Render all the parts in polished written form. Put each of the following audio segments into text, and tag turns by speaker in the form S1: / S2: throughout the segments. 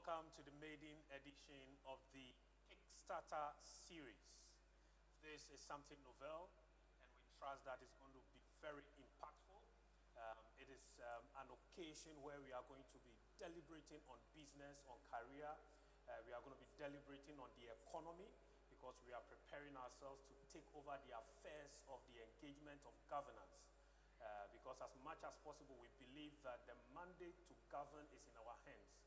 S1: welcome to the maiden edition of the KickStarter series. This is something novel, and we trust that it's going to be very impactful. It is an occasion where we are going to be deliberating on business, on career. We are going to be deliberating on the economy because we are preparing ourselves to take over the affairs of the engagement of governance. Because as much as possible, we believe that the mandate to govern is in our hands.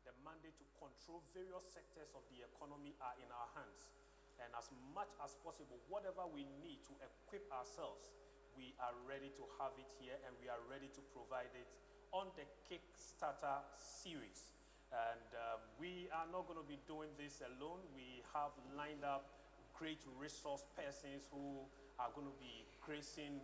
S1: The mandate to control various sectors of the economy are in our hands. And as much as possible, whatever we need to equip ourselves, we are ready to have it here, and we are ready to provide it on the KickStarter series. And we are not going to be doing this alone. We have lined up great resource persons who are going to be gracing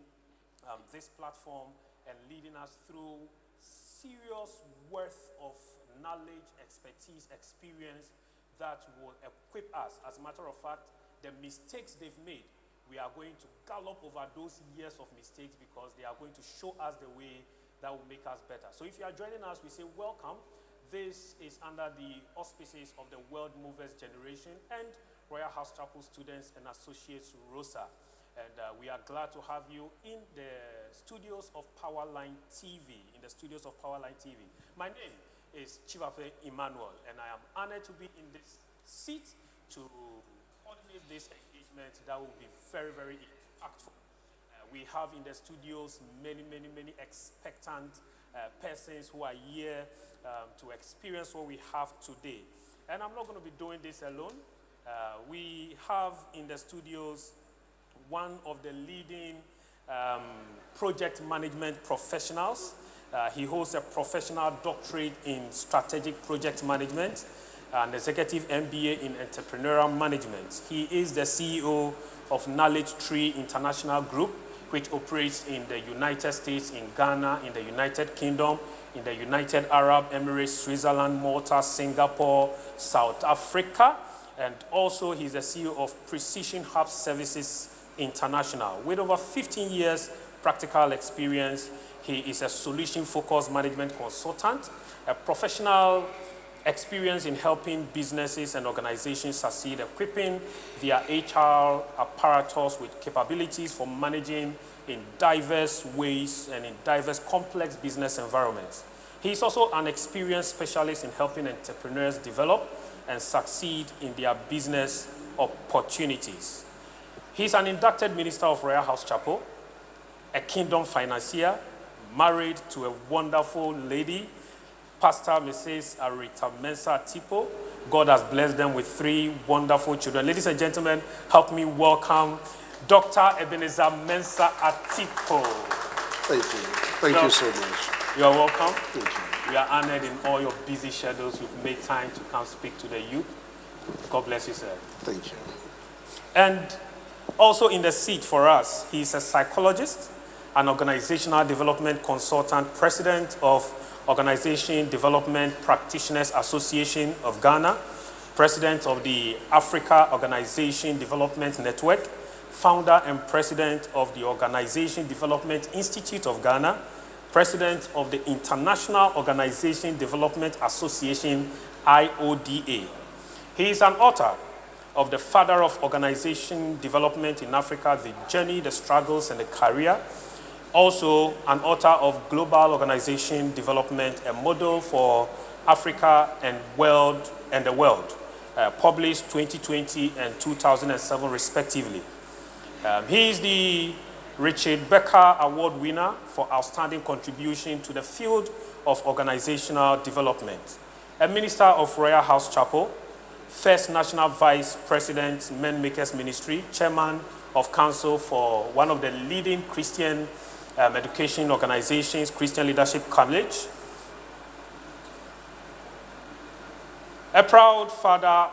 S1: this platform and leading us through serious worth of knowledge, expertise, experience that will equip us. As a matter of fact, the mistakes they've made, we are going to gallop over those years of mistakes because they are going to show us the way that will make us better. So if you are joining us, we say welcome. This is under the auspices of the World Movers Generation and Royalhouse Chapel Students and Associates ROSA. And we are glad to have you in the studios of Powerline TV, My name is Tsivape Emmanuel, and I am honored to be in this seat to coordinate this engagement that will be very, very impactful. We have in the studios many expectant persons who are here to experience what we have today. And I'm not going to be doing this alone. We have in the studios one of the leading project management professionals. He holds a professional doctorate in strategic project management and executive MBA in entrepreneurial management. He is the CEO of Knowledge Tree International Group, which operates in the United States, in Ghana, in the United Kingdom, in the United Arab Emirates, Switzerland, Malta, Singapore, South Africa. And also he's the CEO of Precision Hub Services International. With over 15 years practical experience, he is a solution-focused management consultant, a professional experience in helping businesses and organizations succeed, equipping their HR apparatus with capabilities for managing in diverse ways and in diverse complex business environments. He is also an experienced specialist in helping entrepreneurs develop and succeed in their business opportunities. He's an inducted minister of Royalhouse Chapel, a kingdom financier, married to a wonderful lady, Pastor Mrs. Arita Mensah Tipo. God has blessed them with 3 wonderful children. Ladies and gentlemen, help me welcome Dr. Ebenezer Mensah Atipo.
S2: Thank you. Thank you so much.
S1: You are welcome.
S2: Thank you.
S1: We are honored in all your busy schedules. You've made time to come speak to the youth. God bless you, sir.
S2: Thank you.
S1: And also in the seat for us, he's a psychologist, an organizational development consultant, president of Organization Development Practitioners Association of Ghana, president of the Africa Organization Development Network, founder and president of the Organization Development Institute of Ghana, president of the International Organization Development Association, IODA. He is an author of The Father of Organization Development in Africa, The Journey, the Struggles, and the Career. Also an author of Global Organization Development, a model for Africa and the world, published 2020 and 2007 respectively. He is the Richard Becker Award winner for outstanding contribution to the field of organizational development, a minister of Royalhouse Chapel, First National Vice President, Men Makers Ministry, Chairman of Council for one of the leading Christian education organizations, Christian Leadership College. A proud father,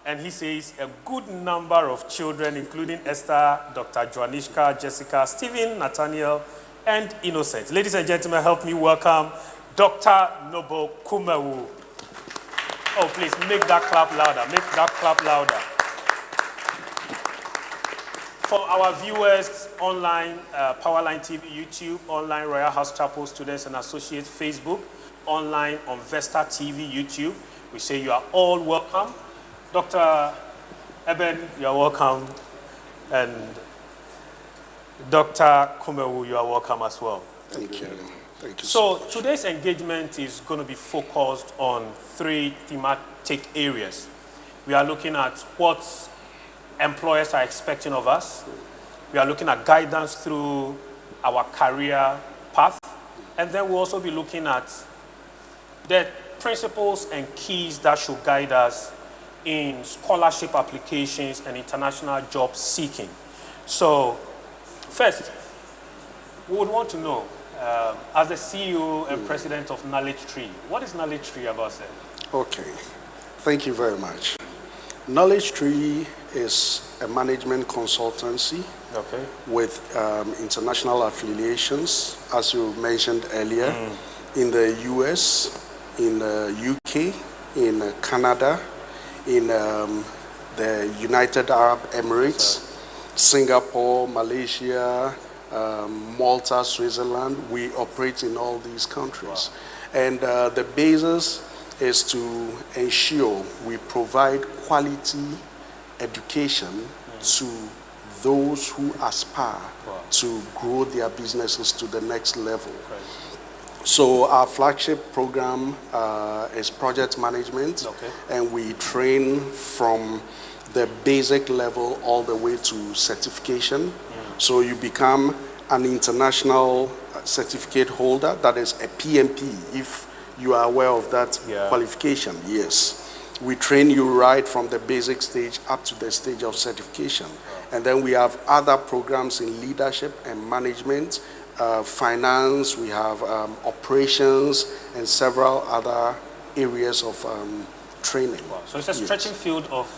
S1: and he says a good number of children, including Esther, Dr. Joanishka, Jessica, Stephen, Nathaniel, and Innocent. Ladies and gentlemen, help me welcome Dr. Noble Kumewu. Oh, please make that clap louder. Make that clap louder. For our viewers online, Powerline TV, YouTube, online Royalhouse Chapel Students and Associates, Facebook, online on Vesta TV, YouTube, we say you are all welcome. Dr. Eben, you are welcome. And Dr. Kumewu, you are welcome as well.
S2: Thank you. Thank you
S1: So
S2: much.
S1: today's engagement is going to be focused on 3 thematic areas. We are looking at what employers are expecting of us. We are looking at guidance through our career path. And then we'll also be looking at the principles and keys that should guide us in scholarship applications and international job seeking. So first, we would want to know, as the CEO and president of Knowledge Tree, what is Knowledge Tree about, sir?
S2: Okay. Thank you very much. Knowledge Tree is a management consultancy with international affiliations, as you mentioned earlier, in the US, in the UK, in Canada, in the United Arab Emirates, Singapore, Malaysia, Malta, Switzerland. We operate in all these countries. Wow. And the basis is to ensure we provide quality education to those who aspire to grow their businesses to the next level. So our flagship program is project management, and we train from the basic level all the way to certification. So you become an international certificate holder, that is a PMP, if you are aware of that qualification. Yes. We train you right from the basic stage up to the stage of certification. And then we have other programs in leadership and management, finance, we have operations, and several other areas of training.
S1: Wow. So it's a stretching field of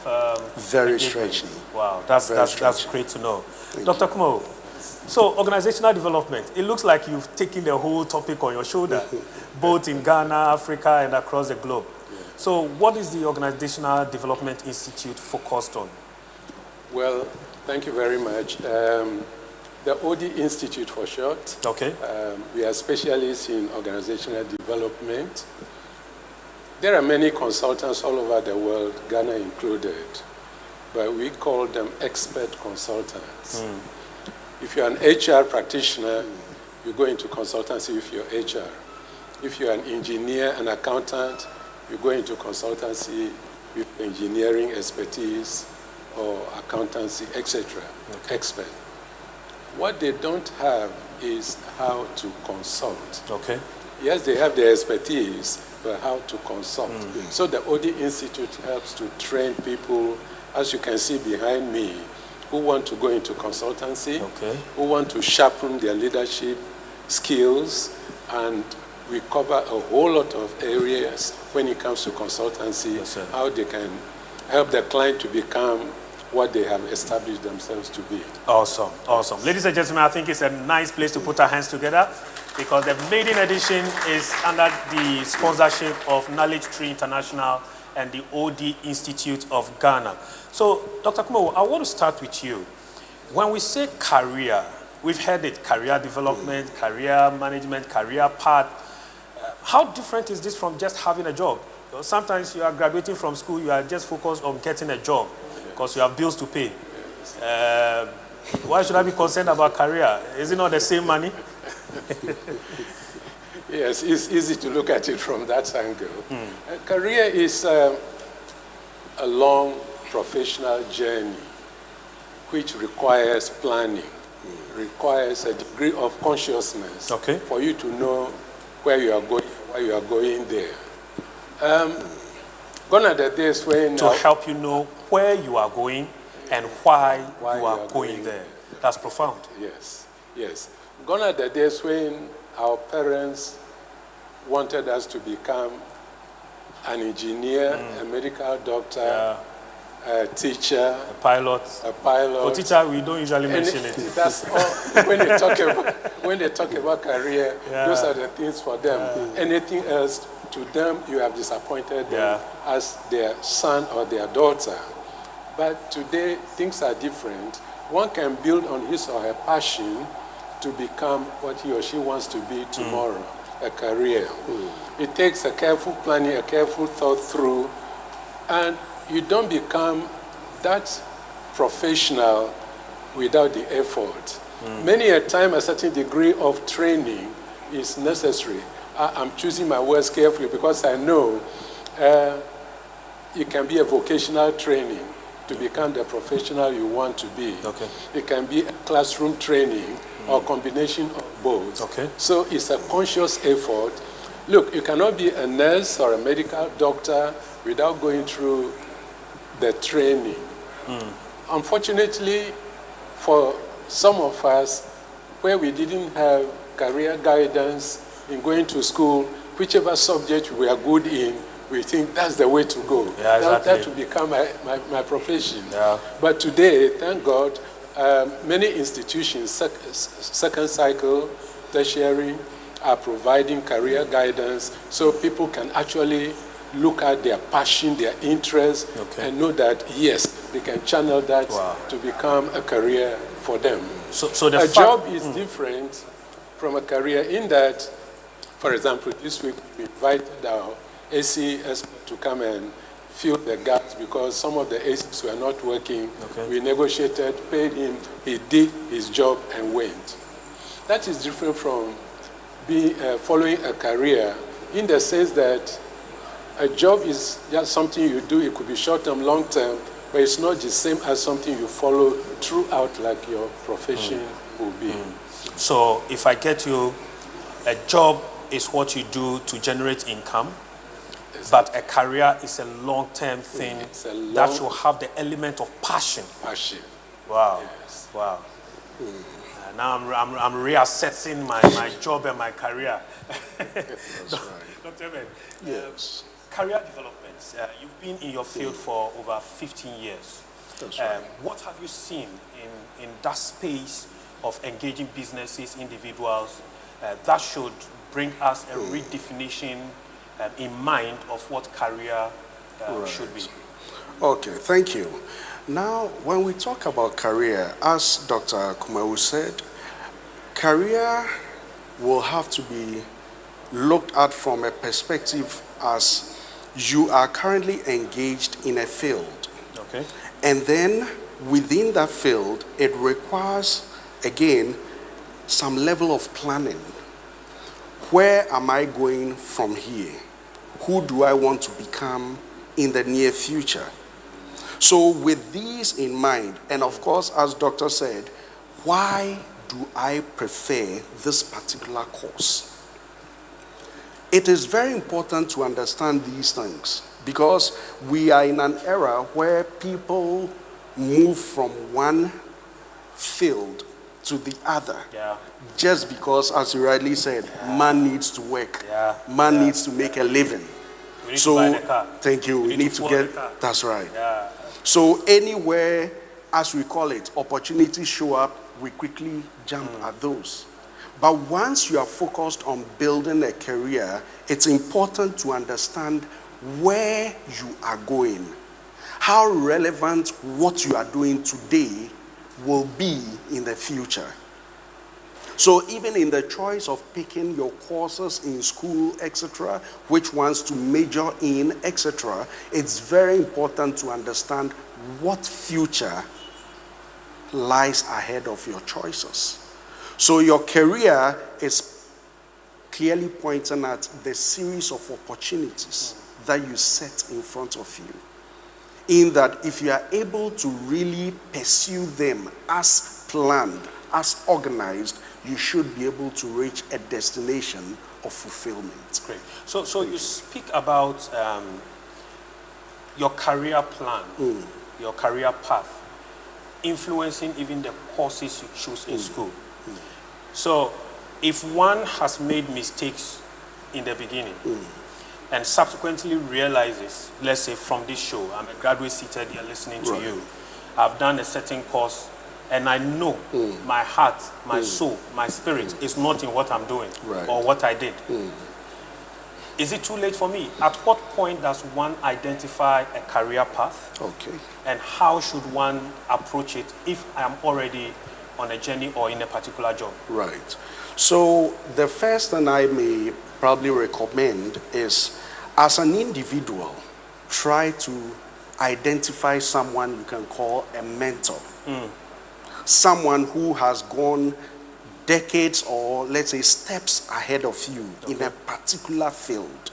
S2: very
S1: engagement.
S2: stretching.
S1: Wow, that's great to know. Dr. Kumo, so organizational development, it looks like you've taken the whole topic on your shoulder, both in Ghana, Africa, and across the globe. So what is the Organizational Development Institute focused on?
S3: Well, thank you very much. The OD Institute for short. We are specialists in organizational development. There are many consultants all over the world, Ghana included, but we call them expert consultants. If you're an HR practitioner, you go into consultancy with your HR. If you're an engineer, an accountant, you go into consultancy with engineering expertise or accountancy, etc. Expert. What they don't have is how to consult. Yes, they have the expertise, but how to consult. So the OD Institute helps to train people, as you can see behind me, who want to go into consultancy, who want to sharpen their leadership skills, and we cover a whole lot of areas when it comes to consultancy, how they can help the client to become what they have established themselves to be.
S1: Awesome, awesome. Ladies and gentlemen, I think it's a nice place to put our hands together because the maiden edition is under the sponsorship of Knowledge Tree International and the OD Institute of Ghana. So, Dr. Kumo, I want to start with you. When we say career, we've heard it, career development, career management, career path. How different is this from just having a job? Sometimes you are graduating from school, you are just focused on getting a job because you have bills to pay. Why should I be concerned about career? Is it not the same money?
S3: Yes, it's easy to look at it from that angle. A career is a long professional journey which requires planning, requires a degree of consciousness for you to know where you are going, why you are going there. Gone are the days when...
S1: To help you know where you are going and why you are going there. That's profound.
S3: Yes, yes. Gone are the days when our parents wanted us to become an engineer, a medical doctor, a teacher,
S1: a pilot. For teacher, we don't usually mention it.
S3: That's all. When they talk about career, those are the things for them. Anything else, to them, you have disappointed them as their son or their daughter. But today, things are different. One can build on his or her passion to become what he or she wants to be tomorrow. a career. It takes a careful planning, a careful thought through, and you don't become that professional without the effort. Many a time, a certain degree of training is necessary. I'm choosing my words carefully because I know it can be a vocational training to become the professional you want to be.
S1: Okay.
S3: It can be a classroom training or combination of both.
S1: Okay.
S3: So it's a conscious effort. Look, you cannot be a nurse or a medical doctor without going through the training. Unfortunately, for some of us, where we didn't have career guidance in going to school, whichever subject we are good in, we think that's the way to go.
S1: Yeah, exactly.
S3: That will become my profession.
S1: Yeah.
S3: But today, thank God, many institutions, second cycle, tertiary, are providing career guidance so people can actually look at their passion, their interest, and know that, yes, they can channel that to become a career for them.
S1: So
S3: a job is different from a career in that, for example, this week we invited our AC expert to come and fill the gaps because some of the ACs were not working. We negotiated, paid him, he did his job and went. That is different from following a career in the sense that a job is just something you do. It could be short-term, long-term, but it's not the same as something you follow throughout like your profession will be.
S1: So if I get you, a job is what you do to generate income, but a career is a long-term thing that should have the element of passion.
S3: Passion.
S1: Wow.
S3: Yes.
S1: Wow. Now I'm reassessing my job and my career.
S2: That's right.
S1: Dr. Emmanuel,
S2: Yes.
S1: Career development. You've been in your field for over 15 years.
S2: That's right.
S1: What have you seen in that space of engaging businesses, individuals, that should bring us a redefinition in mind of what career should be?
S2: Okay, thank you. Now, when we talk about career, as Dr. Kumawu said, career will have to be looked at from a perspective as you are currently engaged in a field.
S1: Okay.
S2: And then within that field, it requires, again, some level of planning. Where am I going from here? Who do I want to become in the near future? So with these in mind, and of course, as Doctor said, why do I prefer this particular course? It is very important to understand these things because we are in an era where people move from one field to the other.
S1: Yeah.
S2: Just because, as you rightly said, man needs to work. Man needs to make a living.
S1: We need to buy the car.
S2: Thank you. We need to get, that's right.
S1: Yeah.
S2: So anywhere, as we call it, opportunities show up, we quickly jump at those. But once you are focused on building a career, it's important to understand where you are going, how relevant what you are doing today will be in the future. So even in the choice of picking your courses in school, etc., which ones to major in, etc., it's very important to understand what future lies ahead of your choices. So your career is clearly pointing at the series of opportunities that you set in front of you. In that if you are able to really pursue them as planned, as organized, you should be able to reach a destination of fulfillment.
S1: Great. So you speak about your career plan, your career path, influencing even the courses you choose in school. So if one has made mistakes in the beginning and subsequently realizes, let's say from this show, I'm a graduate seated here listening to you, I've done a certain course and I know my heart, my soul, my spirit is not in what I'm doing or what I did. Is it too late for me? At what point does one identify a career path?
S2: Okay.
S1: And how should one approach it if I'm already on a journey or in a particular job?
S2: Right. So the first thing I may probably recommend is, as an individual, try to identify someone you can call a mentor. Someone who has gone decades or, let's say, steps ahead of you in a particular field.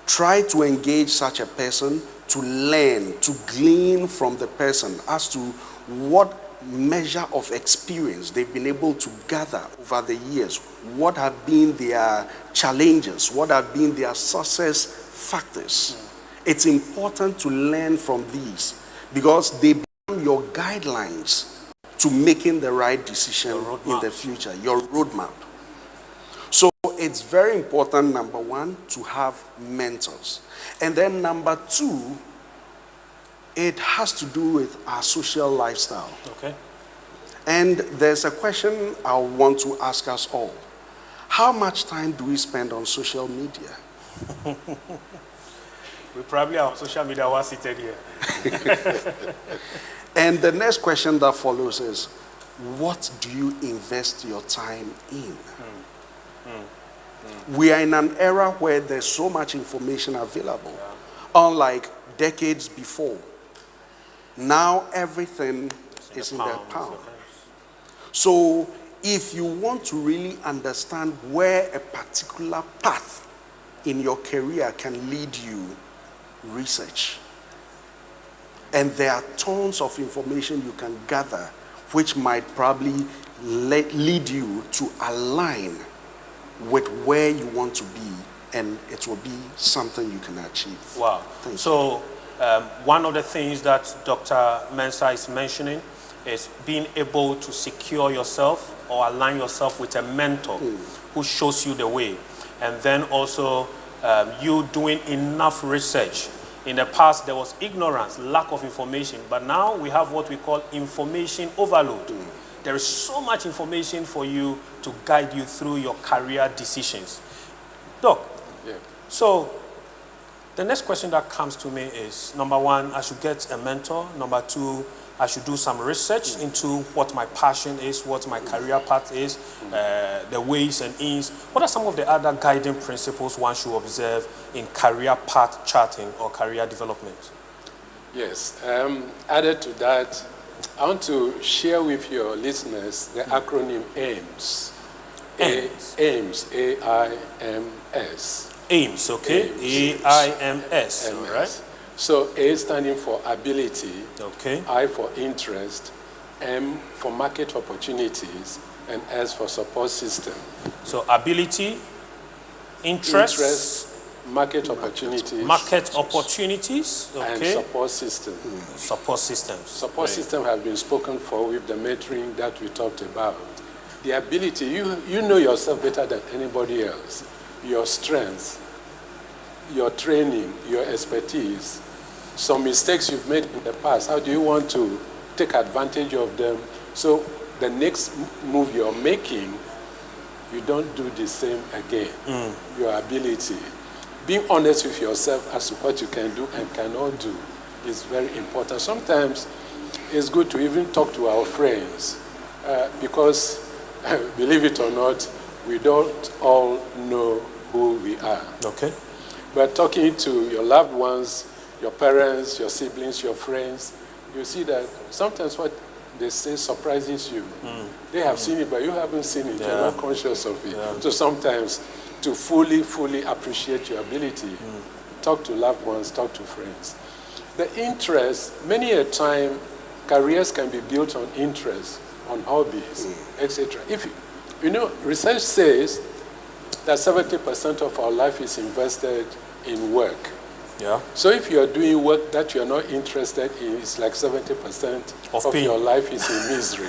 S2: Try to engage such a person to learn, to glean from the person as to what measure of experience they've been able to gather over the years. What have been their challenges? What have been their success factors? It's important to learn from these because they become your guidelines to making the right decision in the future, your roadmap. So it's very important, number one, to have mentors. And then number two, it has to do with our social lifestyle.
S1: Okay.
S2: And there's a question I want to ask us all. How much time do we spend on social media?
S1: We probably are on social media while seated here.
S2: And the next question that follows is, what do you invest your time in? We are in an era where there's so much information available, unlike decades before. Now everything is in their palm. So if you want to really understand where a particular path in your career can lead you, research. And there are tons of information you can gather which might probably lead you to align with where you want to be, and it will be something you can achieve.
S1: Wow. So one of the things that Dr. Mensah is mentioning is being able to secure yourself or align yourself with a mentor who shows you the way. And then also you doing enough research. In the past, there was ignorance, lack of information, but now we have what we call information overload. There is so much information for you to guide you through your career decisions. Doc, so the next question that comes to me is, number one, I should get a mentor. Number two, I should do some research into what my passion is, what my career path is, the ways and ins. What are some of the other guiding principles one should observe in career path charting or career development?
S3: Yes. Added to that, I want to share with your listeners the acronym AIMS. AIMS, A-I-M-S.
S1: AIMS, okay. A-I-M-S, all right.
S3: So A standing for ability,
S1: okay.
S3: I for interest, M for market opportunities, and S for support system.
S1: So ability, interest,
S3: market opportunities,
S1: okay.
S3: and support system.
S1: Support systems.
S3: Support system have been spoken for with the mentoring that we talked about. The ability, you know yourself better than anybody else. Your strengths, your training, your expertise, some mistakes you've made in the past, how do you want to take advantage of them so the next move you're making, you don't do the same again. Your ability. Being honest with yourself as to what you can do and cannot do is very important. Sometimes it's good to even talk to our friends because, believe it or not, we don't all know who we are.
S1: Okay.
S3: But talking to your loved ones, your parents, your siblings, your friends, you see that sometimes what they say surprises you. They have seen it, but you haven't seen it. You're not conscious of it. So sometimes to fully appreciate your ability, talk to loved ones, talk to friends. The interest, many a time, careers can be built on interest, on hobbies, etc. If you know, research says that 70% of our life is invested in work.
S1: Yeah.
S3: So if you are doing work that you are not interested in, it's like 70% of your life is in misery.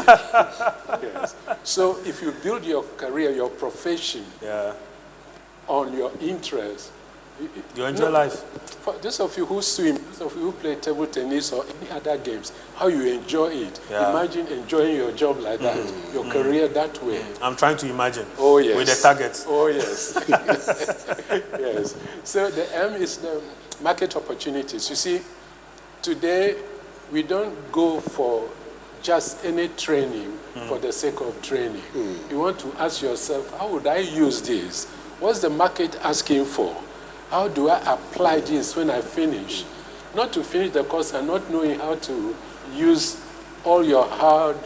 S3: Yes. So if you build your career, your profession on your interest,
S1: you enjoy life.
S3: For those of you who swim, those of you who play table tennis or any other games, how you enjoy it. Imagine enjoying your job like that, your career that way.
S1: I'm trying to imagine.
S3: Oh, yes.
S1: With the targets.
S3: Oh, yes. Yes. So the M is the market opportunities. You see, today we don't go for just any training for the sake of training. You want to ask yourself, how would I use this? What's the market asking for? How do I apply this when I finish? Not to finish the course and not knowing how to use all your hard,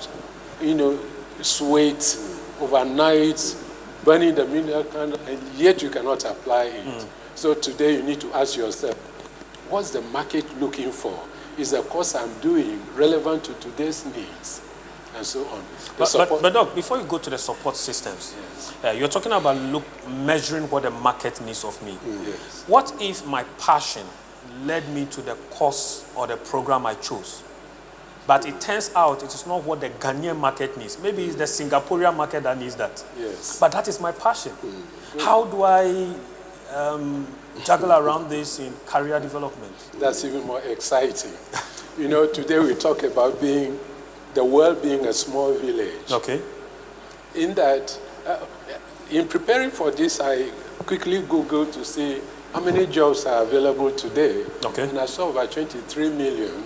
S3: sweat, overnight, burning the mineral candle, and yet you cannot apply it. So today you need to ask yourself, what's the market looking for? Is the course I'm doing relevant to today's needs? And so on.
S1: But Doc, before you go to the support systems, yes. You're talking about measuring what the market needs of me.
S3: Yes.
S1: What if my passion led me to the course or the program I chose, but it turns out it is not what the Ghanaian market needs? Maybe it's the Singaporean market that needs that.
S3: Yes.
S1: But that is my passion. How do I juggle around this in career development?
S3: That's even more exciting. Today we talk about the world being a small village.
S1: Okay.
S3: In that, in preparing for this, I quickly Googled to see how many jobs are available today.
S1: Okay.
S3: And I saw about 23 million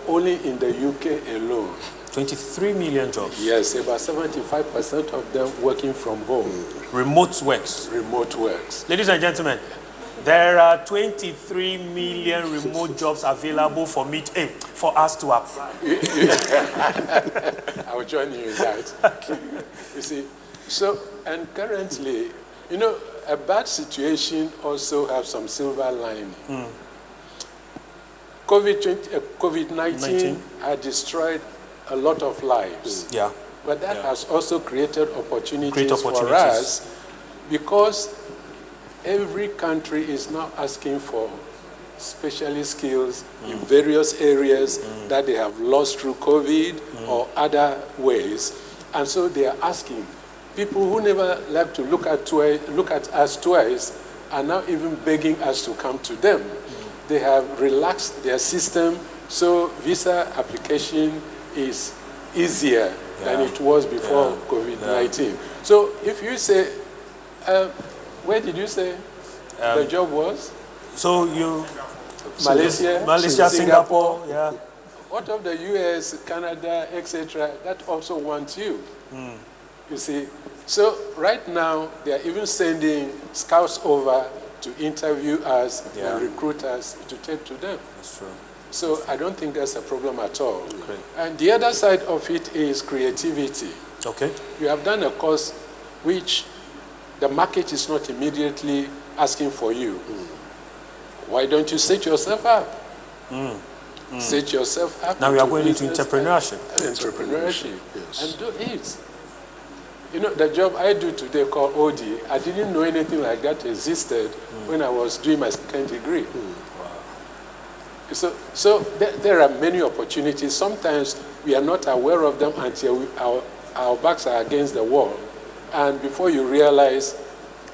S3: only in the UK alone.
S1: 23 million jobs?
S3: Yes, about 75% of them working from home.
S1: Remote works?
S3: Remote works.
S1: Ladies and gentlemen, there are 23 million remote jobs available for us to apply.
S3: I'll join you in that. You see, and currently, a bad situation also has some silver lining. COVID-19 had destroyed a lot of lives.
S1: Yeah.
S3: But that has also created opportunities for us, because every country is now asking for specialist skills in various areas that they have lost through COVID or other ways. And so they are asking people who never like to look at us twice are now even begging us to come to them. They have relaxed their system, so visa application is easier than it was before COVID-19. So if you say, where did you say the job was?
S1: So you...
S3: Malaysia,
S1: Singapore, yeah.
S3: What of the US, Canada, etc., that also wants you. You see, so right now they are even sending scouts over to interview us and recruit us to take to them.
S1: That's true.
S3: So I don't think that's a problem at all.
S1: Okay.
S3: And the other side of it is creativity.
S1: Okay.
S3: You have done a course which the market is not immediately asking for you. Why don't you set yourself up? Set yourself up.
S1: Now we are going into entrepreneurship.
S3: Entrepreneurship.
S2: Yes.
S3: And do it. The job I do today called OD, I didn't know anything like that existed when I was doing my second degree. So there are many opportunities. Sometimes we are not aware of them until our backs are against the wall. And before you realize,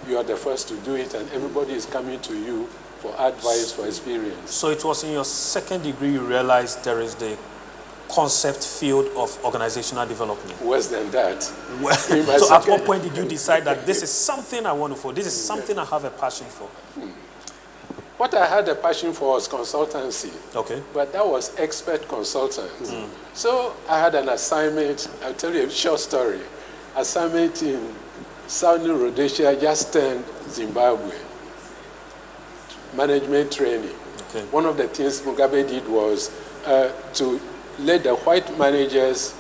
S3: you are the first to do it, and everybody is coming to you for advice, for experience.
S1: So it was in your second degree you realized there is the concept field of organizational development.
S3: Worse than that.
S1: So at what point did you decide that this is something I want to for? This is something I have a passion for?
S3: What I had a passion for was consultancy.
S1: Okay.
S3: But that was expert consultants. So I had an assignment. I'll tell you a short story. Assignment in Southern Rhodesia, just turned Zimbabwe. Management training.
S1: Okay.
S3: One of the things Mugabe did was to let the white managers,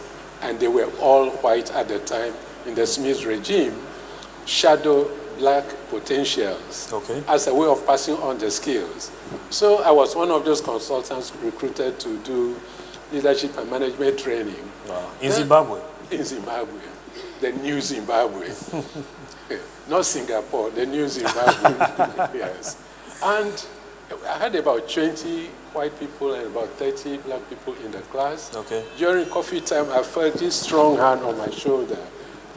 S3: and they were all white at the time in the Smith regime, shadow black potentials as a way of passing on the skills. So I was one of those consultants recruited to do leadership and management training.
S1: Wow. In Zimbabwe?
S3: In Zimbabwe. The new Zimbabwe. Not Singapore, the new Zimbabwe. Yes. And I had about 20 white people and about 30 black people in the class.
S1: Okay.
S3: During coffee time, I felt this strong hand on my shoulder.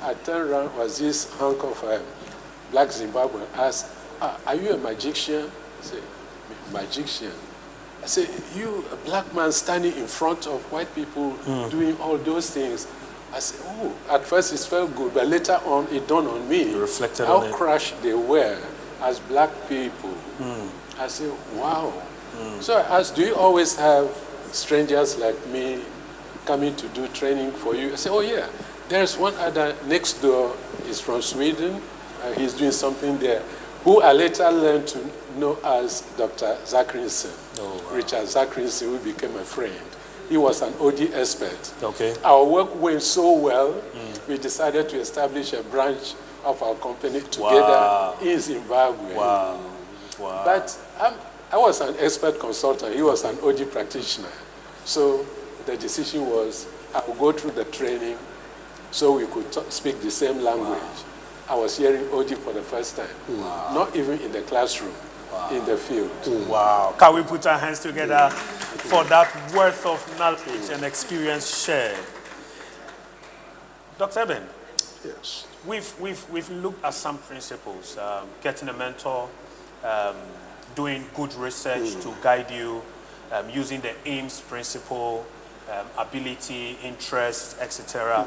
S3: I turned around, was this hunk of black Zimbabwean, asked, are you a magician? I said, magician? I said, you, a black man standing in front of white people doing all those things. I said, oh, at first it felt good, but later on it dawned on me how crushed they were as black people. I said, wow. So I asked, do you always have strangers like me coming to do training for you. I say, oh yeah, there's one other next door, is from Sweden. He's doing something there, who I later learned to know as Dr. Zachrinson.
S1: Oh, wow.
S3: Richard Zachrinson, who became a friend. He was an OD expert.
S1: Okay.
S3: Our work went so well, we decided to establish a branch of our company together in Zimbabwe.
S1: Wow. Wow.
S3: But I was an expert consultant. He was an OD practitioner. So the decision was, I would go through the training so we could speak the same language. Wow. I was hearing OD for the first time. Wow. Not even in the classroom, in the field.
S1: Wow. Can we put our hands together for that worth of knowledge and experience shared? Dr. Eben,
S2: Yes.
S1: we've looked at some principles, getting a mentor, doing good research to guide you, using the AIMS principle, ability, interest, etc.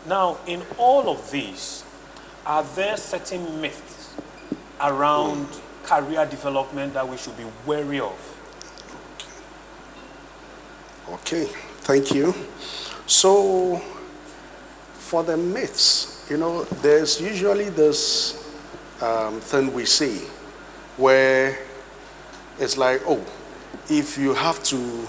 S1: Now, in all of these, are there certain myths around career development that we should be wary of?
S2: Okay, thank you. So, for the myths, there's usually this thing we see where it's like, oh, if you have to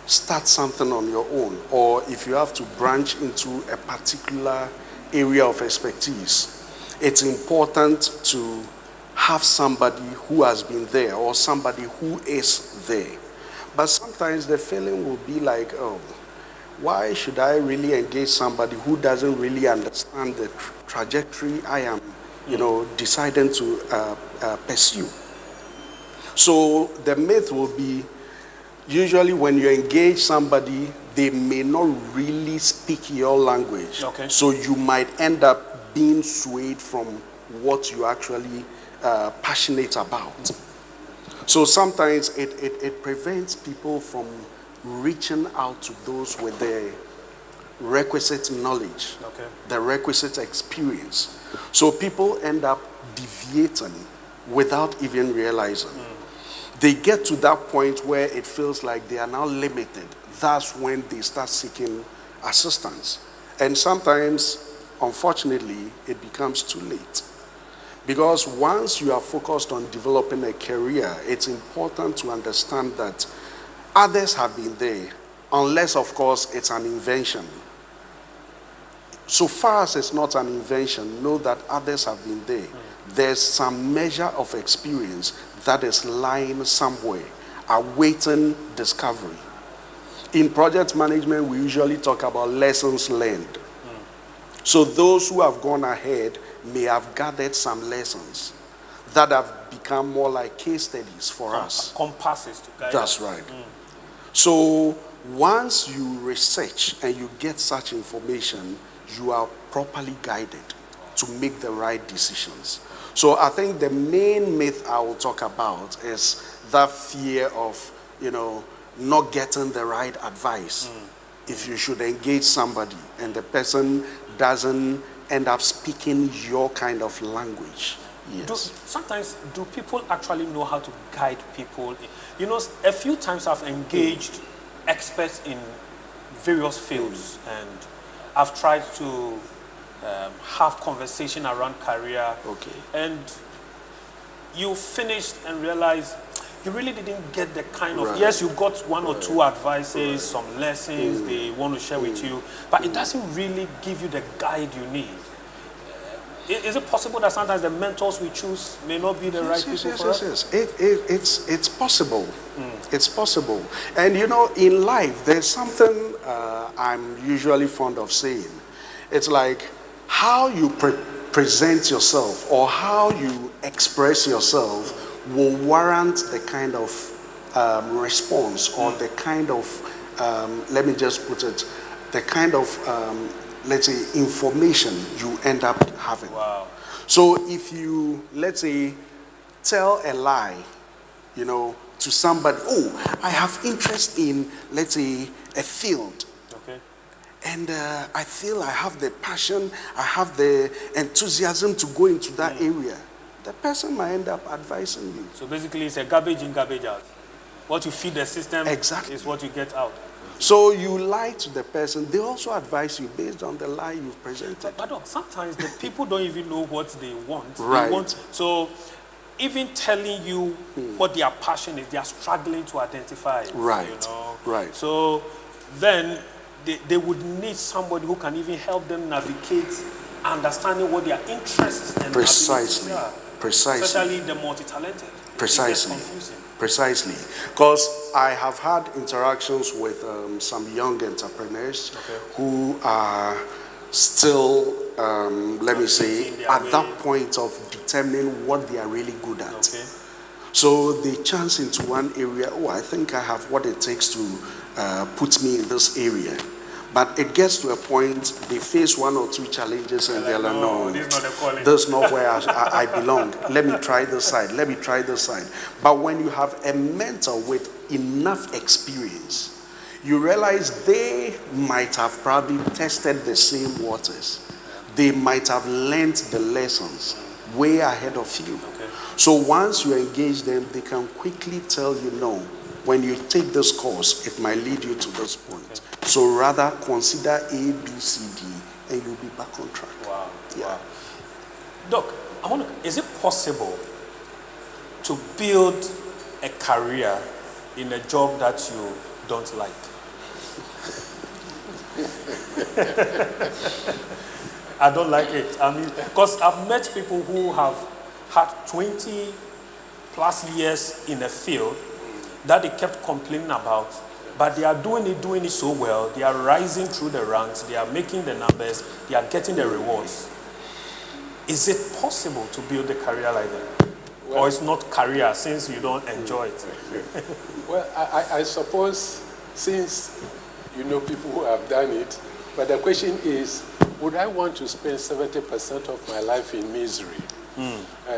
S2: start something on your own, or if you have to branch into a particular area of expertise, it's important to have somebody who has been there or somebody who is there. But sometimes the feeling will be like, oh, why should I really engage somebody who doesn't really understand the trajectory I am, deciding to pursue? So the myth will be, usually when you engage somebody, they may not really speak your language.
S1: Okay.
S2: So you might end up being swayed from what you're actually passionate about. So sometimes it prevents people from reaching out to those with the requisite knowledge, the requisite experience. So people end up deviating without even realizing. They get to that point where it feels like they are now limited. That's when they start seeking assistance. And sometimes, unfortunately, it becomes too late. Because once you are focused on developing a career, it's important to understand that others have been there, unless, of course, it's an invention. So far as it's not an invention, know that others have been there. There's some measure of experience that is lying somewhere, awaiting discovery. In project management, we usually talk about lessons learned. So those who have gone ahead may have gathered some lessons that have become more like case studies for us.
S1: Compasses to guide
S2: That's
S1: us.
S2: right. So once you research and you get such information, you are properly guided to make the right decisions. So I think the main myth I will talk about is that fear of, not getting the right advice. If you should engage somebody and the person doesn't end up speaking your kind of language. Yes.
S1: Sometimes do people actually know how to guide people? A few times I've engaged experts in various fields, and I've tried to have conversation around career.
S2: Okay.
S1: And you finished and realized you really didn't get the kind of, yes, you got one or two advices, some lessons they want to share with you, but it doesn't really give you the guide you need. Is it possible that sometimes the mentors we choose may not be the right people for us?
S2: Yes. It's possible. It's possible. And in life, there's something I'm usually fond of saying. It's like how you present yourself or how you express yourself will warrant the kind of response or the kind of, let me just put it, the kind of, let's say, information you end up having.
S1: Wow.
S2: So if you, let's say, tell a lie, to somebody, oh, I have interest in, let's say, a field.
S1: Okay.
S2: And I feel I have the passion, I have the enthusiasm to go into that area. The person might end up advising you.
S1: So basically it's a garbage in, garbage out. What you feed the system
S2: Exactly.
S1: is what you get out.
S2: So you lie to the person. They also advise you based on the lie you've presented.
S1: But look, sometimes the people don't even know what they want.
S2: Right.
S1: They want, so even telling you what their passion is, they are struggling to identify it.
S2: Right.
S1: You know?
S2: Right.
S1: So then they would need somebody who can even help them navigate understanding what their interests and
S2: Precisely.
S1: abilities are.
S2: Precisely.
S1: Especially the multi-talented.
S2: Precisely.
S1: It gets confusing.
S2: Precisely. Because I have had interactions with some young entrepreneurs who are still, let me say, at that point of determining what they are really good at.
S1: Okay.
S2: So they chance into one area, oh, I think I have what it takes to put me in this area. But it gets to a point, they face one or two challenges and they're like, no, this is not where I belong. Let me try this side. Let me try this side. But when you have a mentor with enough experience, you realize they might have probably tested the same waters. They might have learned the lessons way ahead of you.
S1: Okay.
S2: So once you engage them, they can quickly tell you, no, when you take this course, it might lead you to this point. Okay. So rather consider A, B, C, D, and you'll be back on track.
S1: Wow.
S2: Yeah.
S1: Wow. Doc, is it possible to build a career in a job that you don't like? I don't like it. I mean, because I've met people who have had 20 plus years in a field that they kept complaining about, but they are doing it so well. They are rising through the ranks. They are making the numbers. They are getting the rewards. Is it possible to build a career like that? Well, or it's not career since you don't enjoy it?
S3: Well, I suppose since you know people who have done it, but the question is, would I want to spend 70% of my life in misery?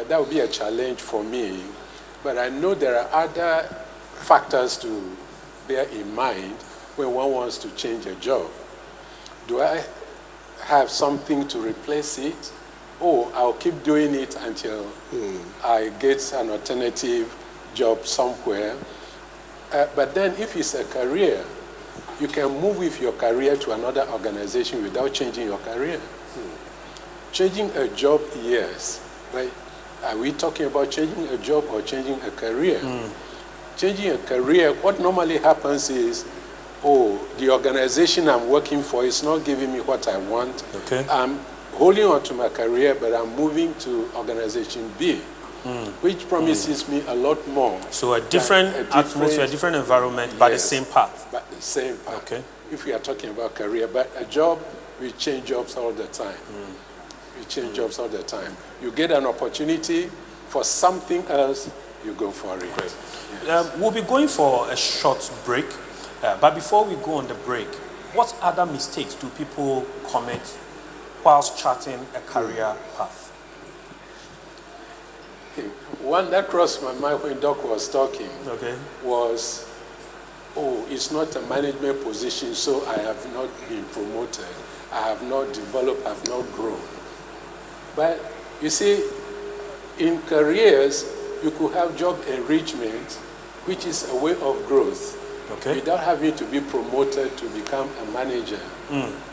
S3: That would be a challenge for me. But I know there are other factors to bear in mind when one wants to change a job. Do I have something to replace it? Or I'll keep doing it until I get an alternative job somewhere. But then if it's a career, you can move with your career to another organization without changing your career. Changing a job, yes. But are we talking about changing a job or changing a career? Changing a career, what normally happens is, oh, the organization I'm working for is not giving me what I want.
S1: Okay.
S3: I'm holding on to my career, but I'm moving to organization B, which promises me a lot more.
S1: So a different atmosphere, a different environment, but the same path.
S3: But the same path.
S1: Okay.
S3: If we are talking about career, but a job, we change jobs all the time. We change jobs all the time. You get an opportunity for something else, you go for it.
S1: Great.
S3: Yes.
S1: We'll be going for a short break, but before we go on the break, what other mistakes do people commit whilst charting a career path?
S3: One that crossed my mind when Doc was talking was, oh, it's not a management position, so I have not been promoted. I have not developed, I have not grown. But you see, in careers, you could have job enrichment, which is a way of growth, without having to be promoted to become a manager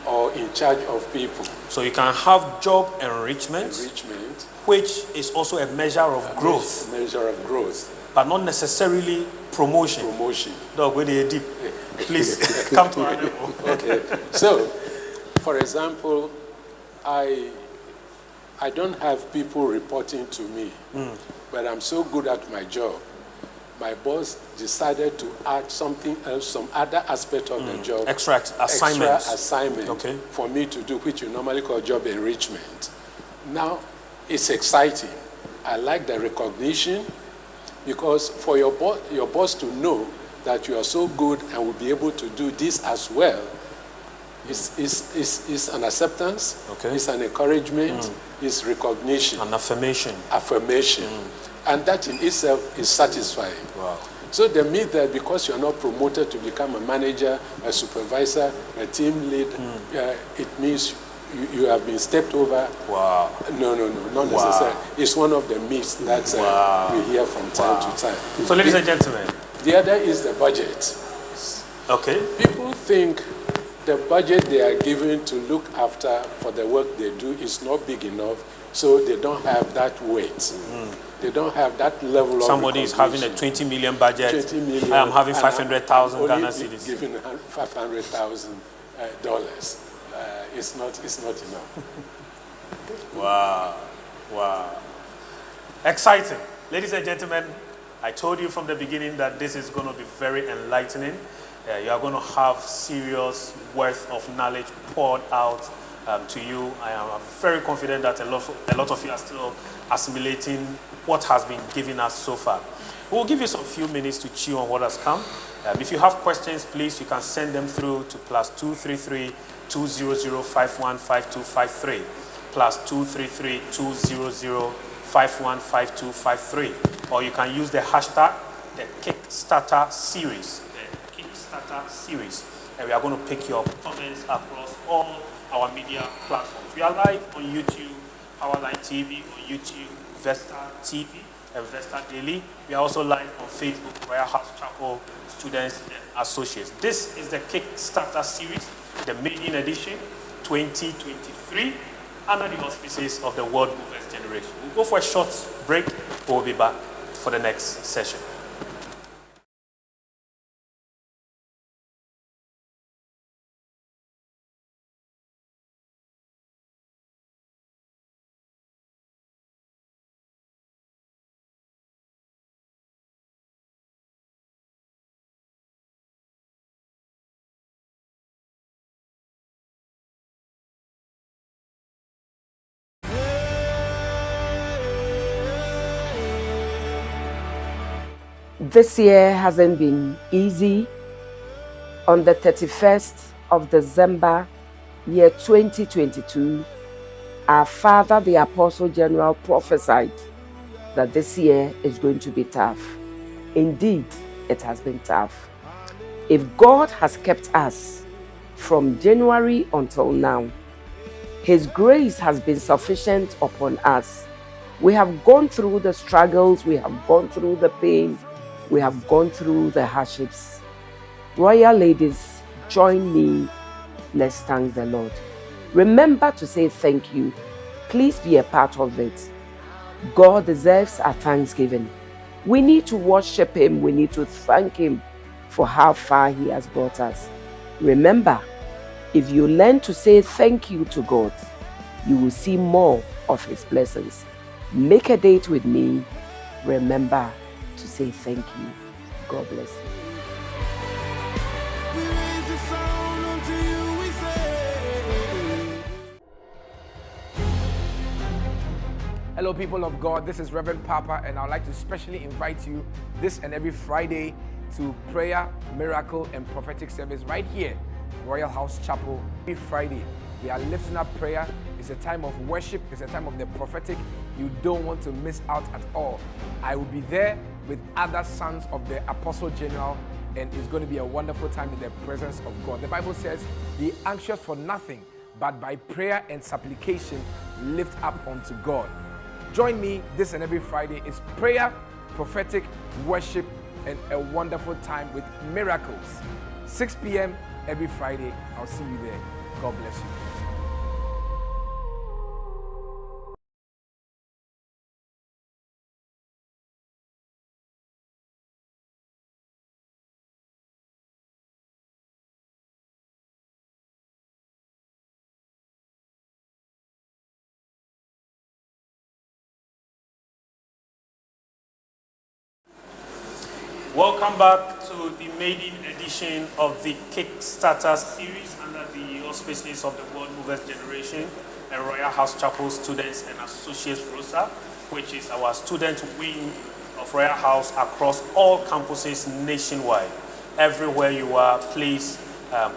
S3: or in charge of people.
S1: So you can have job enrichment, which is also a measure of growth.
S3: Measure of growth.
S1: But not necessarily promotion. Dog, where they deep. Please come to our level.
S3: Okay. So, for example, I don't have people reporting to me, but I'm so good at my job. My boss decided to add something else, some other aspect of the job.
S1: Extra
S3: assignment for me to do, which you normally call job enrichment. Now, it's exciting. I like the recognition because for your boss to know that you are so good and will be able to do this as well, it's an acceptance, it's an encouragement, it's recognition.
S1: An affirmation.
S3: And that in itself is satisfying.
S1: Wow.
S3: So the myth that because you're not promoted to become a manager, a supervisor, a team lead, it means you have been stepped over.
S1: Wow.
S3: No, not necessarily. It's one of the myths that we hear from time to time.
S1: So ladies and gentlemen.
S3: The other is the budget.
S1: Okay.
S3: People think the budget they are given to look after for the work they do is not big enough, so they don't have that weight. They don't have that level of
S1: Somebody is having a 20 million budget.
S3: 20 million.
S1: I am having 500,000 Ghana cedis.
S3: Given $500,000. It's not enough.
S1: Wow. Wow. Exciting. Ladies and gentlemen, I told you from the beginning that this is going to be very enlightening. You are going to have serious worth of knowledge poured out to you. I am very confident that a lot of you are still assimilating what has been given us so far. We'll give you some few minutes to chew on what has come. If you have questions, please, you can send them through to +233 200 515253, +233 200 515253, or you can use the hashtag, the KickStarter series, and we are going to pick your comments across all our media platforms. We are live on YouTube, Powerline TV, on YouTube, Vesta TV, and Vesta Daily. We are also live on Facebook, Royalhouse Chapel Students and Associates. This is the KickStarter series, the maiden edition, 2023, under the auspices of the World Movers Generation. We'll go for a short break, but we'll be back for the next session.
S4: This year hasn't been easy. On the 31st of December, year 2022, our father, the Apostle General, prophesied that this year is going to be tough. Indeed, it has been tough. If God has kept us from January until now, His grace has been sufficient upon us. We have gone through the struggles, we have gone through the pain, we have gone through the hardships. Royal ladies, join me. Let's thank the Lord. Remember to say thank you. Please be a part of it. God deserves our thanksgiving. We need to worship Him. We need to thank Him for how far He has brought us. Remember, if you learn to say thank you to God, you will see more of His blessings. Make a date with me. Remember to say thank you. God bless you.
S5: Hello people of God, this is Reverend Papa, and I'd like to specially invite you this and every Friday to prayer, miracle and prophetic service right here, Royalhouse Chapel. Every Friday we are lifting up prayer. It's a time of worship, it's a time of the prophetic. You don't want to miss out at all. I will be there with other sons of the Apostle General, and it's going to be a wonderful time in the presence of God. The Bible says, be anxious for nothing, but by prayer and supplication lift up unto God. Join me this and every Friday. It's prayer, prophetic, worship, and a wonderful time with miracles. 6 p.m. every Friday. I'll see you there. God bless you.
S1: Welcome back to the maiden edition of the KickStarter series under the auspices of the World Movers Generation and Royalhouse Chapel Students and Associates ROSA, which is our student wing of Royalhouse across all campuses nationwide. Everywhere you are, please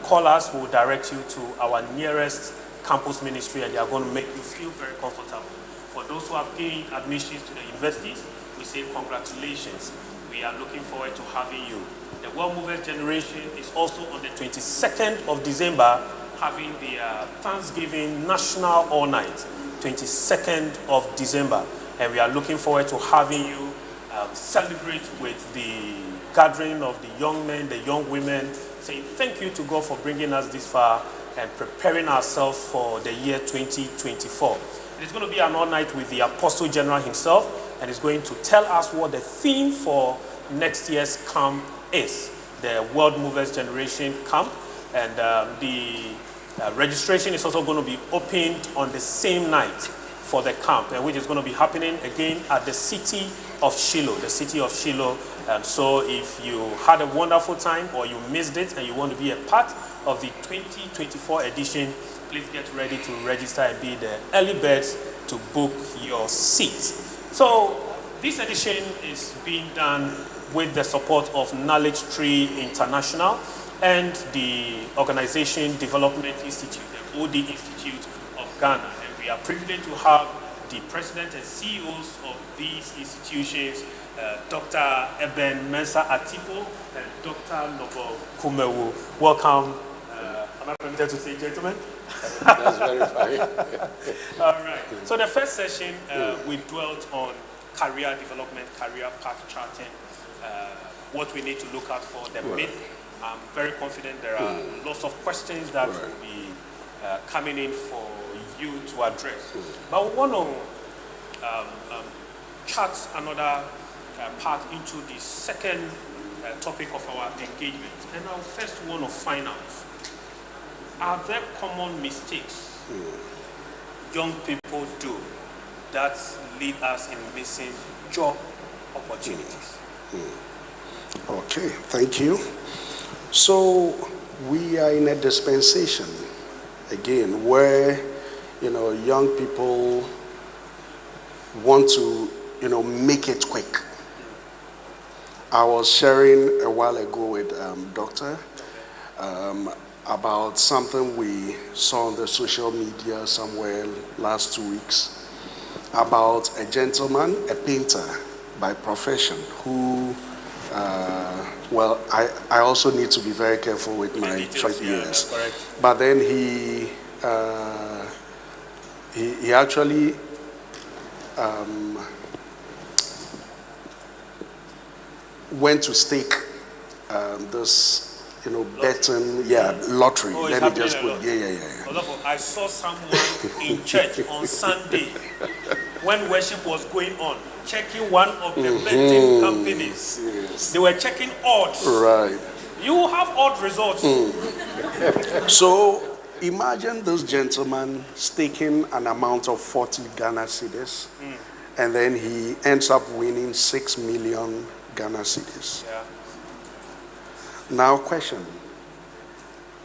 S1: call us. We'll direct you to our nearest campus ministry, and they are going to make you feel very comfortable. For those who have gained admissions to the universities, we say congratulations. We are looking forward to having you. The World Movers Generation is also on the 22nd of December having the Thanksgiving National All Night, 22nd of December. And we are looking forward to having you celebrate with the gathering of the young men, the young women, saying thank you to God for bringing us this far and preparing ourselves for the year 2024. It's going to be an all night with the Apostle General himself, and he's going to tell us what the theme for next year's camp is, the World Movers Generation Camp. And the registration is also going to be opened on the same night for the camp, which is going to be happening again at the city of Shiloh, so if you had a wonderful time or you missed it and you want to be a part of the 2024 edition, please get ready to register and be the early birds to book your seat. So this edition is being done with the support of Knowledge Tree International and the Organization Development Institute, the OD Institute of Ghana. And we are privileged to have the president and CEOs of these institutions, Dr. Eben Mensah Atipo and Dr. Nobo Kumewu. Welcome. Am I permitted to say gentlemen?
S3: That's very fine.
S1: All right. So the first session, we dwelt on career development, career path charting, what we need to look out for, the myth. I'm very confident there are lots of questions that will be coming in for you to address. But we want to chart another path into the second topic of our engagement. And I first want to find out, are there common mistakes young people do that lead us in missing job opportunities?
S2: Okay, thank you. So we are in a dispensation again where young people want to make it quick. I was sharing a while ago with Doctor about something we saw on the social media somewhere last 2 weeks about a gentleman, a painter by profession, who I also need to be very careful with my choice. Yes, but then he actually went to stake this betting, lottery.
S1: Oh,
S2: Let me just put,
S1: I saw someone in church on Sunday when worship was going on, checking one of the betting companies. Yes. They were checking odds.
S2: Right.
S1: You have odd results.
S2: So imagine this gentleman staking an amount of 40 Ghana cedis, and then he ends up winning 6 million Ghana cedis.
S1: Yeah.
S2: Now, question: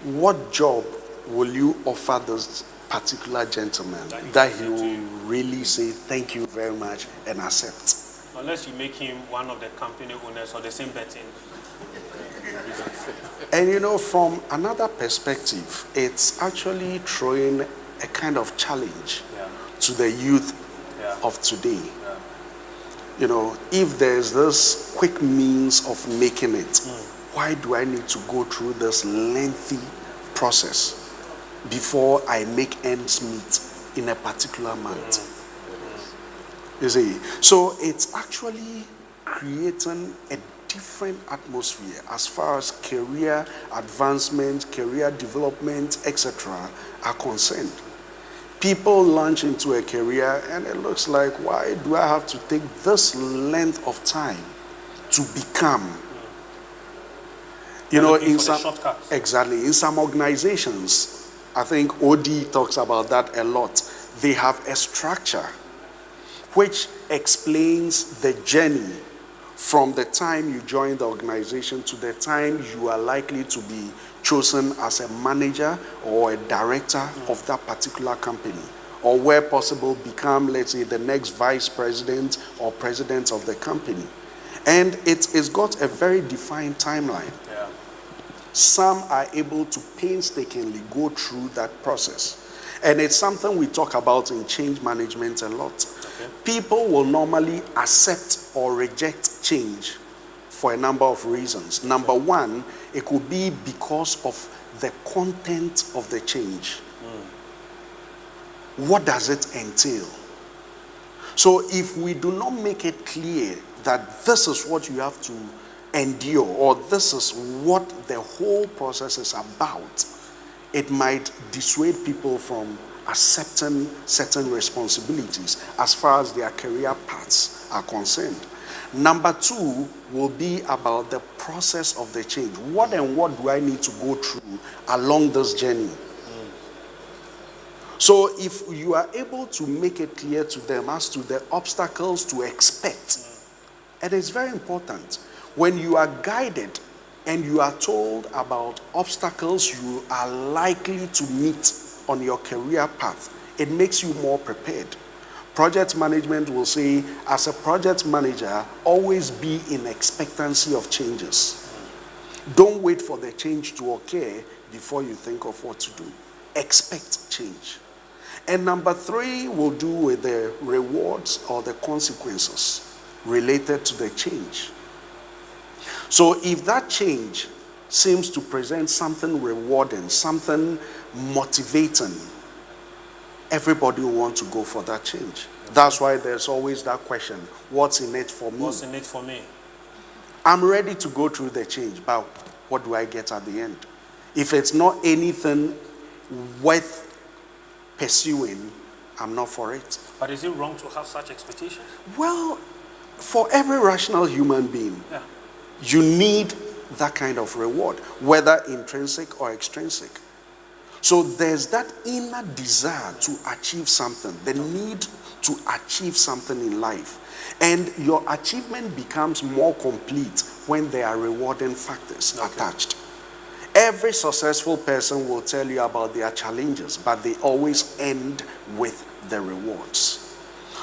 S2: what job will you offer this particular gentleman that he will really say thank you very much and accept?
S1: Unless you make him one of the company owners or the same betting.
S2: And from another perspective, it's actually throwing a kind of challenge to the youth of today. If there's this quick means of making it, why do I need to go through this lengthy process before I make ends meet in a particular month? You see, so it's actually creating a different atmosphere as far as career advancement, career development, etc. are concerned. People launch into a career and it looks like, why do I have to take this length of time to become? In some organizations, I think OD talks about that a lot. They have a structure which explains the journey from the time you join the organization to the time you are likely to be chosen as a manager or a director of that particular company, or where possible become, let's say, the next vice president or president of the company. And it's got a very defined timeline.
S1: Yeah.
S2: Some are able to painstakingly go through that process. And it's something we talk about in change management a lot. Okay. People will normally accept or reject change for a number of reasons. Number one, it could be because of the content of the change. What does it entail? So if we do not make it clear that this is what you have to endure, or this is what the whole process is about, it might dissuade people from accepting certain responsibilities as far as their career paths are concerned. Number two will be about the process of the change. What and what do I need to go through along this journey? So if you are able to make it clear to them as to the obstacles to expect, it is very important. When you are guided and you are told about obstacles you are likely to meet on your career path, it makes you more prepared. Project management will say, as a project manager, always be in expectancy of changes. Don't wait for the change to occur before you think of what to do. Expect change. And number three will do with the rewards or the consequences related to the change. So if that change seems to present something rewarding, something motivating, everybody will want to go for that change. That's why there's always that question, what's in it for me?
S1: What's in it for me?
S2: I'm ready to go through the change, but what do I get at the end? If it's not anything worth pursuing, I'm not for it.
S1: But is it wrong to have such expectations?
S2: Well, for every rational human being, you need that kind of reward, whether intrinsic or extrinsic. So there's that inner desire to achieve something, the need to achieve something in life. And your achievement becomes more complete when there are rewarding factors attached. Every successful person will tell you about their challenges, but they always end with the rewards.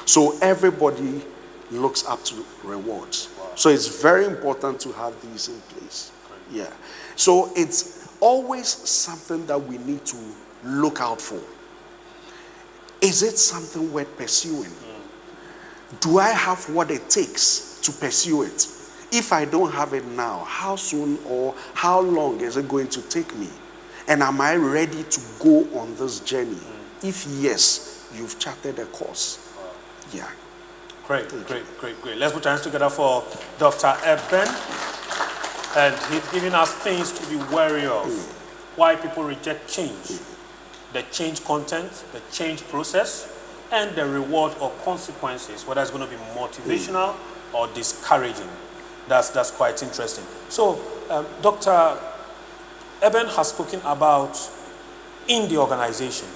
S2: So everybody looks up to rewards. Wow. So it's very important to have these in place. Great. Yeah. So it's always something that we need to look out for. Is it something worth pursuing? Do I have what it takes to pursue it? If I don't have it now, how soon or how long is it going to take me? And am I ready to go on this journey? If yes, you've charted a course. Yeah.
S1: Great. Let's put our hands together for Dr. Eben. And he's giving us things to be wary of. Why people reject change. The change content, the change process, and the reward or consequences, whether it's going to be motivational or discouraging. That's quite interesting. So, Dr. Eben has spoken about in the organization.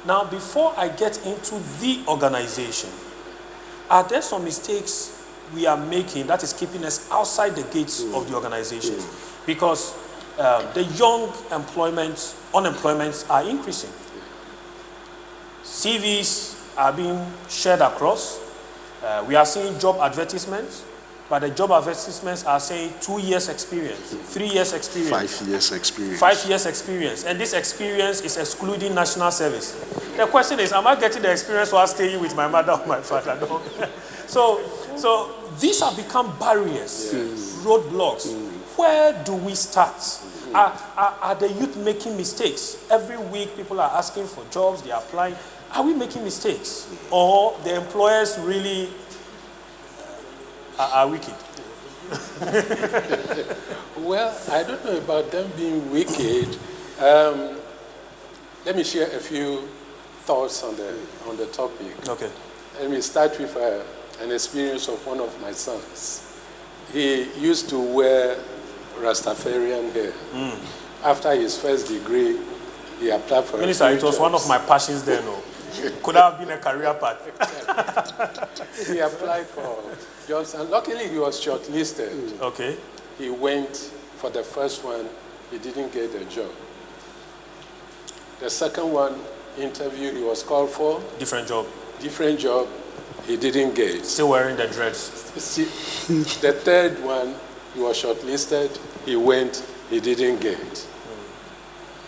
S1: Now, before I get into the organization, are there some mistakes we are making that is keeping us outside the gates of the organization? Because the young unemployment are increasing. CVs are being shared across. We are seeing job advertisements, but the job advertisements are saying 2 years experience, 3 years experience.
S2: 5 years experience.
S1: 5 years experience. And this experience is excluding national service. The question is, am I getting the experience while staying with my mother or my father? No. So these have become barriers, roadblocks. Where do we start? Are the youth making mistakes? Every week people are asking for jobs, they are applying. Are we making mistakes? Or the employers really are wicked?
S3: Well, I don't know about them being wicked. Let me share a few thoughts on the topic.
S1: Okay.
S3: Let me start with an experience of one of my sons. He used to wear Rastafarian hair. After his first degree, he applied for
S1: Minister, it was one of my passions then. No? Could have been a career path.
S3: He applied for jobs, and luckily he was shortlisted.
S1: Okay.
S3: He went for the first one, he didn't get the job. The second one, interview, he was called for.
S1: Different job,
S3: he didn't get.
S1: Still wearing the dreads.
S3: The third one, he was shortlisted, he went, he didn't get.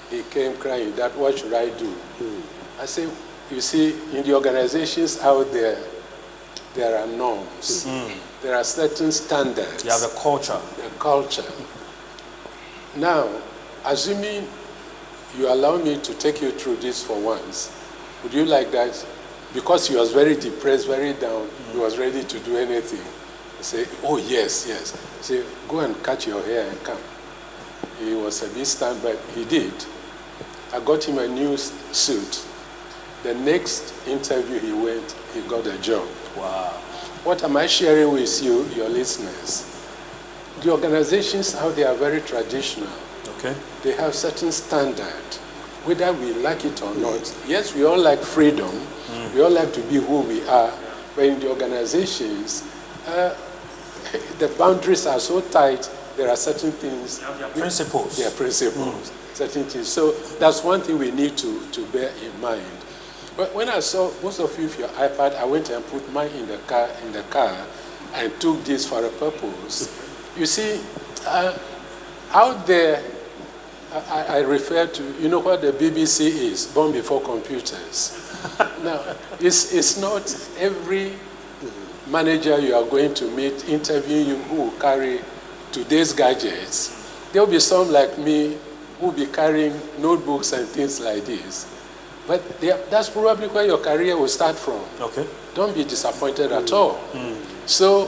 S3: He came crying, that what should I do? I say, you see, in the organizations out there, there are norms. There are certain standards.
S1: You have a culture.
S3: Now, assuming you allow me to take you through this for once, would you like that? Because he was very depressed, very down, he was ready to do anything. I say, oh, yes. I say, go and cut your hair and come. He was a bit stunned, but he did. I got him a new suit. The next interview he went, he got a job.
S1: Wow.
S3: What am I sharing with you, your listeners? The organizations out there are very traditional.
S1: Okay.
S3: They have certain standard, whether we like it or not. Yes, we all like freedom. We all like to be who we are. But in the organizations, the boundaries are so tight, there are certain things.
S1: Principles.
S3: There are principles, certain things. So that's one thing we need to bear in mind. But when I saw most of you with your iPad, I went and put mine in the car and took this for a purpose. You see, out there, I refer to, you know what the BBC is, born before computers. Now, it's not every manager you are going to meet, interviewing you, who will carry today's gadgets. There will be some like me who will be carrying notebooks and things like this. But that's probably where your career will start from.
S1: Okay.
S3: Don't be disappointed at all. So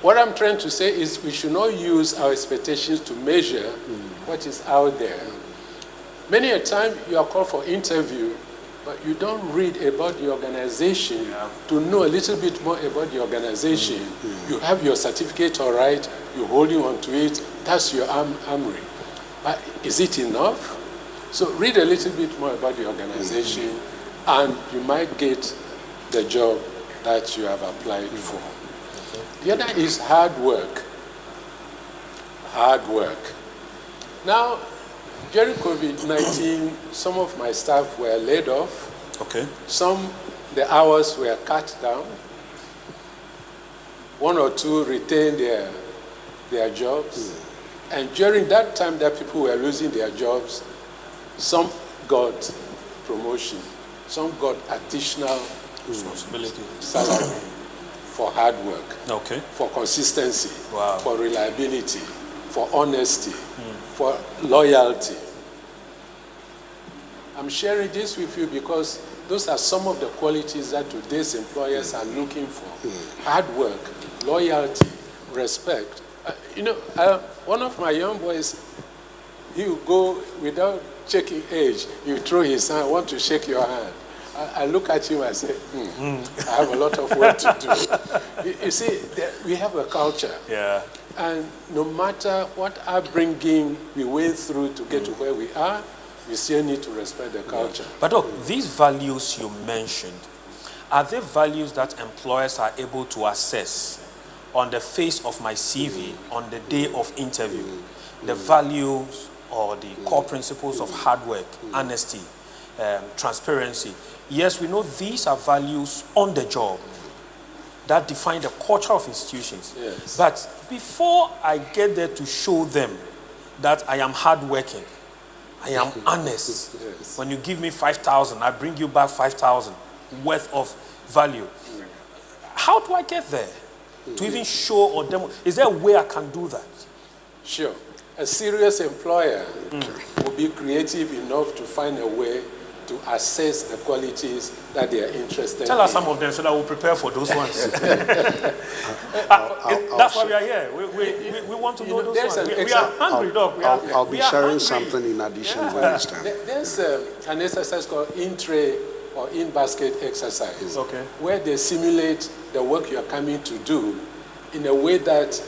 S3: what I'm trying to say is we should not use our expectations to measure what is out there. Many a time you are called for interview, but you don't read about the organization to know a little bit more about the organization. You have your certificate, all right, you're holding on to it, that's your armory. But is it enough? So read a little bit more about the organization, and you might get the job that you have applied for. The other is hard work. Hard work. Now, during COVID-19, some of my staff were laid off.
S1: Okay.
S3: Some, the hours were cut down. One or two retained their jobs. And during that time that people were losing their jobs, some got promotion. Some got additional
S1: responsibility,
S3: salary for hard work,
S1: okay,
S3: for consistency,
S1: wow,
S3: for reliability, for honesty, for loyalty. I'm sharing this with you because those are some of the qualities that today's employers are looking for. Hard work, loyalty, respect. One of my young boys, he would go without checking age. He would throw his hand, want to shake your hand. I look at him and say, I have a lot of work to do. You see, we have a culture.
S1: Yeah.
S3: And no matter what upbringing we went through to get to where we are, we still need to respect the culture.
S1: But look, these values you mentioned, are they values that employers are able to assess on the face of my CV on the day of interview? The values or the core principles of hard work, honesty, transparency. Yes, we know these are values on the job that define the culture of institutions.
S3: Yes.
S1: But before I get there to show them that I am hardworking, I am honest.
S3: Yes.
S1: When you give me 5,000, I bring you back 5,000 worth of value. How do I get there? To even show or demo? Is there a way I can do that?
S3: Sure. A serious employer will be creative enough to find a way to assess the qualities that they are interested in.
S1: Tell us some of them so that we'll prepare for those ones. That's why we are here. We want to know those ones. We are hungry, dog.
S2: I'll be sharing something in addition when it's time.
S3: There's an exercise called in-tray or in-basket exercise, where they simulate the work you are coming to do in a way that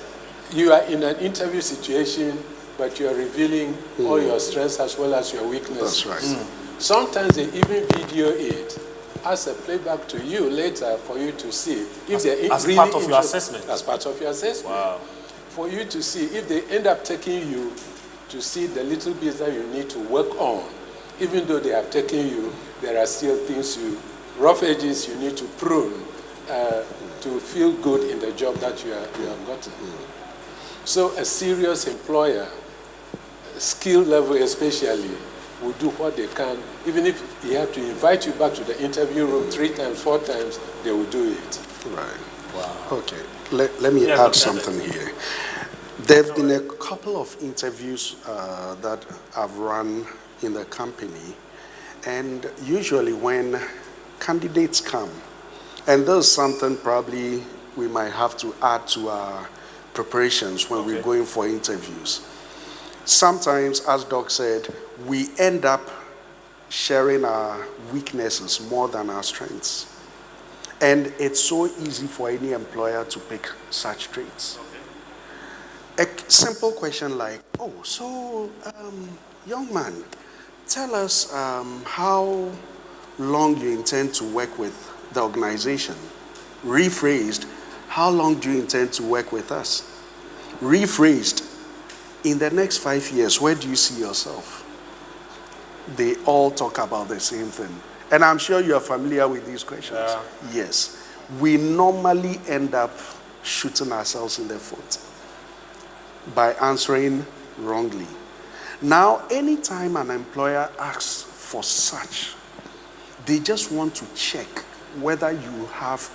S3: you are in an interview situation, but you are revealing all your strengths as well as your weaknesses.
S2: That's right.
S3: Sometimes they even video it as a playback to you later for you to see if they're
S1: as
S3: really
S1: part of your assessment.
S3: As part of your assessment.
S1: Wow.
S3: For you to see if they end up taking you to see the little bits that you need to work on. Even though they have taken you, there are still things rough edges you need to prune to feel good in the job that you have gotten. So a serious employer, skill level especially, will do what they can. Even if they have to invite you back to the interview room 3 times, 4 times, they will do it.
S2: Right. Wow. Okay. Let me add something here. There have been a couple of interviews that I've run in the company, and usually when candidates come, and there's something probably we might have to add to our preparations when we're going for interviews. Sometimes, as Doc said, we end up sharing our weaknesses more than our strengths. And it's so easy for any employer to pick such traits. A simple question like, oh, so young man, tell us how long you intend to work with the organization. Rephrased, how long do you intend to work with us? Rephrased, in the next 5 years, where do you see yourself? They all talk about the same thing. And I'm sure you're familiar with these questions. Yes. We normally end up shooting ourselves in the foot by answering wrongly. Now, anytime an employer asks for such, they just want to check whether you have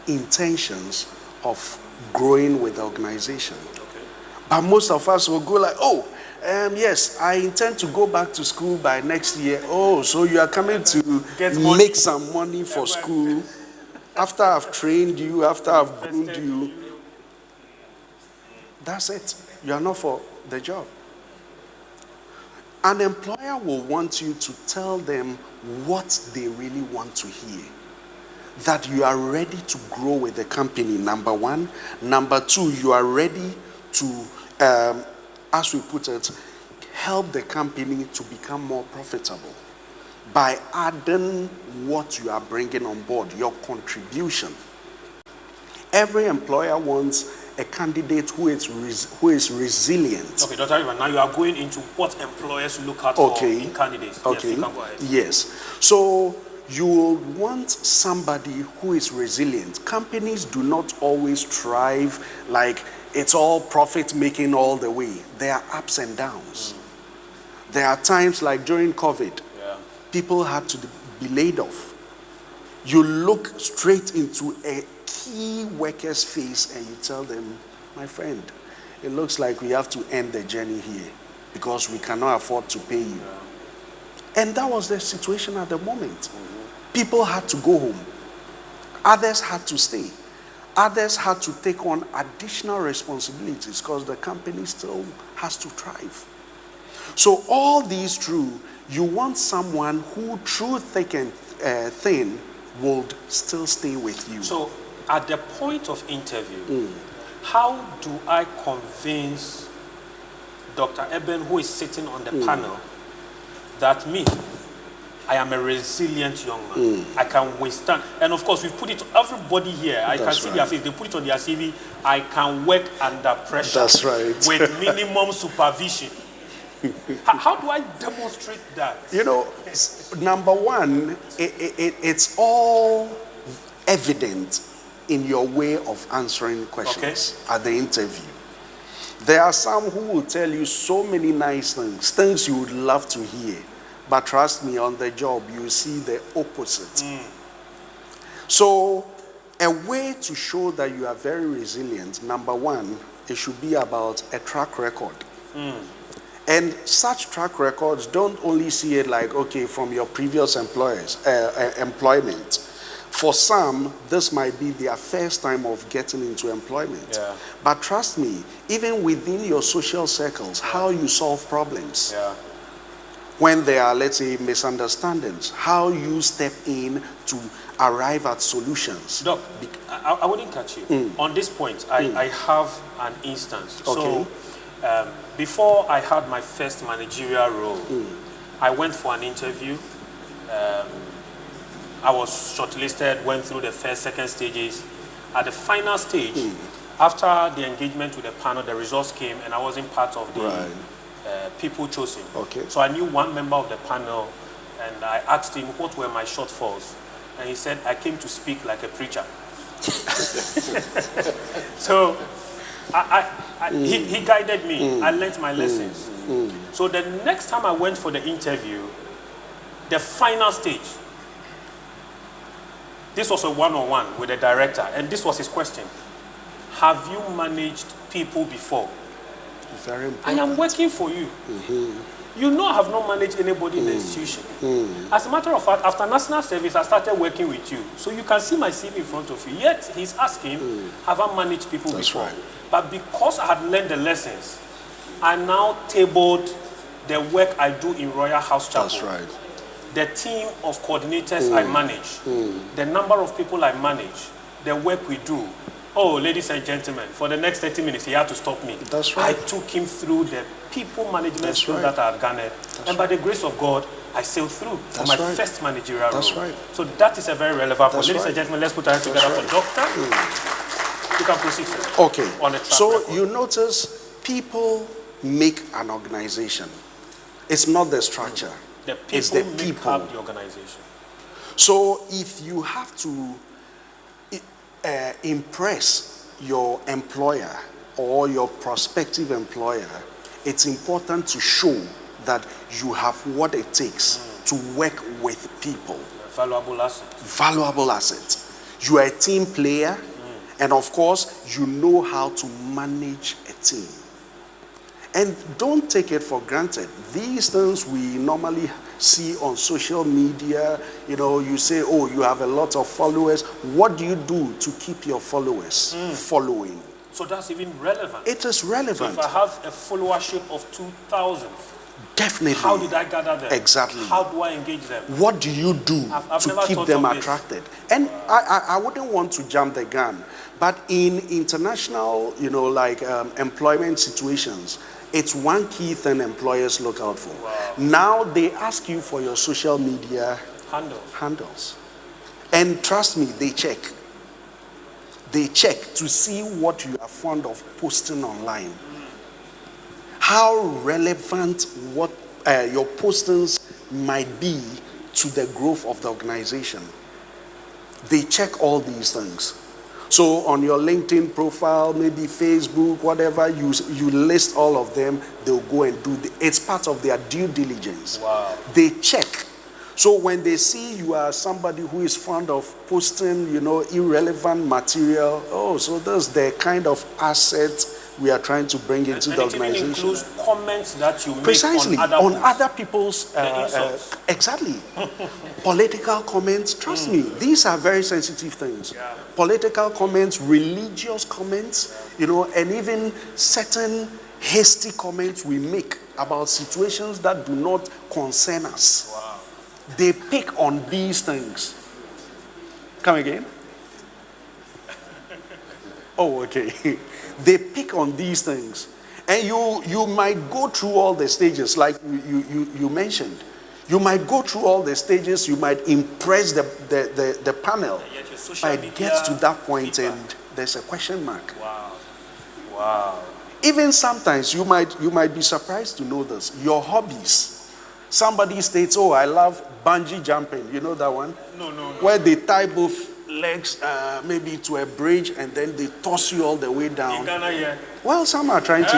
S2: intentions of growing with the organization. But most of us will go like, oh, yes, I intend to go back to school by next year. Oh, so you are coming to make some money for school after I've trained you, after I've groomed you. That's it. You are not for the job. An employer will want you to tell them what they really want to hear. That you are ready to grow with the company, number one. Number two, you are ready to, as we put it, help the company to become more profitable by adding what you are bringing on board, your contribution. Every employer wants a candidate who is resilient.
S1: Okay, Dr. Ivan, now you are going into what employers look out for in candidates.
S2: Okay.
S1: Yes, you can go ahead.
S2: Yes. So you will want somebody who is resilient. Companies do not always thrive like it's all profit making all the way. There are ups and downs. There are times like during COVID, people had to be laid off. You look straight into a key worker's face and you tell them, my friend, it looks like we have to end the journey here because we cannot afford to pay you. And that was the situation at the moment. People had to go home. Others had to stay. Others had to take on additional responsibilities because the company still has to thrive. So all these through, you want someone who through thick and thin would still stay with you.
S1: So at the point of interview, how do I convince Dr. Eben, who is sitting on the panel, that me, I am a resilient young man. I can withstand. And of course, we put it, everybody here, I can see their face, they put it on their CV, I can work under pressure.
S2: That's right.
S1: With minimum supervision. How do I demonstrate that?
S2: You know, number one, it's all evident in your way of answering questions at the interview. There are some who will tell you so many nice things you would love to hear. But trust me, on the job, you see the opposite. So, a way to show that you are very resilient, number one, it should be about a track record. And such track records, don't only see it like, okay, from your previous employment. For some, this might be their first time of getting into employment. But trust me, even within your social circles, how you solve problems. When there are, let's say, misunderstandings, how you step in to arrive at solutions.
S1: Doc, I wouldn't catch you. On this point, I have an instance. So, before I had my first managerial role, I went for an interview. I was shortlisted, went through the first, second stages. At the final stage, after the engagement with the panel, the results came and I wasn't part of the people chosen. So I knew one member of the panel and I asked him what were my shortfalls. And he said, I came to speak like a preacher. So he guided me. I learned my lessons. So the next time I went for the interview, the final stage, this was a one-on-one with the director, and this was his question. Have you managed people before?
S2: Very important.
S1: I am working for you. You know I have not managed anybody in the institution. As a matter of fact, after national service, I started working with you. So you can see my CV in front of you. Yet he's asking, have I managed people before?
S2: Right.
S1: But because I had learned the lessons, I now tabled the work I do in Royalhouse Chapel.
S2: That's right.
S1: The team of coordinators I manage, the number of people I manage, the work we do. Oh, ladies and gentlemen, for the next 30 minutes, he had to stop me.
S2: That's right.
S1: I took him through the people management skills
S2: right.
S1: that I had garnered. And by the grace of God, I sailed through for my first managerial
S2: That's
S1: role.
S2: right.
S1: So that is a very relevant point. Ladies
S2: right.
S1: and gentlemen, let's put our hands together for Doctor. You can proceed, sir.
S2: Okay.
S1: On the track
S2: So
S1: record.
S2: you notice people make an organization. It's not the structure.
S1: The people
S2: It's the
S1: make
S2: people.
S1: up the organization.
S2: So if you have to impress your employer or your prospective employer, it's important to show that you have what it takes to work with people.
S1: Valuable asset.
S2: Valuable asset. You are a team player, and of course, you know how to manage a team. And don't take it for granted. These things we normally see on social media, you say, oh, you have a lot of followers. What do you do to keep your followers following?
S1: So that's even relevant.
S2: It is
S1: So
S2: relevant.
S1: if I have a followership of 2,000,
S2: Definitely.
S1: how did I gather them?
S2: Exactly.
S1: How do I engage them?
S2: What do you do
S1: I've
S2: to
S1: never
S2: keep
S1: thought
S2: them
S1: of this.
S2: attracted? And I wouldn't want to jump the gun, but in international, employment situations, it's one key thing employers look out for.
S1: Wow.
S2: Now they ask you for your social media handles. And trust me, they check. They check to see what you are fond of posting online. How relevant what your postings might be to the growth of the organization. They check all these things. So on your LinkedIn profile, maybe Facebook, whatever, you list all of them, they'll go and do it's part of their due diligence.
S1: Wow.
S2: They check. So when they see you are somebody who is fond of posting, irrelevant material, so that's the kind of asset we are trying to bring into the organization.
S1: And it even includes comments that you make
S2: Precisely,
S1: on
S2: other people's exactly. Political comments, trust me, these are very sensitive things.
S1: Yeah.
S2: Political comments, religious comments, and even certain hasty comments we make about situations that do not concern us.
S1: Wow.
S2: They pick on these things. Come again? Oh, okay. They pick on these things. And you might go through all the stages, like you mentioned. You might go through all the stages, you might impress the panel. But it gets to that point feedback. And there's a question mark.
S1: Wow. Wow.
S2: Even sometimes you might be surprised to know this. Your hobbies. Somebody states, oh, I love bungee jumping. You know that one?
S1: No.
S2: Where they tie both legs maybe to a bridge and then they toss you all the way down.
S1: In Ghana, yeah.
S2: Well, some are trying to do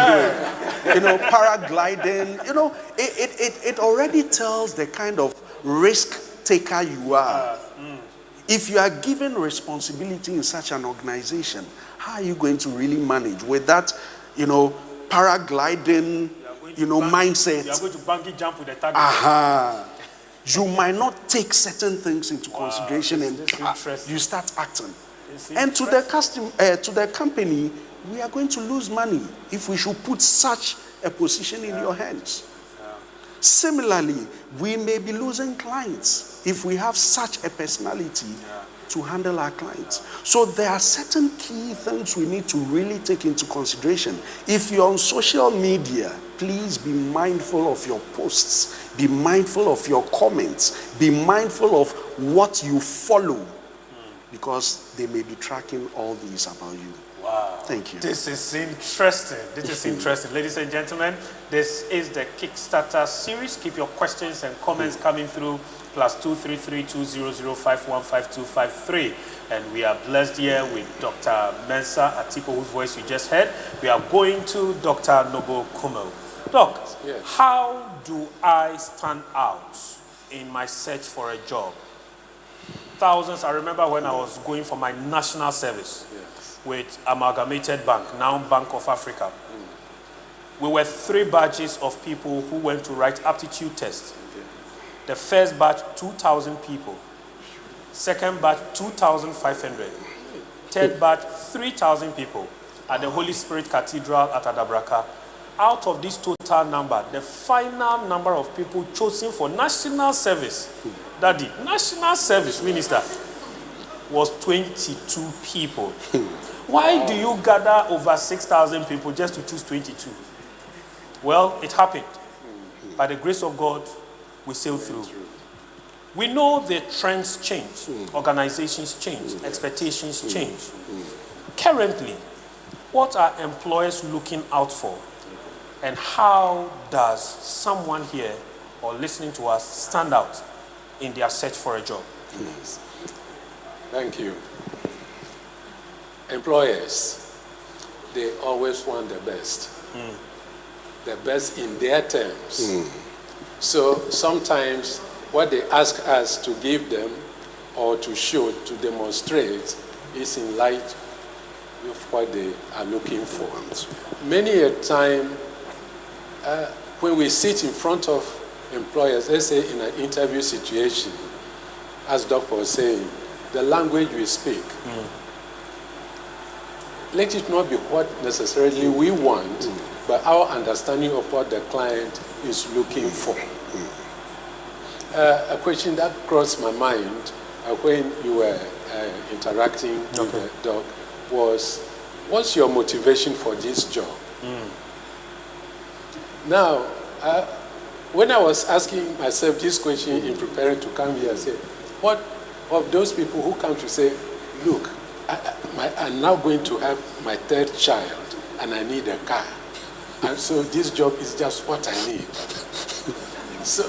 S2: it. Paragliding. It already tells the kind of risk taker you are. If you are given responsibility in such an organization, how are you going to really manage with that, paragliding, mindset?
S1: You are going to bungee jump with the target.
S2: You might not take certain things into consideration and you start acting. And to the company, we are going to lose money if we should put such a position in your hands. Similarly, we may be losing clients if we have such a personality to handle our clients. So there are certain key things we need to really take into consideration. If you're on social media, please be mindful of your posts, be mindful of your comments, be mindful of what you follow, because they may be tracking all these about you.
S1: Wow.
S2: Thank you.
S1: This is interesting. Ladies and gentlemen, this is the KickStarter series. Keep your questions and comments coming through. +233 200515253. And we are blessed here with Dr. Mensa Atipo, whose voice you just heard. We are going to Dr. Noble Kumo. Doc,
S3: yes.
S1: How do I stand out in my search for a job? Thousands, I remember when I was going for my national service with Amalgamated Bank, now Bank of Africa. we were 3 batches of people who went to write aptitude tests. The first batch, 2,000 people. Second batch, 2,500. Third batch, 3,000 people at the Holy Spirit Cathedral at Adabraka. Out of this total number, the final number of people chosen for national service, Daddy, national service minister, was 22 people. Why do you gather over 6,000 people just to choose 22? Well, it happened. By the grace of God, we sailed through. We know the trends change, organizations change, expectations change. Currently, what are employers looking out for? And how does someone here or listening to us stand out in their search for a job?
S3: Thank you. Employers, they always want the best. The best in their terms. So sometimes what they ask us to give them or to show, to demonstrate, is in light of what they are looking for. Many a time, when we sit in front of employers, let's say in an interview situation, as Doc was saying, the language we speak, let it not be what necessarily we want, but our understanding of what the client is looking for. A question that crossed my mind when you were interacting with the Doc was, what's your motivation for this job? Now, when I was asking myself this question in preparing to come here, I said, what of those people who come to say, look, I'm now going to have my 3rd child and I need a car. And so this job is just what I need. So,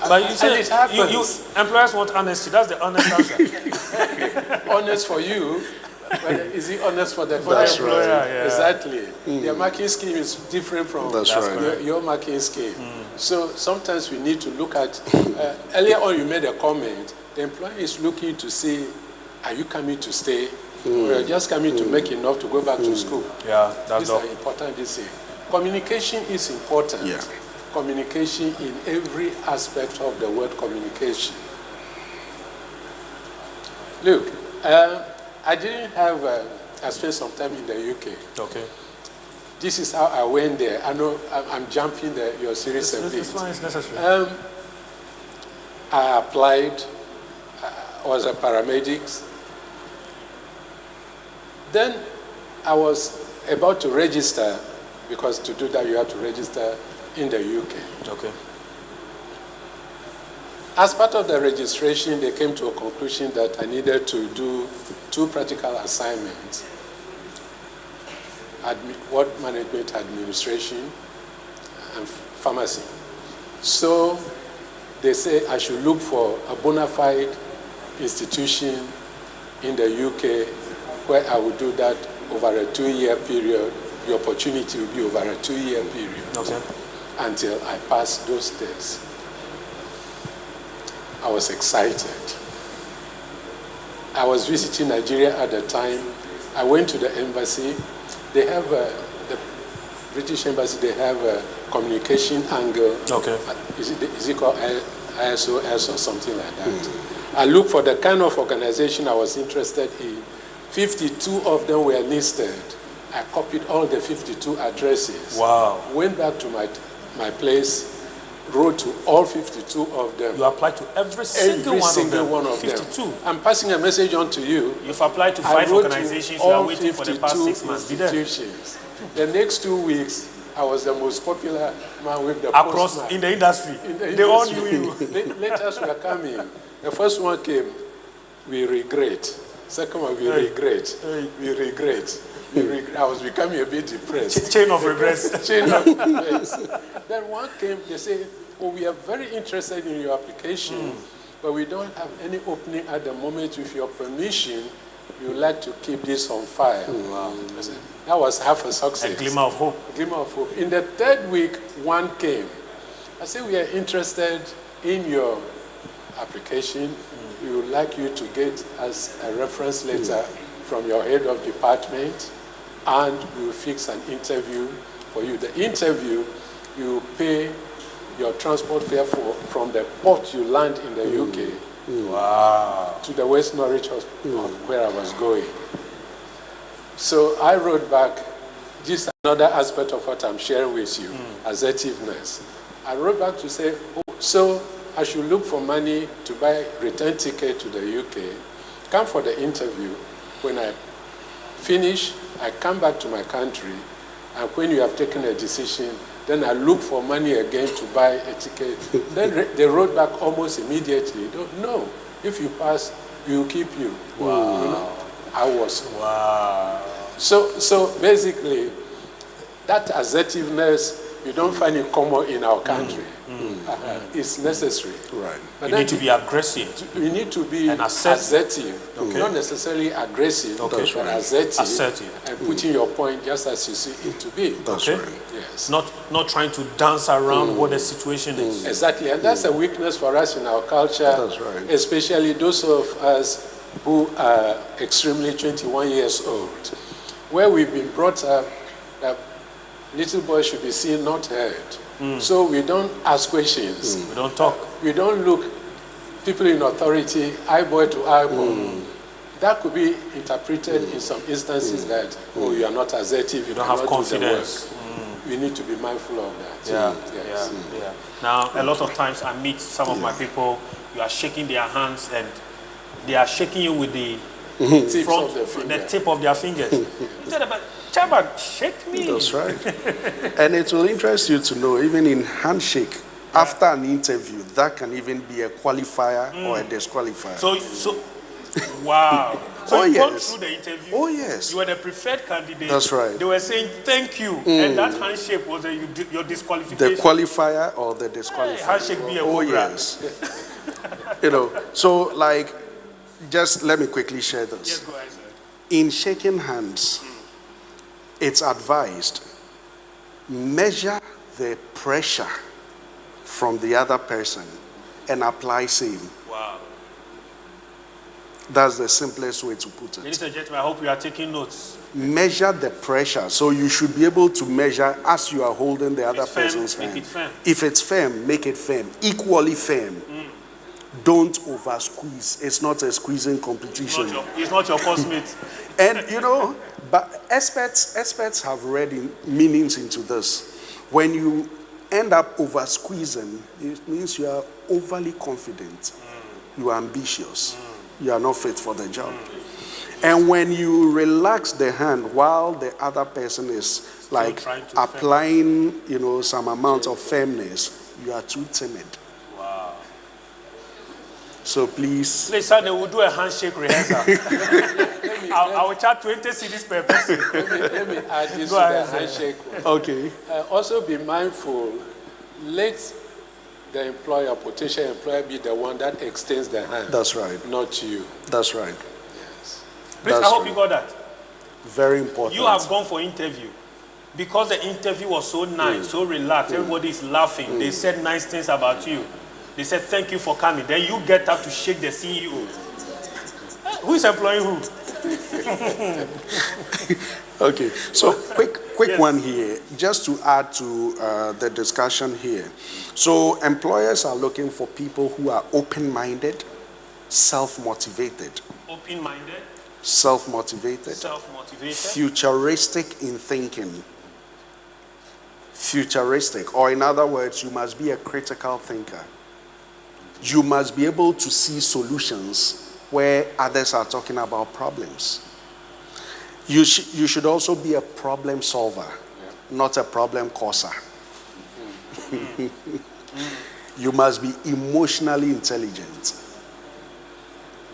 S1: but you said you employers want honesty. That's the honest answer.
S3: Honest for you, but is it honest for the
S2: That's
S3: employer?
S2: right.
S1: Yeah.
S3: Exactly. Their marking scheme is different from your marking scheme. So sometimes we need to look at, earlier on you made a comment, the employer is looking to see, are you coming to stay? Or you're just coming to make enough to go back to school?
S1: Yeah, that's
S3: These are important things. Communication is important.
S2: Yeah.
S3: Communication in every aspect of the word communication. Look, I didn't have, I spent some time in the UK.
S1: Okay.
S3: This is how I went there. I know I'm jumping your series a bit.
S1: This one is necessary.
S3: I applied, I was a paramedic. Then I was about to register, because to do that you have to register in the UK.
S1: Okay.
S3: As part of the registration, they came to a conclusion that I needed to do 2 practical assignments. Ward management administration and pharmacy. So they say I should look for a bona fide institution in the UK where I would do that over a 2-year period. The opportunity will be over a 2-year period.
S1: Okay.
S3: Until I pass those tests. I was excited. I was visiting Nigeria at the time. I went to the embassy. They have the British embassy. They have a communication angle.
S1: Okay.
S3: Is it called ISOS or something like that? I looked for the kind of organization I was interested in. 52 of them were listed. I copied all the 52 addresses.
S1: Wow.
S3: Went back to my place, wrote to all 52 of them.
S1: You applied to every single one of them. 52.
S3: I'm passing a message on to you.
S1: You've applied to 5 organizations. You are waiting for the past 6 months.
S3: Institutions. The next 2 weeks, I was the most popular man with the
S1: across
S3: postman.
S1: in the industry. They all knew you.
S3: Letters were coming. The first one came, we regret. Second one, we regret. We regret. I was becoming a bit depressed.
S1: Chain of regrets.
S3: Chain of regrets. Then one came, they said, oh, we are very interested in your application, but we don't have any opening at the moment. With your permission, we would like to keep this on file. Wow. I said, that was half a success.
S1: A glimmer of hope.
S3: A glimmer of hope. In the 3rd week, one came. I said, we are interested in your application. We would like you to get us a reference letter from your head of department, and we will fix an interview for you. The interview, you pay your transport fare from the port you land in the UK to the West Norwich Hospital where I was going. So I wrote back, this is another aspect of what I'm sharing with you, assertiveness. I wrote back to say, so I should look for money to buy return ticket to the UK, come for the interview. When I finish, I come back to my country, and when you have taken a decision, then I look for money again to buy a ticket. Then they wrote back almost immediately. No, if you pass, we will keep you.
S1: Wow.
S3: You know, I was.
S1: Wow.
S3: So basically, that assertiveness, you don't find it common in our country. It's necessary.
S2: Right.
S3: But
S1: You need to be aggressive.
S3: You need to be
S1: And
S3: assertive.
S1: Okay.
S3: Not necessarily aggressive,
S1: Okay.
S3: but assertive.
S1: Assertive.
S3: And putting your point just as you see it to be.
S2: That's
S1: Okay.
S2: right.
S3: Yes.
S1: Not trying to dance around what the situation is.
S3: Exactly. And that's a weakness for us in our culture.
S2: That's right.
S3: Especially those of us who are extremely 21 years old, where we've been brought up that little boys should be seen, not heard. So we don't ask questions.
S1: We don't talk.
S3: We don't look people in authority eyeball to eyeball. That could be interpreted in some instances that, you are not assertive, you
S1: don't have
S3: cannot do the
S1: confidence.
S3: work. We need to be mindful of that.
S1: Yeah. Now, a lot of times I meet some of my people, you are shaking their hands and they are shaking you with the
S3: Tips
S1: front,
S3: of the finger.
S1: the tip of their fingers. You tell them, Chairman, shake me.
S2: That's right. And it will interest you to know, even in handshake, after an interview, that can even be a qualifier or a disqualifier.
S1: So, wow. So
S2: Oh,
S1: you gone
S2: yes.
S1: through the interview.
S2: Oh, yes.
S1: You were the preferred candidate.
S2: That's right.
S1: They were saying thank you, and that handshake was your disqualification.
S2: The qualifier or the
S1: Hey,
S2: disqualifier.
S1: handshake be a
S2: Oh,
S1: program.
S2: yes. You know, so like, just let me quickly share this.
S1: Yes, go ahead, sir.
S2: In shaking hands, it's advised, measure the pressure from the other person and apply same.
S1: Wow.
S2: That's the simplest way to put it.
S1: Ladies and gentlemen, I hope you are taking notes.
S2: Measure the pressure. So you should be able to measure as you are holding the other
S1: it's firm,
S2: person's
S1: make
S2: hand.
S1: it firm.
S2: If it's firm, make it firm. Equally firm. Don't over squeeze. It's not a squeezing competition.
S1: It's not your cosmate.
S2: And you know, but experts have read meanings into this. When you end up over squeezing, it means you are overly confident. You are ambitious. You are not fit for the job. And when you relax the hand while the other person is like
S1: trying to
S2: applying, you know, some amount of firmness, you are too timid.
S1: Wow.
S2: So please,
S1: Please, sir, we'll do a handshake rehearsal. I will charge 20 cedis per person.
S3: Let me add this
S1: Go
S3: to
S1: ahead,
S3: the
S1: sir.
S3: handshake one.
S2: okay.
S3: Also be mindful, let the employer, potential employer, be the one that extends the hand.
S2: That's right.
S3: Not you.
S2: That's right.
S3: Yes.
S1: Please,
S2: That's
S1: I hope
S2: right.
S1: you got that.
S2: Very important.
S1: You have gone for interview. Because the interview was so nice, so relaxed, everybody is laughing. They said nice things about you. They said, thank you for coming. Then you get up to shake the CEO. Who is employing who?
S2: Okay, so quick
S1: Yes.
S2: one here, just to add to the discussion here. So employers are looking for people who are open-minded, self-motivated,
S1: Open-minded,
S2: self-motivated,
S1: self-motivated.
S2: futuristic in thinking. Futuristic, or in other words, you must be a critical thinker. You must be able to see solutions where others are talking about problems. You should also be a problem solver, not a problem causer. You must be emotionally intelligent.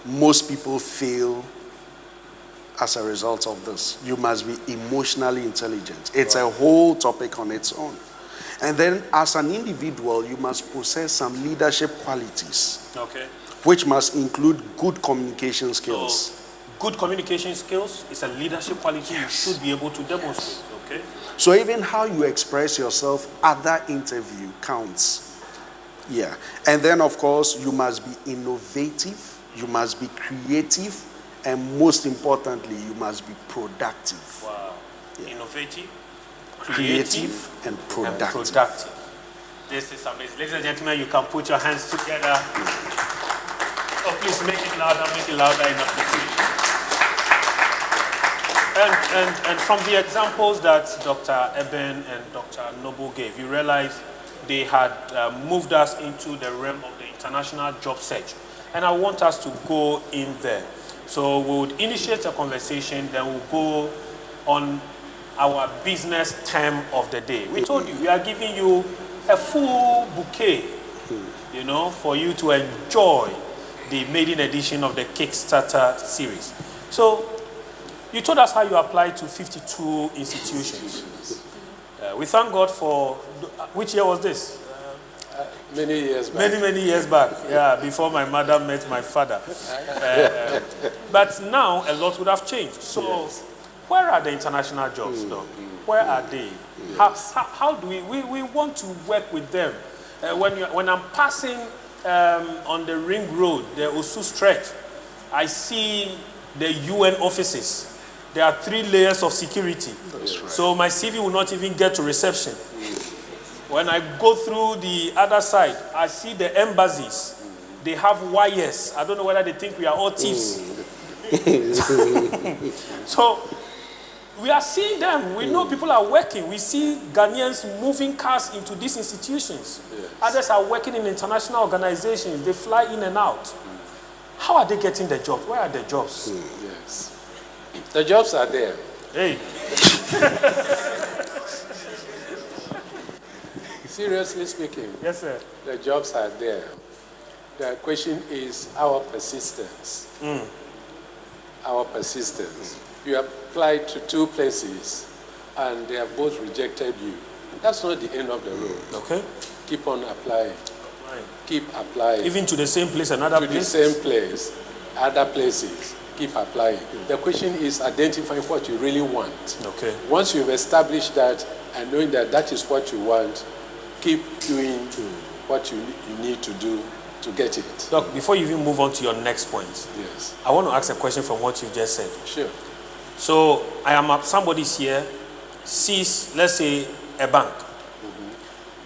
S2: Most people fail as a result of this. You must be emotionally intelligent. It's a whole topic on its own. And then as an individual, you must possess some leadership qualities,
S1: Okay.
S2: which must include good communication skills.
S1: So, good communication skills is a leadership quality you should be able to demonstrate. Okay.
S2: So even how you express yourself at that interview counts. Yeah. And then, of course, you must be innovative, you must be creative, and most importantly, you must be productive.
S1: Wow.
S2: Yeah.
S1: Innovative creative,
S2: and productive.
S1: This is amazing. Ladies and gentlemen, you can put your hands together. Oh, please make it louder in appreciation. And from the examples that Dr. Eben and Dr. Noble gave, you realize they had moved us into the realm of the international job search. And I want us to go in there. So we would initiate a conversation, then we'll go on our business term of the day. We told you, we are giving you a full bouquet, you know, for you to enjoy the maiden edition of the KickStarter series. So you told us how you applied to 52 institutions. We thank God for, which year was this?
S3: Many years back.
S1: Many years back, yeah, before my mother met my father. But now a lot would have changed. So yes. Where are the international jobs, though? Where are they? Yes. How do we want to work with them? When I'm passing on the ring road, the Osu stretch, I see the UN offices. There are 3 layers of security. Right. So my CV will not even get to reception. When I go through the other side, I see the embassies. They have wires. I don't know whether they think we are all thieves. So we are seeing them. We know people are working. We see Ghanaians moving cars into these institutions. Yes. Others are working in international organizations. They fly in and out. How are they getting the jobs? Where are the jobs?
S3: Yes. The jobs are there.
S1: Hey.
S3: Seriously speaking,
S1: yes, sir.
S3: The jobs are there. The question is our persistence. Our persistence. You applied to 2 places and they have both rejected you. That's not the end of the road.
S1: Okay.
S3: Keep on applying.
S1: Right.
S3: Keep applying.
S1: Even to the same place, another place?
S3: To the same place, other places. Keep applying. The question is identifying what you really want.
S1: Okay.
S3: Once you've established that and knowing that that is what you want, keep doing what you need to do to get it.
S1: Doc, before you even move on to your next point,
S3: yes,
S1: I want to ask a question from what you just said.
S3: Sure.
S1: So somebody's here, sees, let's say, a bank,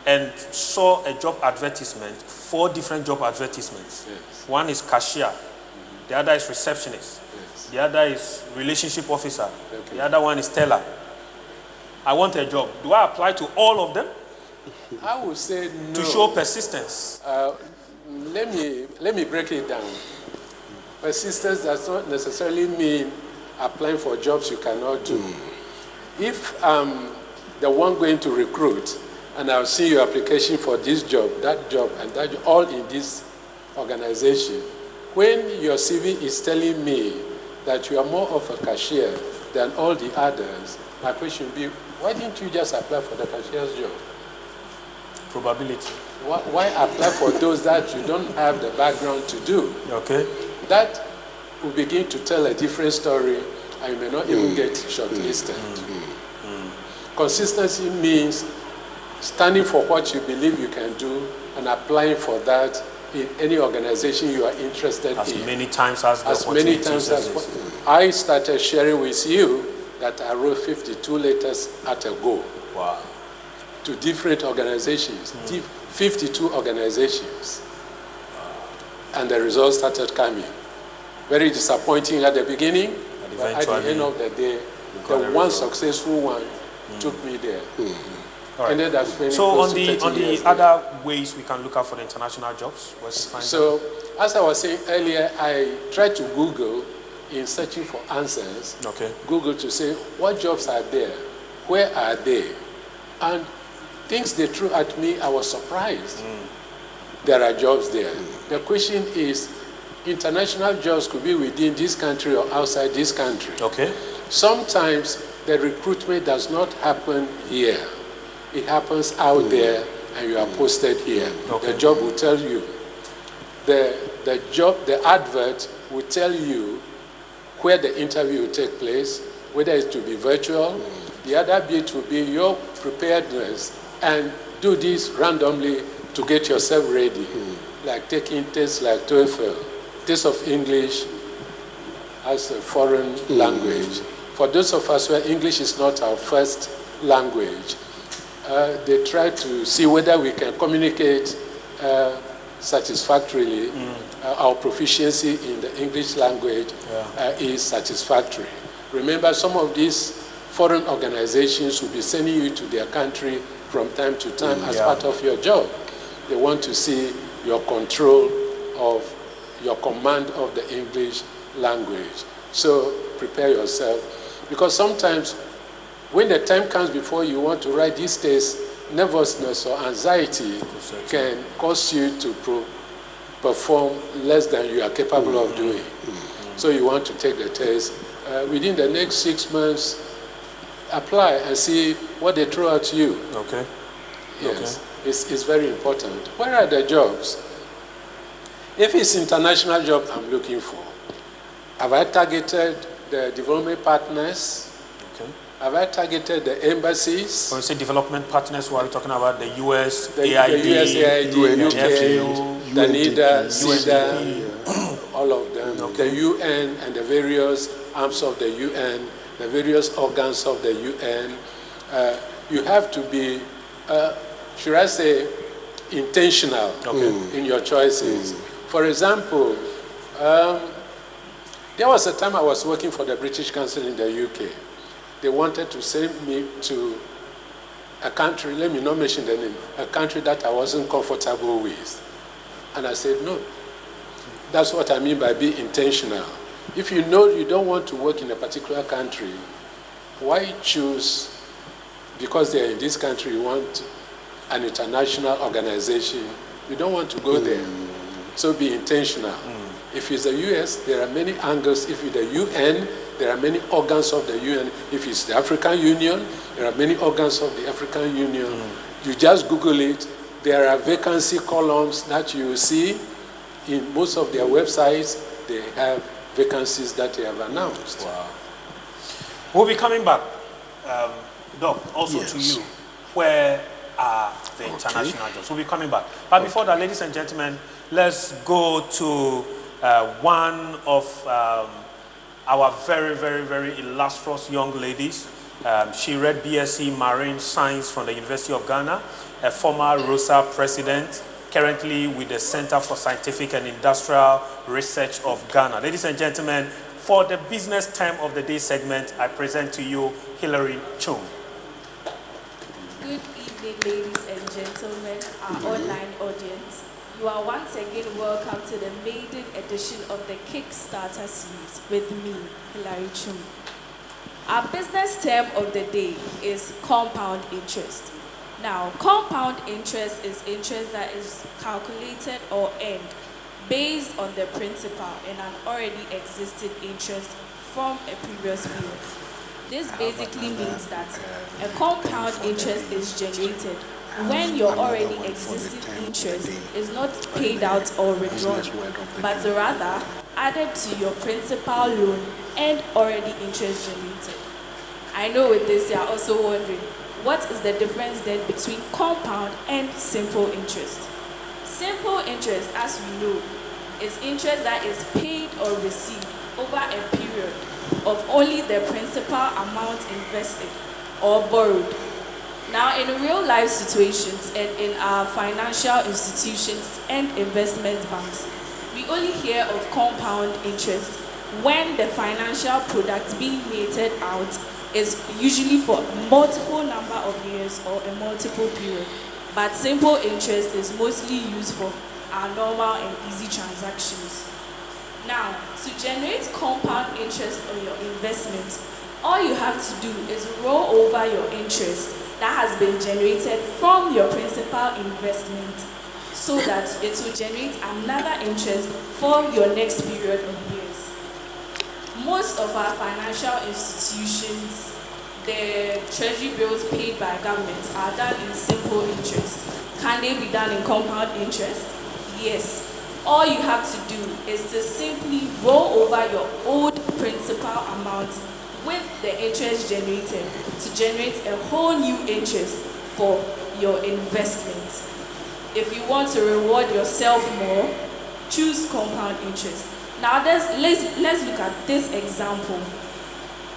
S1: and saw a job advertisement, 4 different job advertisements.
S3: Yes.
S1: One is cashier, the other is receptionist,
S3: yes,
S1: the other is relationship officer,
S3: okay,
S1: the other one is teller. I want a job. Do I apply to all of them?
S3: I would say no.
S1: To show persistence.
S3: Let me break it down. Persistence does not necessarily mean applying for jobs you cannot do. If I'm the one going to recruit and I'll see your application for this job, and that job, all in this organization, when your CV is telling me that you are more of a cashier than all the others, my question would be, why didn't you just apply for the cashier's job?
S1: Probability.
S3: Why apply for those that you don't have the background to do?
S1: Okay.
S3: That will begin to tell a different story and you may not even get shortlisted. Consistency means standing for what you believe you can do and applying for that in any organization you are interested in.
S1: As many times as
S3: I started sharing with you that I wrote 52 letters at a go.
S1: Wow.
S3: To different organizations, 52 organizations. And the results started coming. Very disappointing at the beginning, but at the end of the day, the one successful one took me there.
S1: Right.
S3: Ended up spending
S1: so
S3: close
S1: on
S3: to 30
S1: the
S3: years
S1: other
S3: there.
S1: ways we can look out for the international jobs,
S3: so as I was saying earlier, I tried to Google in searching for answers.
S1: Okay.
S3: Google to say what jobs are there, where are they, and things they threw at me. I was surprised. There are jobs there. The question is, international jobs could be within this country or outside this country.
S1: Okay.
S3: Sometimes the recruitment does not happen here. It happens out there and you are posted here. Okay. The job will tell you. The advert will tell you where the interview will take place, whether it will be virtual. The other bit will be your preparedness and do this randomly to get yourself ready, like taking tests like TOEFL, test of English as a foreign language. For those of us where English is not our first language. They try to see whether we can communicate satisfactorily. Our proficiency in the English language is satisfactory. Remember, some of these foreign organizations will be sending you to their country from time to time as part of your job. They want to see your control of your command of the English language. So prepare yourself, because sometimes when the time comes before you want to write these days, nervousness or anxiety can cause you to perform less than you are capable of doing. So you want to take the test. Within the next 6 months, apply and see what they throw at you.
S1: Okay.
S3: Yes, it's very important. Where are the jobs? If it's international job I'm looking for, have I targeted the development partners?
S1: Okay.
S3: Have I targeted the embassies?
S1: When you say development partners, what are we talking about? The US,
S3: The
S1: AID,
S3: US, AID,
S1: UNFU,
S3: UK, Danida, SIDA,
S1: UNDP.
S3: all of them.
S1: Okay.
S3: The UN and the various arms of the UN, the various organs of the UN. You have to be, should I say, intentional in your choices. For example, there was a time I was working for the British Council in the UK. They wanted to send me to a country, let me not mention the name, a country that I wasn't comfortable with. And I said, no. That's what I mean by being intentional. If you know you don't want to work in a particular country, why choose, because they're in this country, you want an international organization, you don't want to go there. So be intentional. If it's the US, there are many angles. If it's the UN, there are many organs of the UN. If it's the African Union, there are many organs of the African Union. You just Google it. There are vacancy columns that you see in most of their websites. They have vacancies that they have announced.
S1: Wow. We'll be coming back, Doc, also to you. Where are the international jobs? We'll be coming back. But before that, ladies and gentlemen, let's go to one of our very, very, very illustrious young ladies. She read BSc Marine Science from the University of Ghana, a former ROSA president, currently with the Center for Scientific and Industrial Research of Ghana. Ladies and gentlemen, for the business term of the day segment, I present to you Hilary Chung.
S6: Good evening, ladies and gentlemen, our online audience. You are once again welcome to the maiden edition of the KickStarter series with me, Hilary Chung. Our business term of the day is compound interest. Now, compound interest is interest that is calculated or earned based on the principal in an already existing interest from a previous period. This basically means that a compound interest is generated when your already existing interest is not paid out or withdrawn, but rather added to your principal loan and already interest generated. I know with this you are also wondering, what is the difference then between compound and simple interest? Simple interest, as we know, is interest that is paid or received over a period of only the principal amount invested or borrowed. Now, in real life situations and in our financial institutions and investment banks, we only hear of compound interest when the financial product being meted out is usually for multiple number of years or a multiple period. But simple interest is mostly used for our normal and easy transactions. Now, to generate compound interest on your investment, all you have to do is roll over your interest that has been generated from your principal investment so that it will generate another interest for your next period of years. Most of our financial institutions, the treasury bills paid by governments are done in simple interest. Can they be done in compound interest? Yes. All you have to do is to simply roll over your old principal amount with the interest generated to generate a whole new interest for your investment. If you want to reward yourself more, choose compound interest. Now let's look at this example.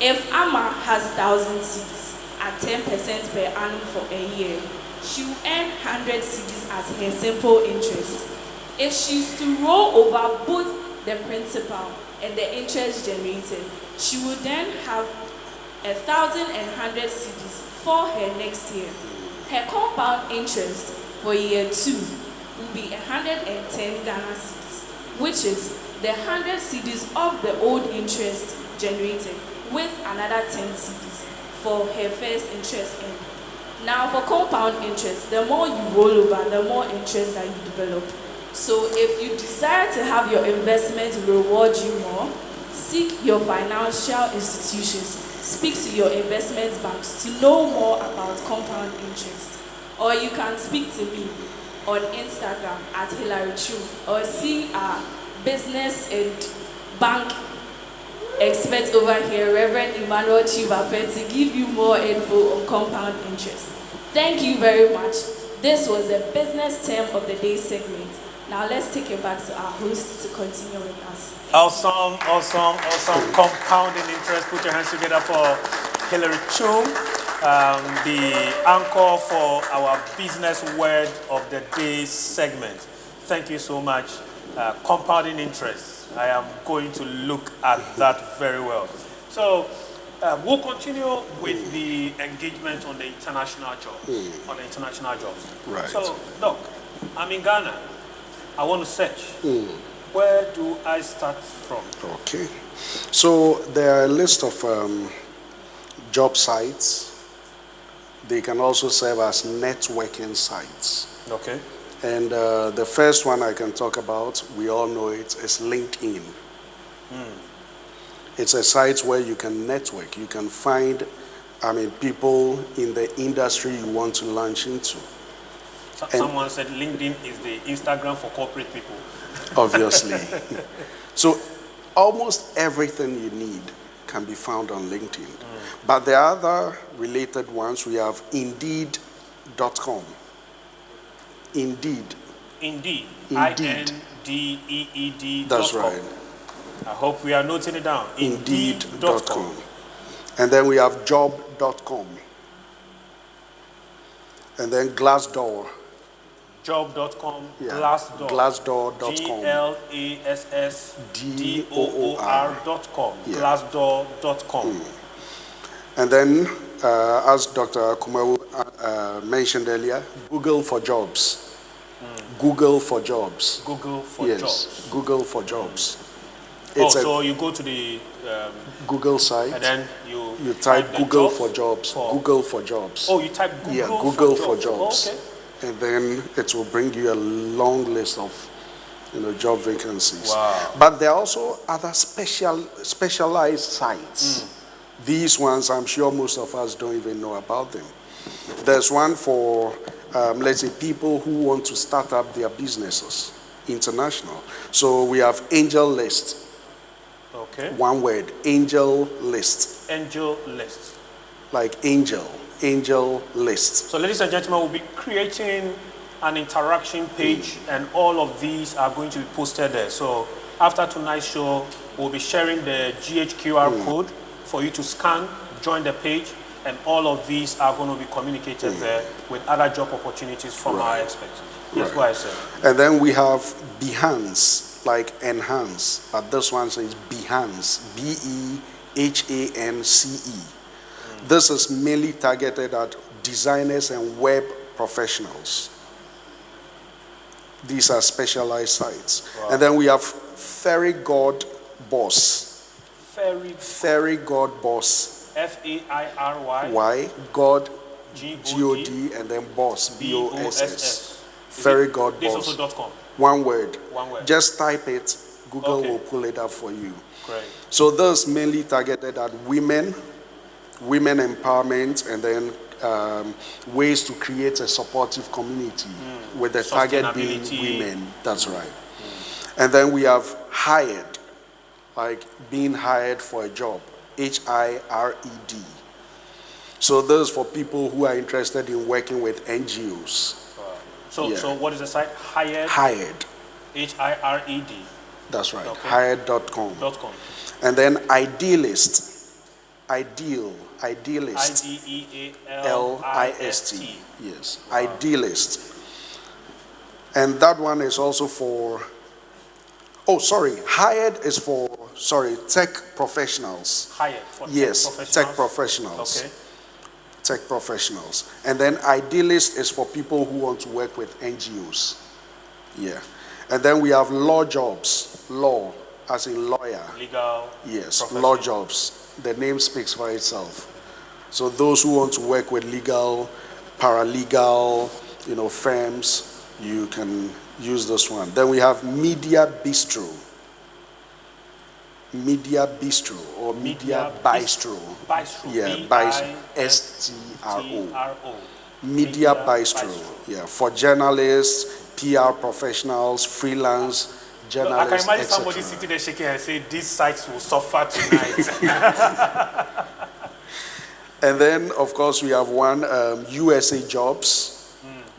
S6: If Amma has 1,000 cedis at 10% per annum for a year. She will earn 100 cedis as her simple interest. If she's to roll over both the principal and the interest generated, she will then have 1,100 cedis for her next year. Her compound interest for year 2 will be 110 Ghana cedis, which is the 100 cedis of the old interest generated with another 10 cedis for her first interest earned. Now for compound interest, the more you roll over, the more interest that you develop. So if you desire to have your investment reward you more, seek your financial institutions, speak to your investment banks to know more about compound interest. Or you can speak to me on Instagram at Hilary Chu, or see our business and bank expert over here, Reverend Emmanuel Tsivape, to give you more info on compound interest. Thank you very much. This was the business term of the day segment. Now let's take it back to our host to continue with us.
S1: Awesome. Compounding interest. Put your hands together for Hilary Chum, the anchor for our business word of the day segment. Thank you so much. Compounding interest. I am going to look at that very well. So we'll continue with the engagement on the international jobs.
S2: Right.
S1: So, look, I'm in Ghana. I want to search. Where do I start from?
S2: Okay. So there are a list of job sites. They can also serve as networking sites.
S1: Okay.
S2: And the first one I can talk about, we all know it, is LinkedIn. It's a site where you can network. You can find, people in the industry you want to launch into.
S1: Someone said LinkedIn is the Instagram for corporate people.
S2: Obviously. So almost everything you need can be found on LinkedIn. But the other related ones, we have Indeed.com. Indeed.
S1: Indeed.
S2: That's right.
S1: I hope we are noting it down.
S2: Indeed.com. And then we have Job.com. And then Glassdoor.
S1: Job.com,
S2: Yeah.
S1: Glassdoor.
S2: Glassdoor.com.
S1: Glassdoor.com.
S2: Yeah.
S1: Glassdoor.com.
S2: And then, as Dr. Kumawu mentioned earlier, Google for Jobs. Google for Jobs.
S1: Google for
S2: Yes,
S1: jobs.
S2: Google for Jobs.
S1: So you go to the
S2: Google site,
S1: and then
S2: you type
S1: the
S2: Google
S1: jobs
S2: for Jobs. Google for Jobs.
S1: Oh, you type Google,
S2: Yeah, Google for
S1: jobs.
S2: Jobs.
S1: Oh, okay.
S2: And then it will bring you a long list of job vacancies.
S1: Wow.
S2: But there are also other specialized sites. These ones, I'm sure most of us don't even know about them. There's one for, let's say, people who want to start up their businesses, international. So we have Angel List.
S1: Okay.
S2: One word, Angel List.
S1: Angel List.
S2: Like angel List.
S1: So ladies and gentlemen, we'll be creating an interaction page and all of these are going to be posted there. So after tonight's show, we'll be sharing the GHQR code for you to scan, join the page, and all of these are going to be communicated there with other job opportunities from our experts. Yes, go ahead, sir.
S2: And then we have Behance, like enhance, but this one says Behance, Behance. This is mainly targeted at designers and web professionals. These are specialized sites.
S1: Wow.
S2: And then we have Fairy God Boss.
S1: Fairy
S2: God Boss.
S1: Fairy.
S2: Y, God,
S1: G-O-D,
S2: G-O-D, and then Boss, B-O-S-S.
S1: B-O-S-S.
S2: Fairy God
S1: This
S2: Boss.
S1: also .com.
S2: One word.
S1: One word.
S2: Just type it. Google
S1: Okay.
S2: will pull it up for you.
S1: Great.
S2: So this mainly targeted at women empowerment, and then ways to create a supportive community with the target being women. That's right. And then we have hired, like being hired for a job, H-I-R-E-D. So this is for people who are interested in working with NGOs.
S1: So what is the site? Hired. H-I-R-E-D.
S2: That's right.
S1: Okay.
S2: Hired.com.
S1: .com.
S2: And then Idealist. Idealist.
S1: IDEALIST.
S2: Yes, wow. Idealist. And that one is also for, hired is for, tech professionals.
S1: Hired for
S2: tech professionals.
S1: Okay.
S2: Tech professionals. And then idealist is for people who want to work with NGOs. Yeah. And then we have law jobs. Law, as in lawyer.
S1: Legal.
S2: Yes, law jobs. The name speaks for itself. So those who want to work with legal, paralegal, firms, you can use this one. Then we have media bistro. Media bistro or media bistro.
S1: Bistro.
S2: Yeah, BISTRO. Media bistro. Yeah, for journalists, PR professionals, freelance journalists.
S1: I can imagine somebody sitting there shaking and saying, "These sites will suffer tonight."
S2: And then, of course, we have one USA jobs.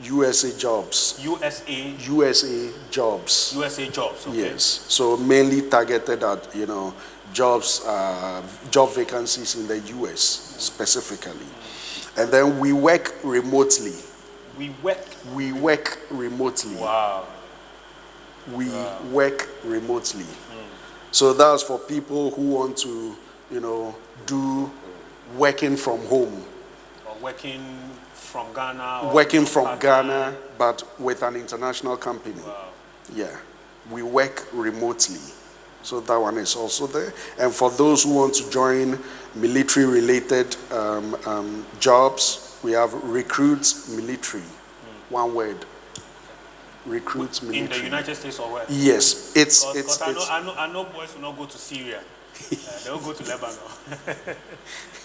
S2: USA jobs.
S1: USA
S2: jobs.
S1: USA jobs. Okay.
S2: Yes. So mainly targeted at jobs, job vacancies in the US specifically. And then we work remotely. We work remotely.
S1: Wow.
S2: We work remotely. So that's for people who want to, do working from home.
S1: Or working from Ghana.
S2: Working from Ghana, but with an international company.
S1: Wow.
S2: Yeah. We work remotely. So that one is also there. And for those who want to join military-related jobs, we have recruits military. One word. Recruits military.
S1: In the United States or where?
S2: Yes.
S1: I know boys will not go to Syria. They'll go to Lebanon.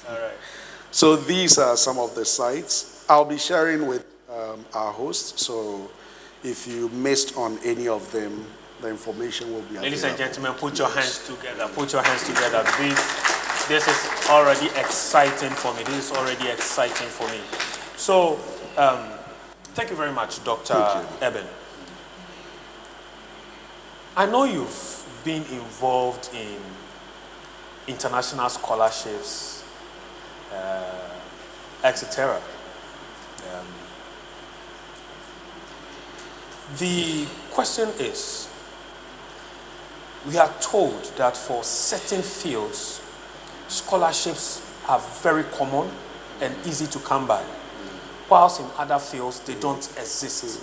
S1: All right.
S2: So these are some of the sites. I'll be sharing with our host. So if you missed on any of them, the information will be available.
S1: Ladies and gentlemen, put your hands together. Put your hands together. This is already exciting for me. This is already exciting for me. So, thank you very much, Dr. Eben. I know you've been involved in international scholarships, etc. The question is, we are told that for certain fields, scholarships are very common and easy to come by, whilst in other fields, they don't exist.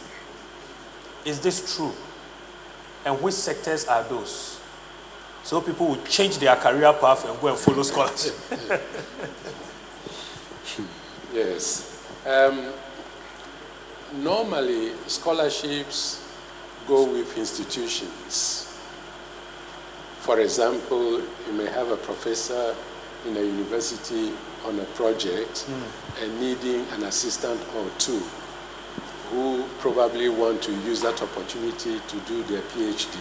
S1: Is this true? And which sectors are those? So people will change their career path and go and follow scholarship.
S3: Yes. Normally, scholarships go with institutions. For example, you may have a professor in a university on a project and needing an assistant or two who probably want to use that opportunity to do their PhD.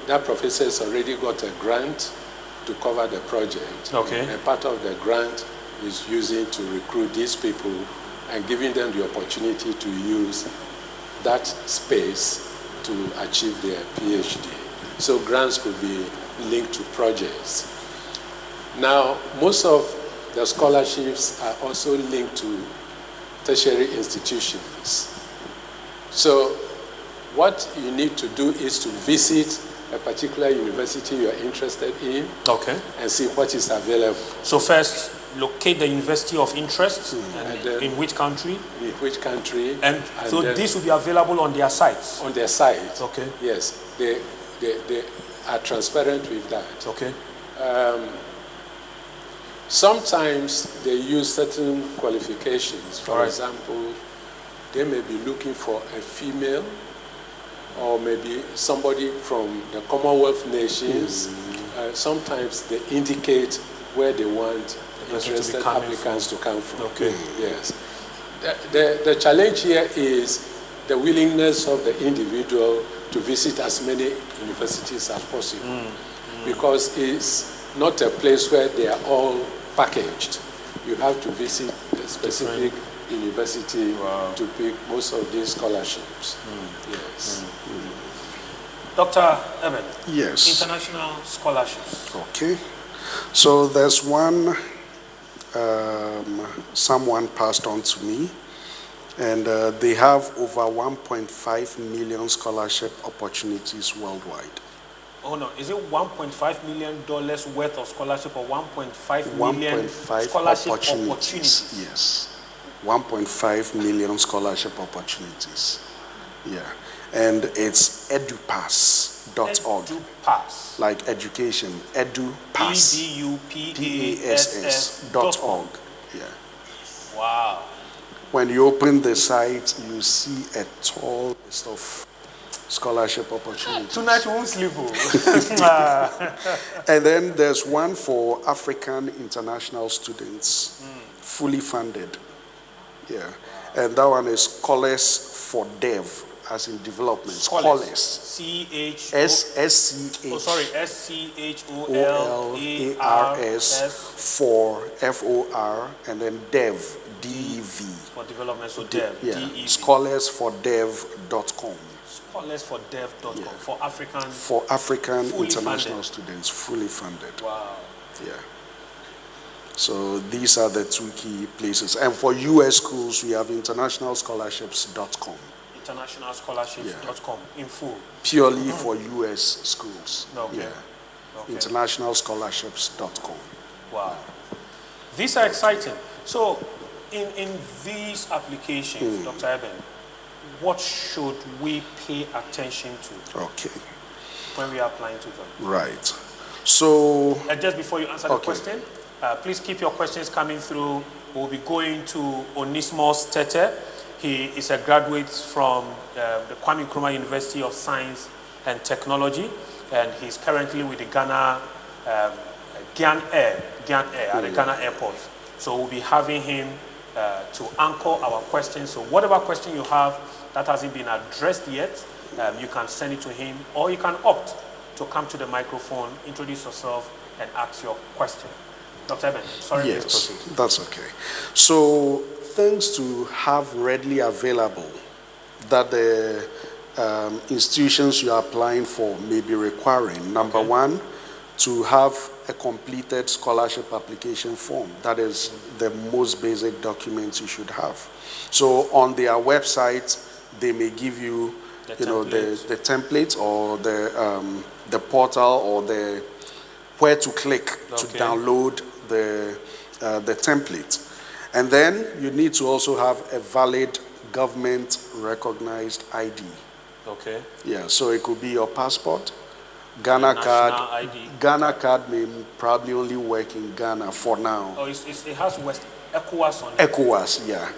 S3: That professor has already got a grant to cover the project.
S1: Okay.
S3: And part of the grant is using to recruit these people and giving them the opportunity to use that space to achieve their PhD. So grants could be linked to projects. Now, most of the scholarships are also linked to tertiary institutions. So what you need to do is to visit a particular university you are interested in, and see what is available.
S1: So first, locate the university of interest, and in which country?
S3: In which country.
S1: And so this will be available on their sites?
S3: On their site.
S1: Okay.
S3: Yes, they are transparent with that.
S1: Okay.
S3: Sometimes they use certain qualifications. For example, they may be looking for a female, or maybe somebody from the Commonwealth nations. Sometimes they indicate where they want interested applicants to come from.
S1: Okay.
S3: Yes. The challenge here is the willingness of the individual to visit as many universities as possible, because it's not a place where they are all packaged. You have to visit a specific university to pick most of these scholarships. Yes.
S1: Dr. Eben.
S2: Yes.
S1: International scholarships.
S2: Okay. So there's one, someone passed on to me, and they have over 1.5 million scholarship opportunities worldwide.
S1: Oh no, is it $1.5 million worth of scholarship or 1.5 million
S2: 1.5
S1: scholarship opportunities?
S2: Yes, 1.5 million scholarship opportunities. Yeah, and it's edupass.org.
S1: Edupass.
S2: Like education, edupass.
S1: EDUPASS.org.
S2: Yeah.
S1: Wow.
S2: When you open the site, you see a tall list of scholarship opportunities.
S1: Tonight you won't sleep.
S2: And then there's one for African international students, fully funded. Yeah. And that one is Scholars for Dev, as in development. Scholars. SCHOLARS for FOR, and then Dev, DEV.
S1: For development, so Dev,
S2: yeah.
S1: DEV.
S2: Scholarsfordev.com.
S1: Scholarsfordev.com.
S2: Yeah.
S1: For African
S2: international students, fully funded.
S1: Wow.
S2: Yeah. So these are the two key places. And for US schools, we have internationalscholarships.com.
S1: Internationalscholarships.com in full.
S2: Purely for US schools.
S1: Okay.
S2: Yeah.
S1: Okay.
S2: Internationalscholarships.com.
S1: Wow. These are exciting. So in these applications, Dr. Eben, what should we pay attention to?
S2: Okay.
S1: When we are applying to them?
S2: Right. So
S1: just before you answer the question, please keep your questions coming through. We'll be going to Onismos Tete. He is a graduate from the Kwame Nkrumah University of Science and Technology, and he's currently with the Ghana Ghan Air at the Ghana airport. So we'll be having him to anchor our questions. So whatever question you have that hasn't been addressed yet, you can send it to him, or you can opt to come to the microphone, introduce yourself, and ask your question. Dr. Eben, sorry.
S2: Yes, that's okay. So things to have readily available that the institutions you are applying for may be requiring. Number one, to have a completed scholarship application form. That is the most basic document you should have. So on their website, they may give you, the template or the portal or the where to click to download the template. And then you need to also have a valid government recognized ID. Okay. Yeah, so it could be your passport, Ghana card. ID. Ghana card may probably only work in Ghana for now.
S1: Oh, it has ECOWAS on it.
S2: ECOWAS, yeah.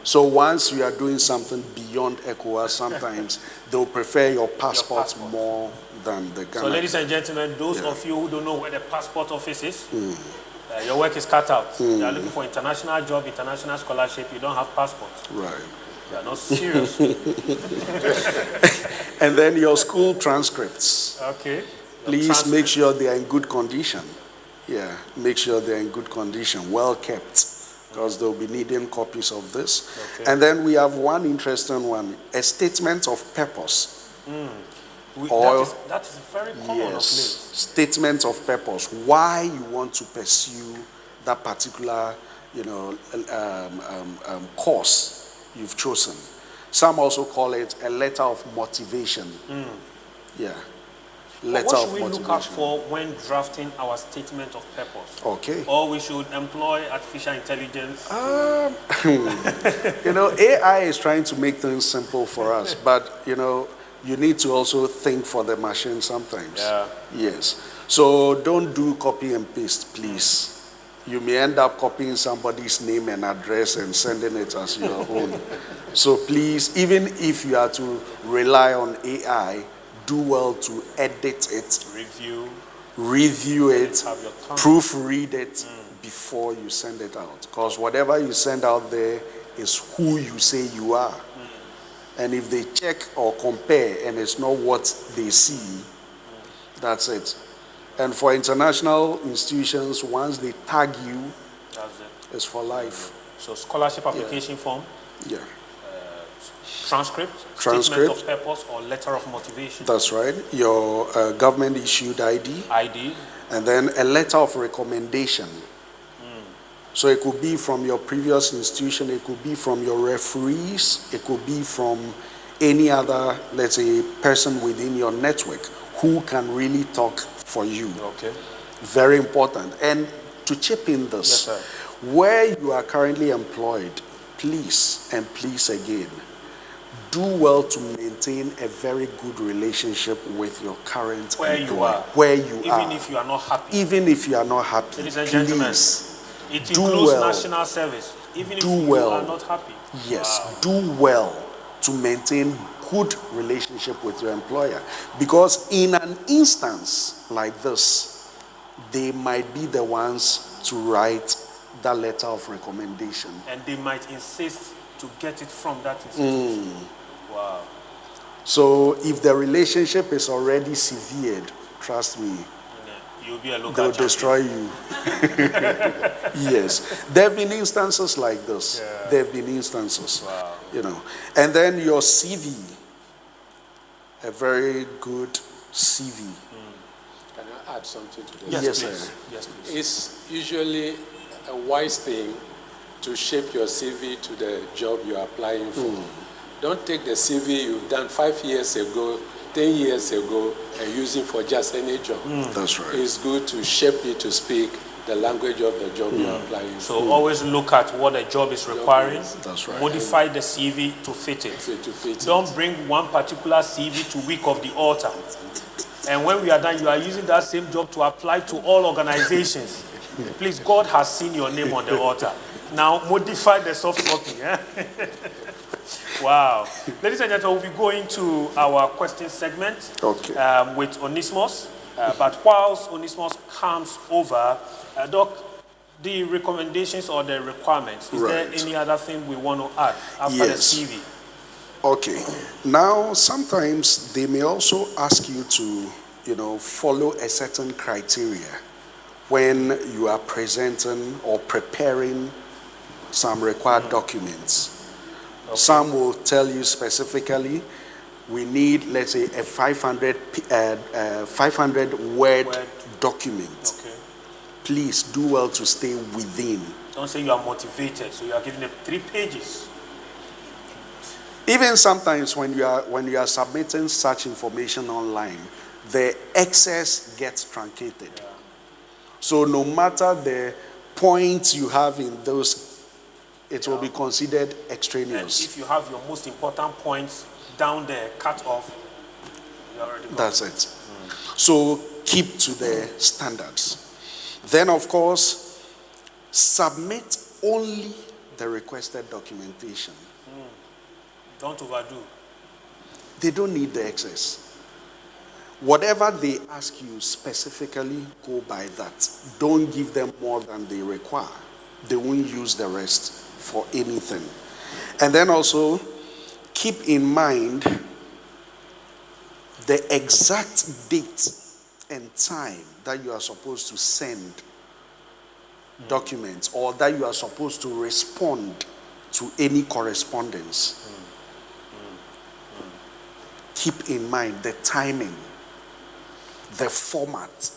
S2: So once you are doing something beyond ECOWAS, sometimes they'll prefer your passport more than the Ghana.
S1: So ladies and gentlemen, those of you who don't know where the passport office is, your work is cut out. You are looking for international job, international scholarship, you don't have passports.
S2: Right.
S1: You are not serious.
S2: And then your school transcripts.
S1: Okay.
S2: Please make sure they are in good condition. Yeah, make sure they are in good condition, well kept, because they'll be needing copies of this. Okay. And then we have one interesting one, a statement of purpose.
S1: That is very common of late.
S2: Statement of purpose, why you want to pursue that particular, course you've chosen. Some also call it a letter of motivation. Yeah.
S1: What should we look out for when drafting our statement of purpose?
S2: Okay.
S1: Or we should employ artificial intelligence?
S2: AI is trying to make things simple for us, but you need to also think for the machine sometimes. Yeah. Yes. So don't do copy and paste, please. You may end up copying somebody's name and address and sending it as your own. So please, even if you are to rely on AI, do well to edit it, review it, proofread it before you send it out. Because whatever you send out there is who you say you are. And if they check or compare and it's not what they see, that's it. And for international institutions, once they tag you, it's for life.
S1: So scholarship application form?
S2: Yeah.
S1: Transcript, statement of purpose, or letter of motivation.
S2: That's right. Your government issued ID.
S1: ID.
S2: And then a letter of recommendation. So it could be from your previous institution, it could be from your referees, it could be from any other, let's say, person within your network who can really talk for you.
S1: Okay.
S2: Very important. And to chip in this,
S1: yes, sir.
S2: Where you are currently employed, please and please again, do well to maintain a very good relationship with your current employer.
S1: You are.
S2: Where you are.
S1: Even if you are not happy.
S2: Even if you are not happy.
S1: Ladies and gentlemen, it includes national service. Even if you are not happy.
S2: Yes, do well to maintain good relationship with your employer. Because in an instance like this, they might be the ones to write that letter of recommendation.
S1: And they might insist to get it from that institution. Wow.
S2: So if the relationship is already severed, trust me,
S1: you'll be a local
S2: they'll
S1: champion.
S2: destroy you. Yes. There have been instances like this. Yeah. There have been instances.
S1: Wow.
S2: You know. And then your CV, a very good CV.
S3: Can I add something to this?
S2: Yes,
S1: please.
S2: sir.
S1: Yes, please.
S3: It's usually a wise thing to shape your CV to the job you're applying for. Don't take the CV you've done 5 years ago, 10 years ago, and use it for just any job.
S2: That's right.
S3: It's good to shape it to speak the language of the job you're applying for.
S1: So always look at what the job is requiring.
S2: That's right.
S1: Modify the CV to fit it.
S3: To fit
S1: Don't bring one particular CV to week of the altar. And when we are done, you are using that same job to apply to all organizations. Please, God has seen your name on the altar. Now modify the soft copy. Wow. Ladies and gentlemen, we'll be going to our question segment with Onesimus. But whilst Onesimus comes over, Doc, the recommendations or the requirements, is there any other thing we want to add after the CV?
S2: Okay. Now, sometimes they may also ask you to, follow a certain criteria when you are presenting or preparing some required documents. Okay. Some will tell you specifically, we need, let's say, a 500 word document.
S1: Okay.
S2: Please do well to stay within.
S1: Don't say you are motivated, so you are giving them 3 pages.
S2: Even sometimes when you are submitting such information online, the excess gets truncated. Yeah. So no matter the points you have in those, it will be considered extraneous.
S1: And if you have your most important points down there, cut off, you already got
S2: That's it. So keep to the standards. Then, of course, submit only the requested documentation.
S1: Don't overdo.
S2: They don't need the excess. Whatever they ask you specifically, go by that. Don't give them more than they require. They won't use the rest for anything. And then also, keep in mind the exact date and time that you are supposed to send documents or that you are supposed to respond to any correspondence. Keep in mind the timing, the format.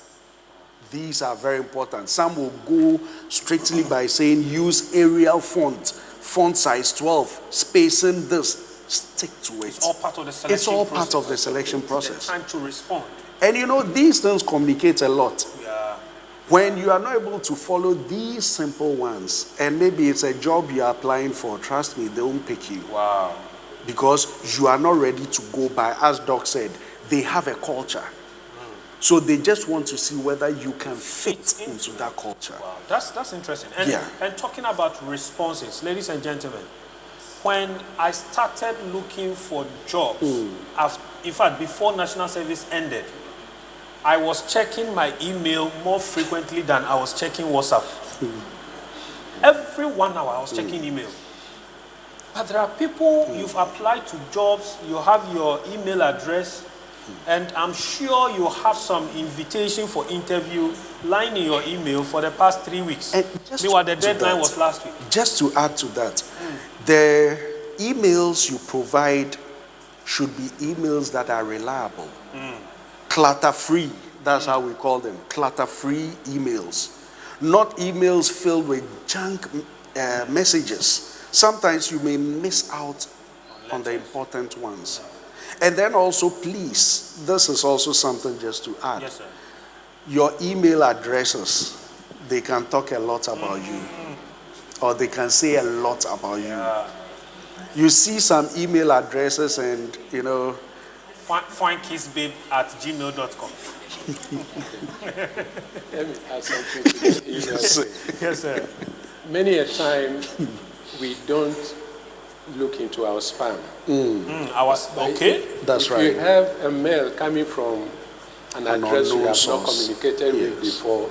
S2: These are very important. Some will go strictly by saying use Arial font size 12, spacing this. Stick to it.
S1: It's all part of the selection process.
S2: It's all part of the selection process.
S1: The time to respond.
S2: And these things communicate a lot.
S1: Yeah.
S2: When you are not able to follow these simple ones, and maybe it's a job you are applying for, trust me, they won't pick you.
S1: Wow.
S2: Because you are not ready to go by, as Doc said, they have a culture. So they just want to see whether you can fit into that culture.
S1: Wow, that's interesting. And talking about responses, ladies and gentlemen, when I started looking for jobs, in fact, before national service ended, I was checking my email more frequently than I was checking WhatsApp. Every 1 hour I was checking email. But there are people, you've applied to jobs, you have your email address, and I'm sure you have some invitation for interview lying in your email for the past 3 weeks. Meanwhile, the deadline was last week.
S2: Just to add to that, the emails you provide should be emails that are reliable, clutter-free. That's how we call them, clutter-free emails. Not emails filled with junk messages. Sometimes you may miss out on the important ones. And then also, please, this is also something just to add.
S1: Yes, sir.
S2: Your email addresses, they can talk a lot about you, or they can say a lot about you. You see some email addresses and, you know,
S1: finekissbabe@gmail.com.
S3: Let me add something to the email.
S1: Yes, sir.
S3: Many a time, we don't look into our spam.
S1: Okay.
S2: That's
S3: if
S2: right.
S3: you have a mail coming from an address you
S2: unknown
S3: have
S2: source.
S3: not communicated with
S2: Yes.
S3: before,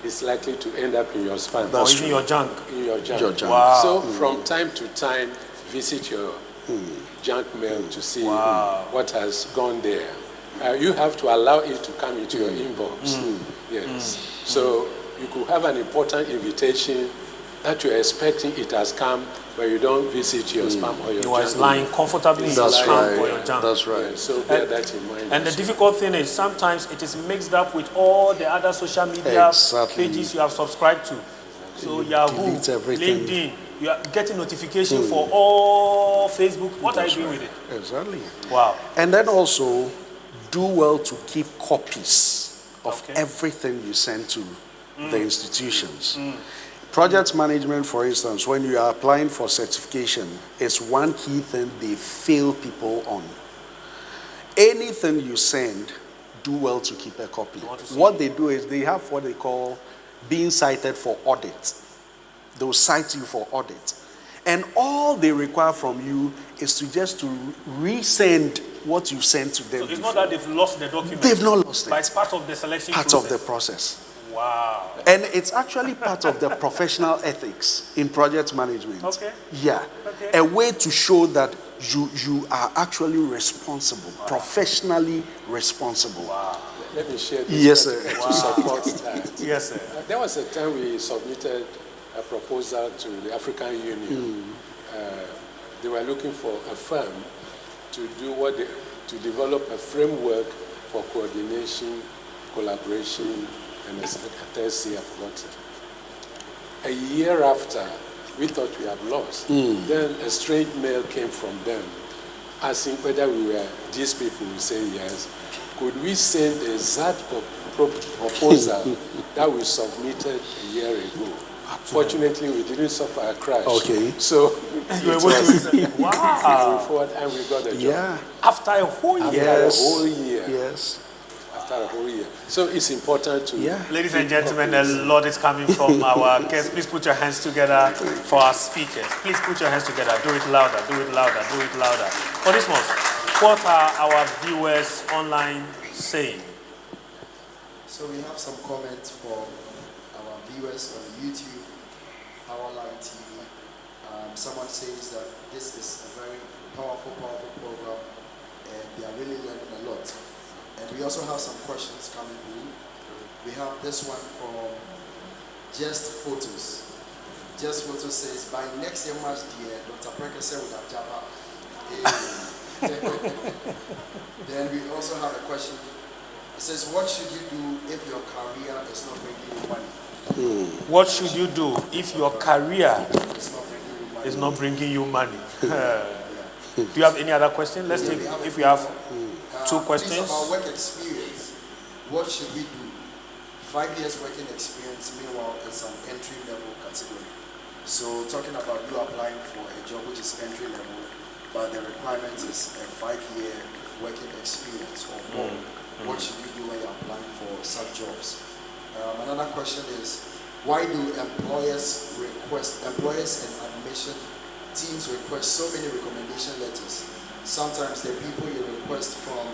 S3: it's likely to end up in your spam.
S1: Or even your junk.
S3: In your junk.
S2: Your junk.
S1: Wow.
S3: So from time to time, visit your junk mail to see what has gone there. You have to allow it to come into your inbox. Yes. So you could have an important invitation that you're expecting, it has come, but you don't visit your spam or your
S1: You
S3: junk.
S1: are lying comfortably in your
S2: That's
S1: spam or
S2: right.
S1: your junk.
S2: That's right.
S3: Yeah, so bear that in mind.
S1: And the
S3: also.
S1: difficult thing is sometimes it is mixed up with all the other social media
S2: Exactly.
S1: pages you have subscribed to. So Yahoo,
S2: delete everything.
S1: LinkedIn, you are getting notification for all Facebook. What are you doing with it?
S2: Exactly.
S1: Wow.
S2: And then also, do well to keep copies of
S1: Okay.
S2: everything you send to the institutions. Project management, for instance, when you are applying for certification, is one key thing they fail people on. Anything you send, do well to keep a copy. What they do is they have what they call being cited for audit. They will cite you for audit. And all they require from you is to just to resend what you sent to them.
S1: So it's
S2: before.
S1: not that they've lost the document.
S2: They've not lost
S1: But
S2: it.
S1: it's part of the selection
S2: Part
S1: process.
S2: of the process.
S1: Wow.
S2: And it's actually part of the professional ethics in project management.
S1: Okay.
S2: Yeah.
S1: Okay.
S2: A way to show that you are actually responsible, professionally responsible.
S3: Let me share this
S2: Yes, sir.
S3: to support that.
S1: Yes, sir.
S3: There was a time we submitted a proposal to the African Union. They were looking for a firm to to develop a framework for coordination, collaboration, and a third C, I forgot. A year after, we thought we had lost. Then a strange mail came from them asking whether we were these people. We say yes. Could we send the exact proposal that we submitted a year ago? Fortunately, we didn't suffer a crash.
S2: Okay.
S3: So
S1: You were able to wow.
S3: we forward and we got a job.
S2: Yeah.
S1: After a whole year.
S3: After a whole year.
S2: Yes.
S3: After a whole year. So it's important to.
S2: Yeah.
S1: Ladies and gentlemen, a lot is coming from our guests. Please put your hands together for our speakers. Please put your hands together. Do it louder, do it louder, do it louder. For this month, what are our viewers online saying?
S7: So we have some comments from our viewers on YouTube, Powerline TV. Someone says that this is a very powerful program and they are really learning a lot. And we also have some questions coming through. We have this one from Just Photos. Just Photos says, by next year March, dear, Dr. Prekese will have Java. Then we also have a question. It says, what should you do if your career is not bringing you money?
S1: What should you do if your career
S7: It's not bringing you money.
S1: is not bringing you money? Do you have any other question? Let's take, if you have two questions.
S7: Please, about work experience. What should we do? 5 years working experience, meanwhile, it's an entry level category. So talking about you applying for a job which is entry level, but the requirement is a 5-year working experience or more. What should you do when you're applying for such jobs? Another question is, why do employers and admission teams request so many recommendation letters? Sometimes the people you request from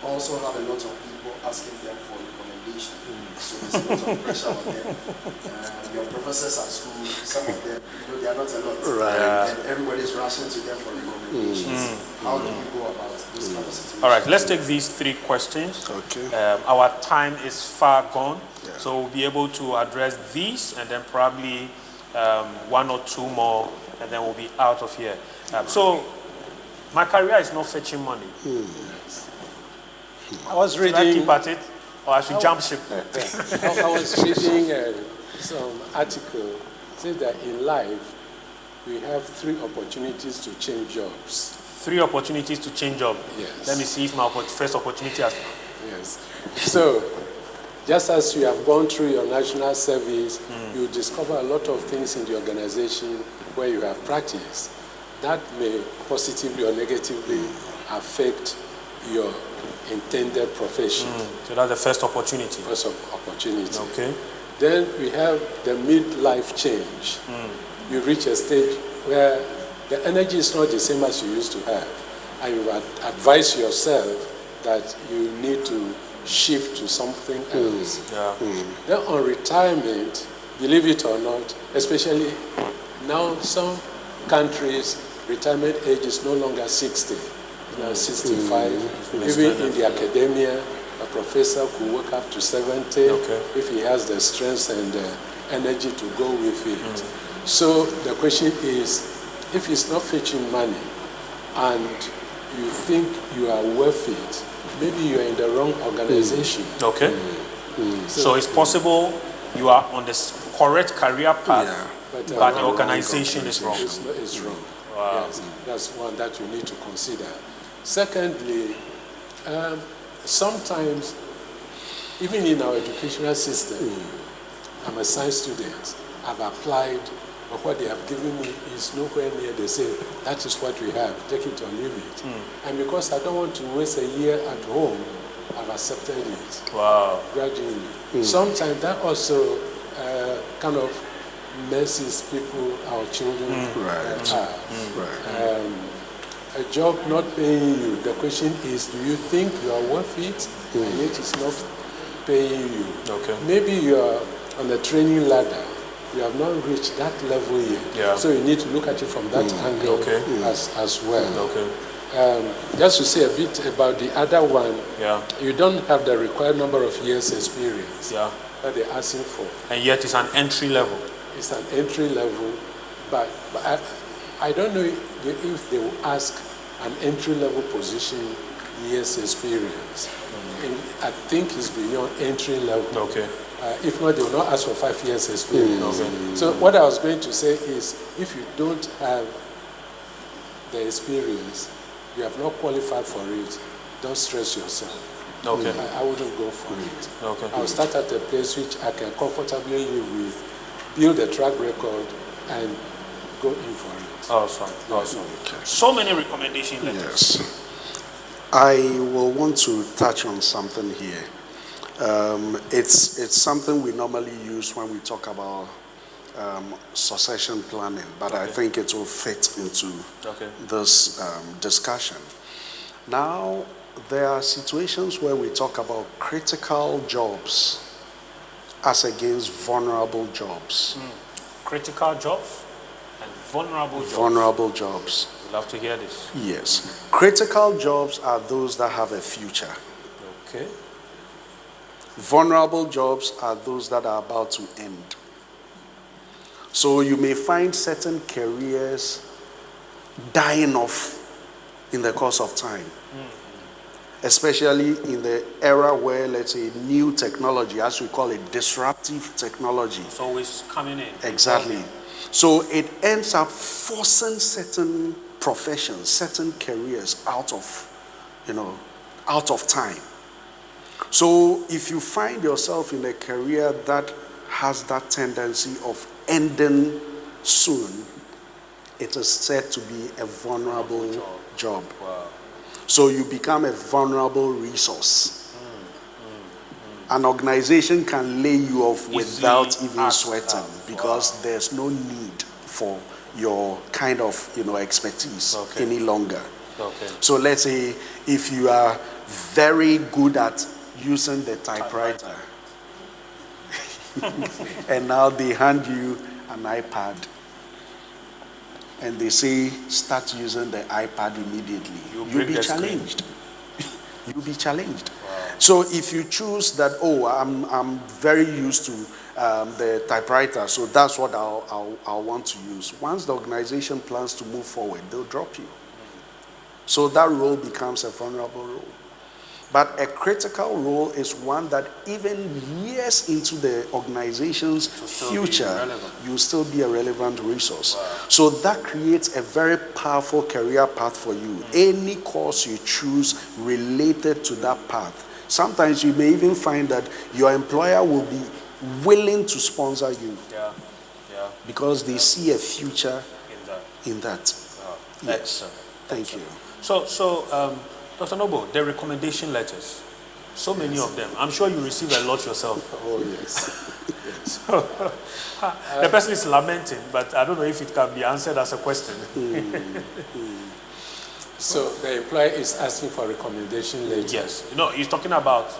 S7: also have a lot of people asking them for recommendation. So there's a lot of pressure on them. Your professors at school, some of them, they are not a lot.
S2: Right.
S7: And everybody's rushing to them for recommendations. How do you go about this kind of situation?
S1: All right, let's take these 3 questions.
S2: Okay.
S1: Our time is far gone,
S2: Yeah.
S1: so we'll be able to address these and then probably one or two more, and then we'll be out of here. So, my career is not fetching money.
S3: I was reading.
S1: Should I keep at it, or I should jump ship?
S3: I was reading some article says that in life we have 3 opportunities to change jobs.
S1: 3 opportunities to change job.
S3: Yes.
S1: Let me see if my first opportunity has.
S3: Yes. So, just as you have gone through your national service, you discover a lot of things in the organization where you have practiced that may positively or negatively affect your intended profession.
S1: So that's the first opportunity.
S3: First opportunity.
S1: Okay.
S3: Then we have the midlife change. You reach a stage where the energy is not the same as you used to have, and you advise yourself that you need to shift to something else. Then on retirement, believe it or not, especially now some countries, retirement age is no longer 60, now 65. Even in the academia, a professor could work up to 70 if he has the strength and the energy to go with it. So the question is, if it's not fetching money and you think you are worth it, maybe you are in the wrong organization.
S1: Okay. So it's possible you are on the correct career path, but the organization is wrong.
S3: It's wrong.
S1: Wow.
S3: Yes, that's one that you need to consider. Secondly, sometimes, even in our educational system, I'm a science student, I've applied, but what they have given me is nowhere near. They say, that is what we have, take it or leave it. And because I don't want to waste a year at home, I've accepted it.
S1: Wow.
S3: Gradually. Sometimes that also kind of messes people, our children. A job not paying you, the question is, do you think you are worth it? And yet it's not paying you. Maybe you are on the training ladder. You have not reached that level yet. So you need to look at it from that angle as well. Just to say a bit about the other one, you don't have the required number of years experience that they're asking for.
S1: And yet it's an entry level.
S3: It's an entry level, but I don't know if they will ask an entry level position years experience. And I think it's beyond entry level. If not, they will not ask for 5 years experience. So what I was going to say is, if you don't have the experience, you have not qualified for it, don't stress yourself. I wouldn't go for it. I'll start at a place which I can comfortably live with, build a track record, and go in for it.
S1: Awesome. So many recommendations.
S2: Yes. I will want to touch on something here. It's something we normally use when we talk about succession planning, but I think it will fit into this discussion. Now, there are situations where we talk about critical jobs as against vulnerable jobs.
S1: Critical jobs and vulnerable jobs.
S2: Vulnerable jobs.
S1: We'd love to hear this.
S2: Yes. Critical jobs are those that have a future. Vulnerable jobs are those that are about to end. So you may find certain careers dying off in the course of time. Especially in the era where, let's say, new technology, as we call it, disruptive technology.
S1: It's always coming in.
S2: Exactly. So it ends up forcing certain professions, certain careers out of time. So if you find yourself in a career that has that tendency of ending soon, it is said to be a vulnerable job. So you become a vulnerable resource. An organization can lay you off without even sweating because there's no need for your kind of expertise any longer. So let's say if you are very good at using the typewriter and now they hand you an iPad and they say start using the iPad immediately, you'll be challenged. You'll be challenged. So if you choose that, oh, I'm very used to the typewriter, so that's what I'll want to use. Once the organization plans to move forward, they'll drop you. So that role becomes a vulnerable role. But a critical role is one that even years into the organization's future, you'll still be a relevant resource. Wow. So that creates a very powerful career path for you. Any course you choose related to that path. Sometimes you may even find that your employer will be willing to sponsor you. Yeah. Because they see a future in that.
S1: Oh,
S2: yes.
S1: Excellent.
S2: Thank you.
S1: So, Dr. Noble, the recommendation letters, so many of them. I'm sure you receive a lot yourself.
S3: Oh, yes.
S1: The person is lamenting, but I don't know if it can be answered as a question.
S3: So the employer is asking for recommendation letters?
S1: Yes. No, he's talking about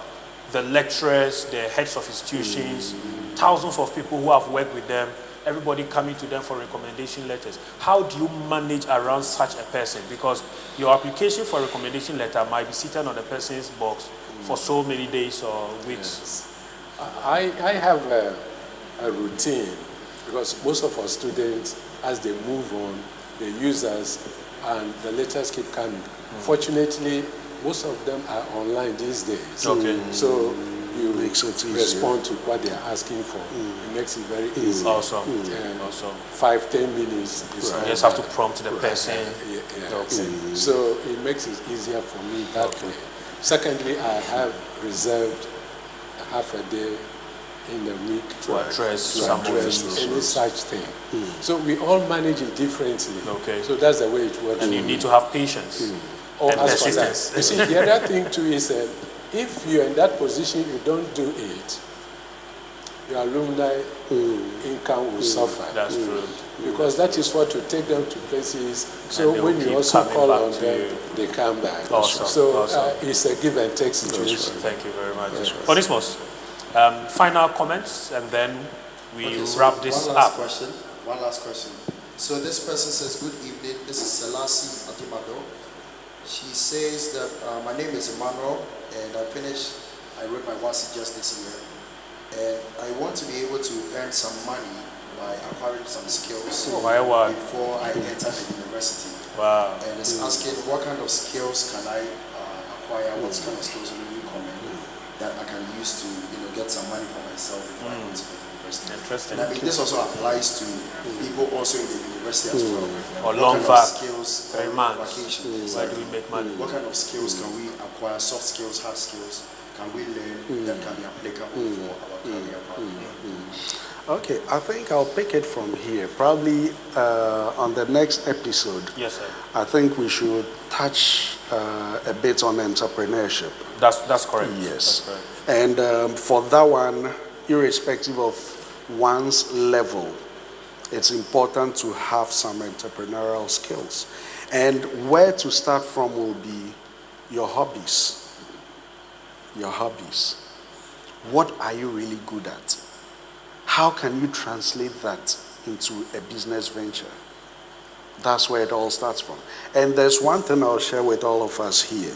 S1: the lecturers, the heads of institutions, thousands of people who have worked with them, everybody coming to them for recommendation letters. How do you manage around such a person? Because your application for a recommendation letter might be seated on the person's box for so many days or weeks.
S3: Yes. I have a routine, because most of our students, as they move on, they use us, and the letters keep coming. Fortunately, most of them are online these days.
S1: Okay.
S3: So you respond to what they are asking for. It makes it very easy.
S1: Awesome.
S3: Awesome. 5-10 minutes.
S1: You just have to prompt the person.
S3: So it makes it easier for me that way. Secondly, I have reserved half a day in the week
S1: to address
S3: any such thing. So we all manage it differently.
S1: Okay.
S3: So that's the way it works.
S1: And you need to have patience.
S3: And persistence. You see, the other thing too is if you're in that position, you don't do it, your alumni income will suffer.
S1: That's true.
S3: Because that is what will take them to places. So when you also call on them, they come back.
S1: Awesome.
S3: So it's a give and take situation.
S1: Thank you very much. Onismos, final comments, and then we wrap this up.
S7: One last question. So this person says, good evening. This is Selassie Atimado. She says that my name is Emmanuel, and I wrote my WASI just this year. And I want to be able to earn some money by acquiring some skills before I enter the university.
S1: Wow.
S7: And it's asking what kind of skills can I acquire, what kind of skills will you recommend that I can use to get some money for myself before I go to the university.
S1: Interesting.
S7: And I mean, this also applies to people also in the university as well.
S1: Or long
S7: skills,
S1: 3 months.
S7: Vacations.
S1: Where do we make money?
S7: What kind of skills can we acquire, soft skills, hard skills, can we learn that can be applicable for our career path?
S2: Okay, I think I'll pick it from here. Probably on the next episode.
S1: Yes, sir.
S2: I think we should touch a bit on entrepreneurship.
S1: That's correct.
S2: Yes.
S1: That's correct.
S2: And for that one, irrespective of one's level, it's important to have some entrepreneurial skills. And where to start from will be your hobbies. Your hobbies. What are you really good at? How can you translate that into a business venture? That's where it all starts from. And there's one thing I'll share with all of us here.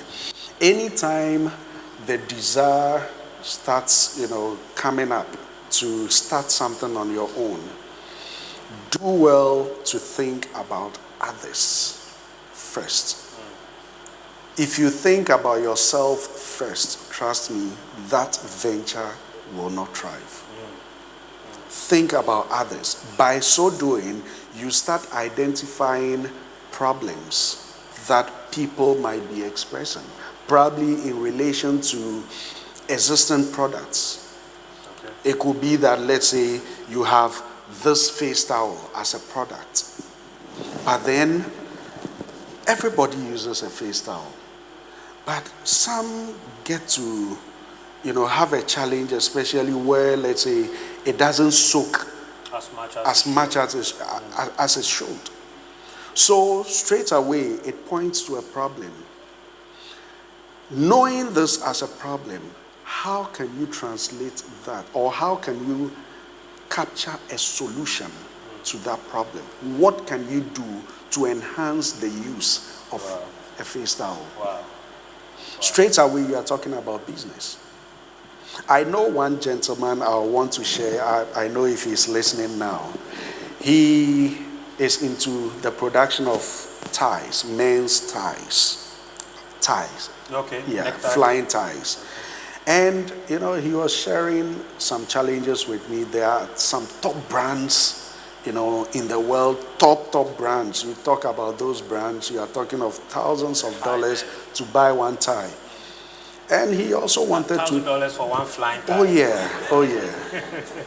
S2: Anytime the desire starts, coming up to start something on your own, do well to think about others first. If you think about yourself first, trust me, that venture will not thrive. Think about others. By so doing, you start identifying problems that people might be expressing, probably in relation to existing products. Okay. It could be that, let's say, you have this face towel as a product, but then everybody uses a face towel. But some get to, have a challenge, especially where, let's say, it doesn't soak as much as it should. So straight away, it points to a problem. Knowing this as a problem, how can you translate that, or how can you capture a solution to that problem? What can you do to enhance the use of a face towel?
S1: Wow.
S2: straight away you are talking about business. I know one gentleman I want to share. I know if he's listening now. He is into the production of ties, men's ties. Ties.
S1: Okay.
S2: Yeah,
S1: Necktie.
S2: flying ties. And, you know, he was sharing some challenges with me. There are some top brands, you know, in the world, top brands. You talk about those brands, you are talking of thousands of dollars to buy one tie. And he also wanted
S1: $1,000 for one flying tie.
S2: Oh yeah.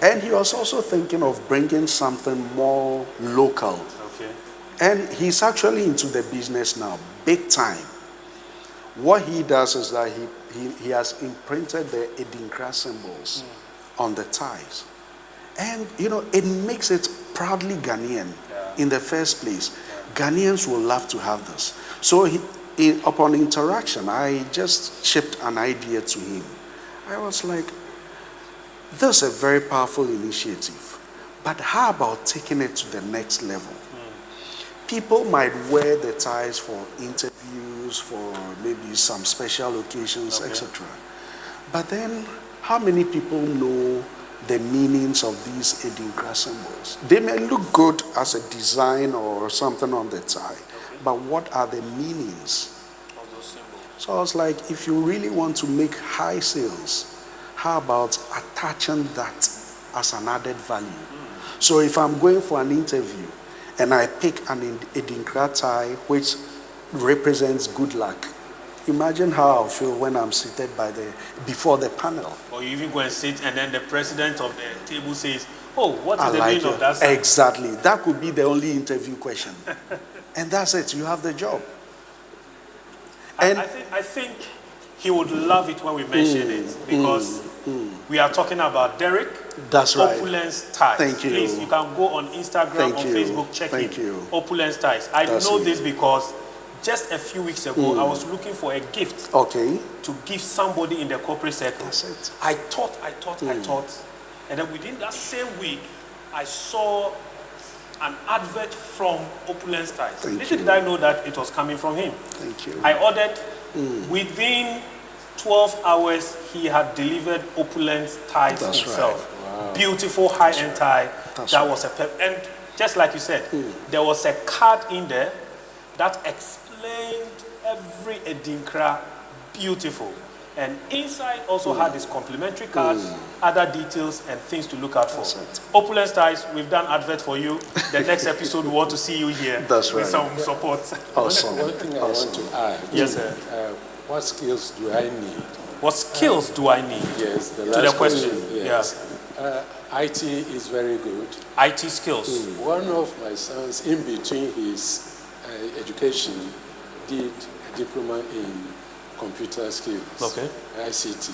S2: And he was also thinking of bringing something more local.
S1: Okay.
S2: And he's actually into the business now, big time. What he does is that he has imprinted the Edinkra symbols on the ties. And, you know, it makes it proudly Ghanaian in the first place. Ghanaians will love to have this. So upon interaction, I just chipped an idea to him. I was like, this is a very powerful initiative, but how about taking it to the next level? People might wear the ties for interviews, for maybe some special occasions, etc. But then, how many people know the meanings of these Edinkra symbols? They may look good as a design or something on the tie, but what are the meanings
S1: of those symbols?
S2: So I was like, if you really want to make high sales, how about attaching that as an added value? So if I'm going for an interview and I pick an Edinkra tie which represents good luck, imagine how I'll feel when I'm seated before the panel.
S1: Or you even go and sit and then the president of the table says, oh, what is the
S2: like
S1: meaning of that sign?
S2: Exactly. That could be the only interview question. And that's it. You have the job. And
S1: I think he would love it when we mention it, because we are talking about Derek.
S2: That's right.
S1: Opulence Ties.
S2: Thank you.
S1: Please, you can go on Instagram, on Facebook, check it. Opulence Ties. I know this because just a few weeks ago, I was looking for a gift to give somebody in the corporate circle.
S2: That's it.
S1: I thought. And then within that same week, I saw an advert from Opulence Ties. Little did I know that it was coming from him.
S2: Thank you.
S1: I ordered. Within 12 hours, he had delivered Opulence Ties himself.
S2: Right. Wow.
S1: Beautiful high-end tie.
S2: That
S1: was and just like you said, there was a card in there that explained every Edinkra beautiful. And inside also had this complimentary cards, other details and things to look out for. Opulence Ties, we've done advert for you. The next episode, we want to see you here with some support.
S2: Awesome.
S3: One thing I want to add.
S1: Yes, sir.
S3: What skills do I need?
S1: What skills do I need?
S3: Yes, the
S1: to the question.
S3: Yes. IT is very good.
S1: IT skills.
S3: One of my sons, in between his education, did a diploma in computer skills, ICT.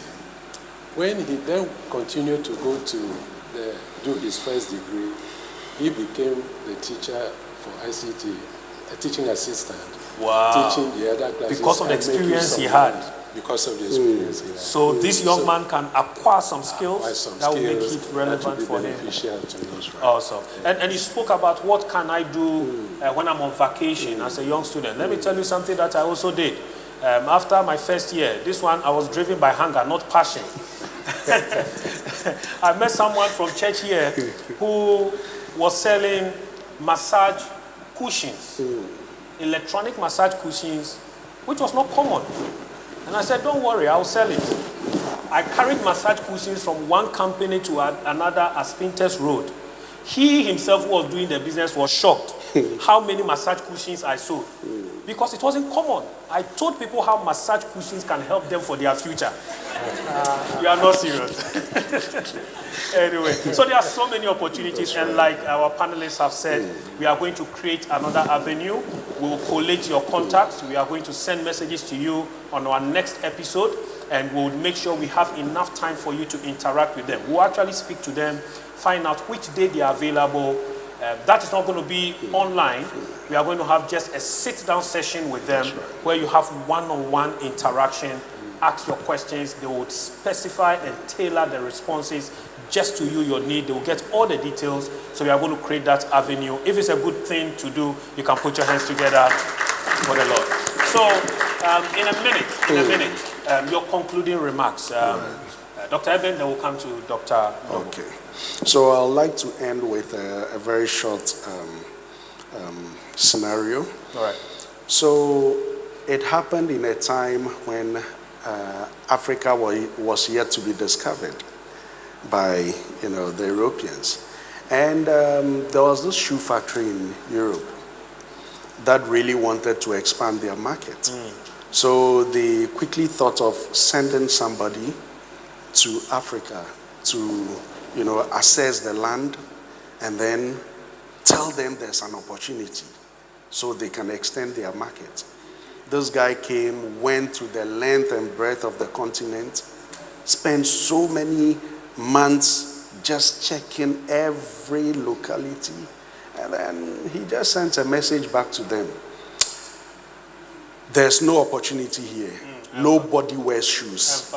S3: When he then continued to go to do his first degree, he became the teacher for ICT, a teaching assistant.
S1: Wow.
S3: Teaching the other classes.
S1: Because of the experience he had.
S3: Because of the experience he had.
S1: So this young man can acquire some skills that will make it relevant for him. Awesome. And you spoke about what can I do when I'm on vacation as a young student. Let me tell you something that I also did. After my first year, this one I was driven by hunger, not passion. I met someone from church here who was selling massage cushions, electronic massage cushions, which was not common. And I said, don't worry, I'll sell it. I carried massage cushions from one company to another at Spinters Road. He himself who was doing the business was shocked how many massage cushions I sold. Because it wasn't common. I told people how massage cushions can help them for their future. You are not serious. Anyway, so there are so many opportunities, and like our panelists have said, we are going to create another avenue. We will collate your contacts. We are going to send messages to you on our next episode, and we'll make sure we have enough time for you to interact with them. We'll actually speak to them, find out which day they are available. That is not going to be online. We are going to have just a sit-down session with them where you have one-on-one interaction, ask your questions. They will specify and tailor the responses just to you, your need. They will get all the details. So we are going to create that avenue. If it's a good thing to do, you can put your hands together for the Lord. So in a minute, your concluding remarks. Dr. Eben, then we'll come to Dr. Noble.
S2: Okay. So I'd like to end with a very short scenario.
S1: All right.
S2: So it happened in a time when Africa was yet to be discovered by, the Europeans. And there was this shoe factory in Europe that really wanted to expand their market. So they quickly thought of sending somebody to Africa to, assess the land and then tell them there's an opportunity so they can extend their market. This guy came, went to the length and breadth of the continent, spent so many months just checking every locality, and then he just sent a message back to them. There's no opportunity here. Nobody wears shoes.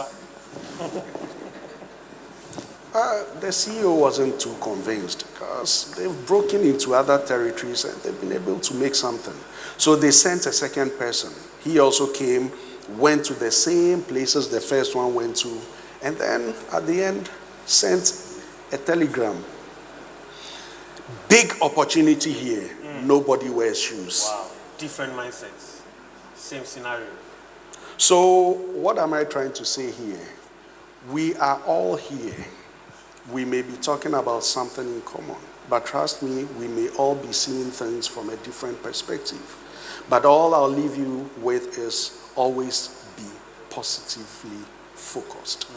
S2: The CEO wasn't too convinced because they've broken into other territories and they've been able to make something. So they sent a second person. He also came, went to the same places the first one went to, and then at the end sent a telegram. Big opportunity here. Nobody wears shoes.
S1: Wow. Different mindsets. Same scenario.
S2: So what am I trying to say here? We are all here. We may be talking about something in common, but trust me, we may all be seeing things from a different perspective. But all I'll leave you with is always be positively focused.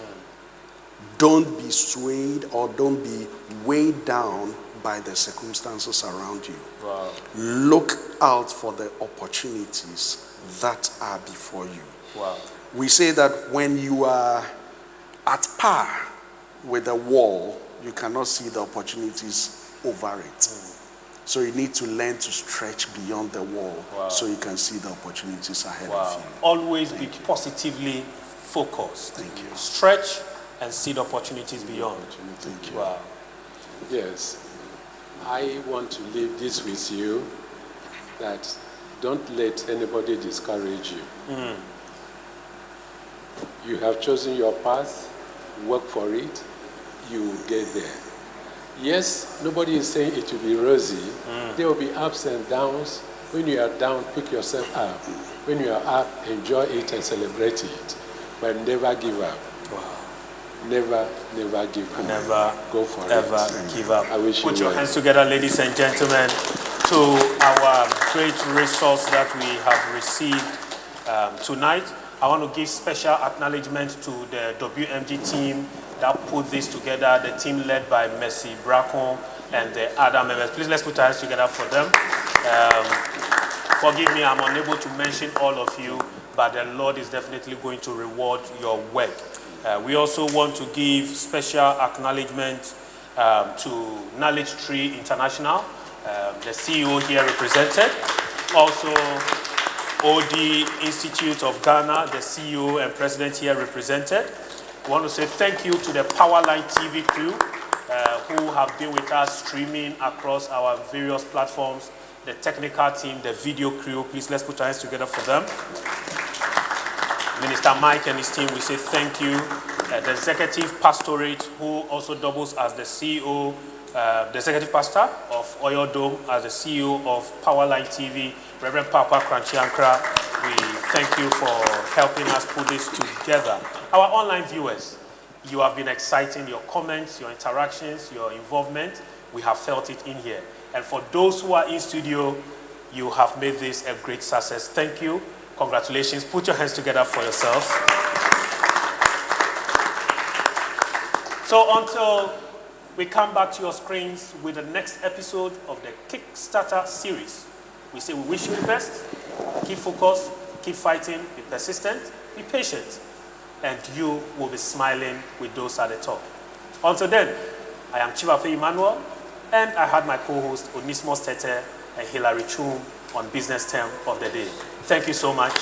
S2: Don't be swayed or don't be weighed down by the circumstances around you.
S1: Wow.
S2: Look out for the opportunities that are before you.
S1: Wow.
S2: We say that when you are at par with the wall, you cannot see the opportunities over it. So you need to learn to stretch beyond the wall so you can see the opportunities ahead of you.
S1: Always be positively focused.
S2: Thank you.
S1: Stretch and see the opportunities beyond.
S2: Thank you.
S1: Wow.
S3: Yes. I want to leave this with you, that don't let anybody discourage you. You have chosen your path, work for it, you will get there. Yes, nobody is saying it will be rosy. There will be ups and downs. When you are down, pick yourself up. When you are up, enjoy it and celebrate it. But never give up.
S1: Wow.
S3: Never give up.
S1: Never
S3: go for
S1: ever
S3: it.
S1: give up.
S3: I wish
S1: Put
S3: you
S1: your
S3: well.
S1: hands together, ladies and gentlemen, to our great resource that we have received tonight. I want to give special acknowledgement to the WMG team that put this together, the team led by Mercy Bracon and the other members. Please, let's put our hands together for them. Forgive me, I'm unable to mention all of you, but the Lord is definitely going to reward your work. We also want to give special acknowledgement to Knowledge Tree International, the CEO here represented. Also, OD Institute of Ghana, the CEO and president here represented. We want to say thank you to the Powerline TV crew who have been with us streaming across our various platforms, the technical team, the video crew. Please, let's put our hands together for them. Minister Mike and his team, we say thank you. The Executive Pastorate, who also doubles as the CEO, the Executive Pastor of Oil Dome, as the CEO of Powerline TV, Reverend Papa Kranchiankra. We thank you for helping us put this together. Our online viewers, you have been exciting, your comments, your interactions, your involvement. We have felt it in here. And for those who are in studio, you have made this a great success. Thank you. Congratulations. Put your hands together for yourselves. So until we come back to your screens with the next episode of the KickStarter series, we say we wish you the best. Keep focused, keep fighting, be persistent, be patient, and you will be smiling with those at the top. Until then, I am Tsivape Emmanuel, and I had my co-host Onismos Tete and Hilary Chum on Business Term of the Day. Thank you so much.